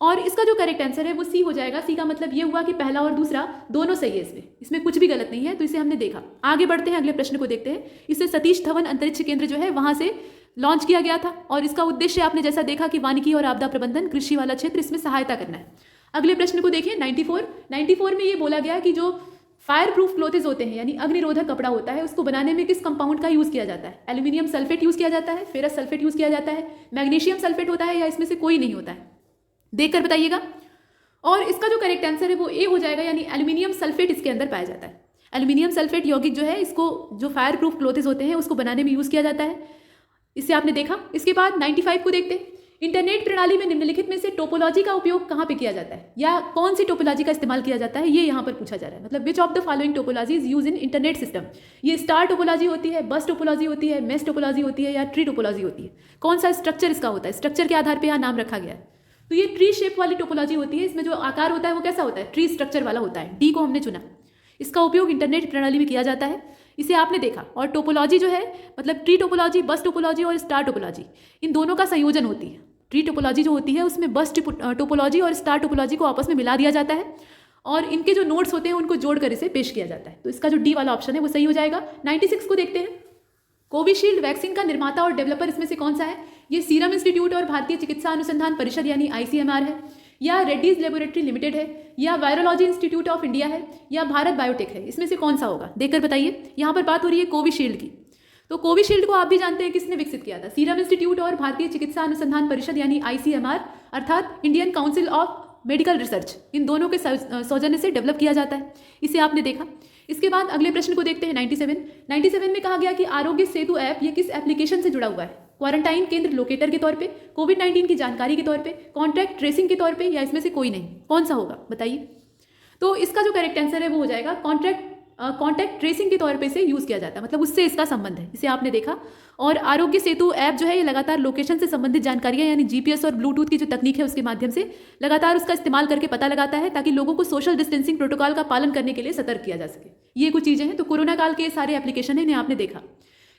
C: और इसका जो करेक्ट आंसर है वो सी हो जाएगा। सी का मतलब ये हुआ कि पहला और दूसरा दोनों सही है, इसमें कुछ भी गलत नहीं है। तो इसे हमने देखा। आगे बढ़ते हैं, अगले प्रश्न को देखते हैं। इसे सतीश धवन अंतरिक्ष केंद्र जो है वहां से लॉन्च किया गया था, और इसका उद्देश्य आपने जैसा देखा कि वानिकी और आपदा प्रबंधन, कृषि वाला क्षेत्र, इसमें सहायता करना है। अगले प्रश्न को देखिए 94 में ये बोला गया कि जो फायर प्रूफ क्लोथेज होते हैं यानी अग्निरोधक कपड़ा होता है उसको बनाने में किस कंपाउंड का यूज किया जाता है? एल्यूमिनियम सल्फेट यूज किया जाता है, फेरस सल्फेट यूज किया जाता है, मैग्नीशियम सल्फेट होता है, या इसमें से कोई नहीं होता है? देखकर बताइएगा। और इसका जो करेक्ट आंसर है वो ए हो जाएगा, यानी एल्यूमिनियम सल्फेट इसके अंदर पाया जाता है। एल्यूमिनियम सल्फेट यौगिक जो है इसको जो फायर प्रूफ क्लोथेज होते हैं उसको बनाने में यूज किया जाता है। इसे आपने देखा। इसके बाद 95 को देखते हैं। इंटरनेट प्रणाली में निम्नलिखित में से टोपोलॉजी का उपयोग कहाँ पे किया जाता है, या कौन सी टोपोलॉजी का इस्तेमाल किया जाता है, ये यहाँ पर पूछा जा रहा है। मतलब विच of the following topology is use in internet system. ये स्टार टोपोलॉजी होती है, बस टोपोलॉजी होती है, मेस टोपोलॉजी होती है, या ट्री टोपोलॉजी होती है। कौन सा स्ट्रक्चर इसका होता है, स्ट्रक्चर के आधार पर यहाँ नाम रखा गया है। तो ये ट्री शेप वाली टोपोलॉजी होती है। इसमें जो आकार होता है वो कैसा होता है, ट्री स्ट्रक्चर वाला होता है। डी को हमने चुना। इसका उपयोग इंटरनेट प्रणाली में किया जाता है, इसे आपने देखा। और टोपोलॉजी जो है मतलब ट्री टोपोलॉजी, बस टोपोलॉजी और स्टार टोपोलॉजी, इन दोनों का संयोजन होती है। ट्री टोपोलॉजी जो होती है उसमें बस टोपोलॉजी और स्टार टोपोलॉजी को आपस में मिला दिया जाता है, और इनके जो नोड्स होते हैं उनको जोड़कर इसे पेश किया जाता है। तो इसका जो डी वाला ऑप्शन है वो सही हो जाएगा। 96 को देखते हैं। कोविशील्ड वैक्सीन का निर्माता और डेवलपर इसमें से कौन सा है? ये सीरम इंस्टीट्यूट और भारतीय चिकित्सा अनुसंधान परिषद यानी ICMR है, या रेड्डीज लेबोरेटरी लिमिटेड है, या वायरोलॉजी इंस्टीट्यूट ऑफ इंडिया है, या भारत बायोटेक है? इसमें से कौन सा होगा, देखकर बताइए। यहाँ पर बात हो रही है कोविशील्ड की। तो कोविशील्ड को आप भी जानते हैं किसने विकसित किया था? सीरम इंस्टीट्यूट और भारतीय चिकित्सा अनुसंधान परिषद यानी ICMR अर्थात Indian Council of Medical Research, इन दोनों के सौजन्य से डेवलप किया जाता है। इसे आपने देखा। इसके बाद अगले प्रश्न को देखते हैं 97 में कहा गया कि आरोग्य सेतु ऐप ये किस एप्लीकेशन से जुड़ा हुआ है? क्वारंटाइन केंद्र लोकेटर के तौर पे, कोविड-19 की जानकारी के तौर पे, कॉन्टैक्ट ट्रेसिंग के तौर पे, या इसमें से कोई नहीं? कौन सा होगा बताइए। तो इसका जो करेक्ट आंसर है वो हो जाएगा कॉन्टैक्ट ट्रेसिंग के तौर पे से यूज़ किया जाता है, मतलब उससे इसका संबंध है। इसे आपने देखा। और आरोग्य सेतु ऐप जो है ये लगातार लोकेशन से संबंधित जानकारियां यानी GPS और ब्लूटूथ की जो तकनीक है उसके माध्यम से लगातार उसका इस्तेमाल करके पता लगाता है ताकि लोगों को सोशल डिस्टेंसिंग प्रोटोकॉल का पालन करने के लिए सतर्क किया जा सके। ये कुछ चीज़ें हैं। तो कोरोना काल के सारे एप्लीकेशन है, इन्हें आपने देखा।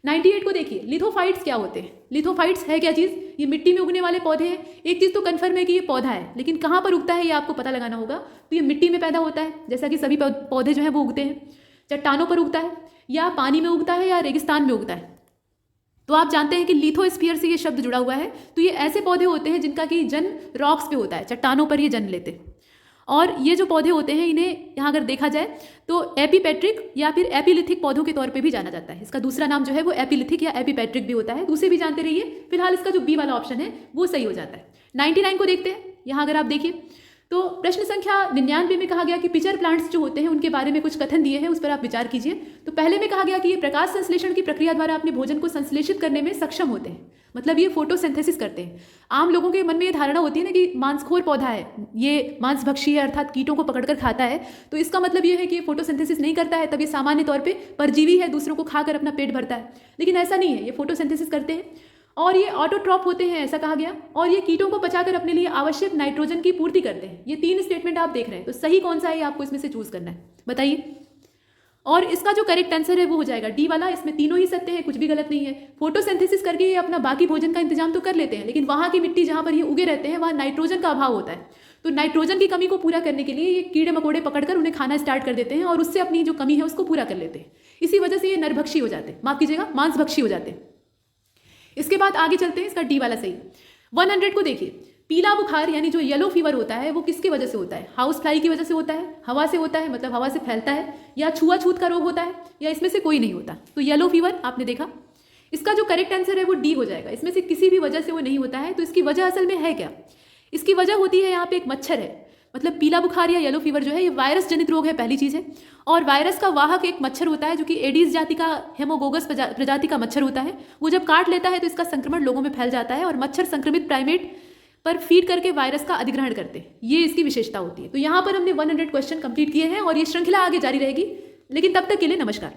C: 98 को देखिए, लिथोफाइट्स क्या होते हैं? लिथोफाइट्स है क्या चीज़? ये मिट्टी में उगने वाले पौधे हैं। एक चीज़ तो कन्फर्म है कि ये पौधा है, लेकिन कहाँ पर उगता है ये आपको पता लगाना होगा। तो ये मिट्टी में पैदा होता है, जैसा कि सभी पौधे जो हैं वो उगते हैं। चट्टानों पर उगता है, या पानी में उगता है, या रेगिस्तान में उगता है। तो आप जानते हैं कि लिथोस्फीयर से ये शब्द जुड़ा हुआ है। तो ये ऐसे पौधे होते हैं जिनका कि जन्म रॉक्स पे होता है, चट्टानों पर ये जन्म लेते हैं। और ये जो पौधे होते हैं इन्हें यहाँ अगर देखा जाए तो एपीपेट्रिक या फिर एपिलिथिक पौधों के तौर पे भी जाना जाता है। इसका दूसरा नाम जो है वो एपिलिथिक या एपीपेट्रिक भी होता है। दूसरे भी जानते रहिए। फिलहाल इसका जो बी वाला ऑप्शन है वो सही हो जाता है। 99 को देखते हैं। यहाँ अगर आप देखिए तो प्रश्न संख्या 99 में कहा गया कि पिचर प्लांट्स जो होते हैं उनके बारे में कुछ कथन दिए हैं, उस पर आप विचार कीजिए। तो पहले में कहा गया कि ये प्रकाश संश्लेषण की प्रक्रिया द्वारा अपने भोजन को संश्लेषित करने में सक्षम होते हैं, मतलब ये फोटोसिंथेसिस करते हैं। आम लोगों के मन में ये धारणा होती है ना कि मांसखोर पौधा है, ये मांसभक्षी है अर्थात कीटों को पकड़कर खाता है। तो इसका मतलब ये है कि ये फोटोसिंथेसिस नहीं करता है, तब ये सामान्य तौर पर परजीवी है, दूसरों को खाकर अपना पेट भरता है। लेकिन ऐसा नहीं है, ये फोटोसिंथेसिस करते हैं और ये ऑटोट्रॉप होते हैं, ऐसा कहा गया। और ये कीटों को पचाकर अपने लिए आवश्यक नाइट्रोजन की पूर्ति करते हैं। ये 3 स्टेटमेंट आप देख रहे हैं। तो सही कौन सा है ये आपको इसमें से चूज करना है, बताइए। और इसका जो करेक्ट आंसर है वो हो जाएगा डी वाला। इसमें तीनों ही सत्य है, कुछ भी गलत नहीं है। फोटोसिंथेसिस करके ये अपना बाकी भोजन का इंतजाम तो कर लेते हैं, लेकिन वहाँ की मिट्टी जहाँ पर ये उगे रहते हैं वहाँ नाइट्रोजन का अभाव होता है। तो नाइट्रोजन की कमी को पूरा करने के लिए ये कीड़े मकोड़े पकड़कर उन्हें खाना स्टार्ट कर देते हैं और उससे अपनी जो कमी है उसको पूरा कर लेते हैं। इसी वजह से ये नरभक्षी हो जाते हैं, माफ कीजिएगा मांसभक्षी हो जाते हैं। इसके बाद आगे चलते हैं, इसका डी वाला सही। 100 को देखिए। पीला बुखार यानी जो येलो फीवर होता है वो किसकी वजह से होता है? हाउस फ्लाई की वजह से होता है, हवा से होता है, मतलब हवा से फैलता है, या छुआछूत का रोग होता है, या इसमें से कोई नहीं होता? तो येलो फीवर आपने देखा। इसका जो करेक्ट आंसर है वो डी हो जाएगा। इसमें से किसी भी वजह से वो नहीं होता है। तो इसकी वजह असल में है क्या? इसकी वजह होती है यहाँ पे एक मच्छर है। मतलब पीला बुखार या येलो फीवर जो है ये वायरस जनित रोग है, पहली चीज़ है। और वायरस का वाहक एक मच्छर होता है जो कि एडीज जाति का हेमोगोगस प्रजाति का मच्छर होता है। वो जब काट लेता है तो इसका संक्रमण लोगों में फैल जाता है और मच्छर संक्रमित प्राइमेट पर फीड करके वायरस का अधिग्रहण करते हैं। ये इसकी विशेषता होती है। तो यहाँ पर हमने 100 क्वेश्चन कंप्लीट किए हैं और ये श्रृंखला आगे जारी रहेगी। लेकिन तब तक के लिए नमस्कार।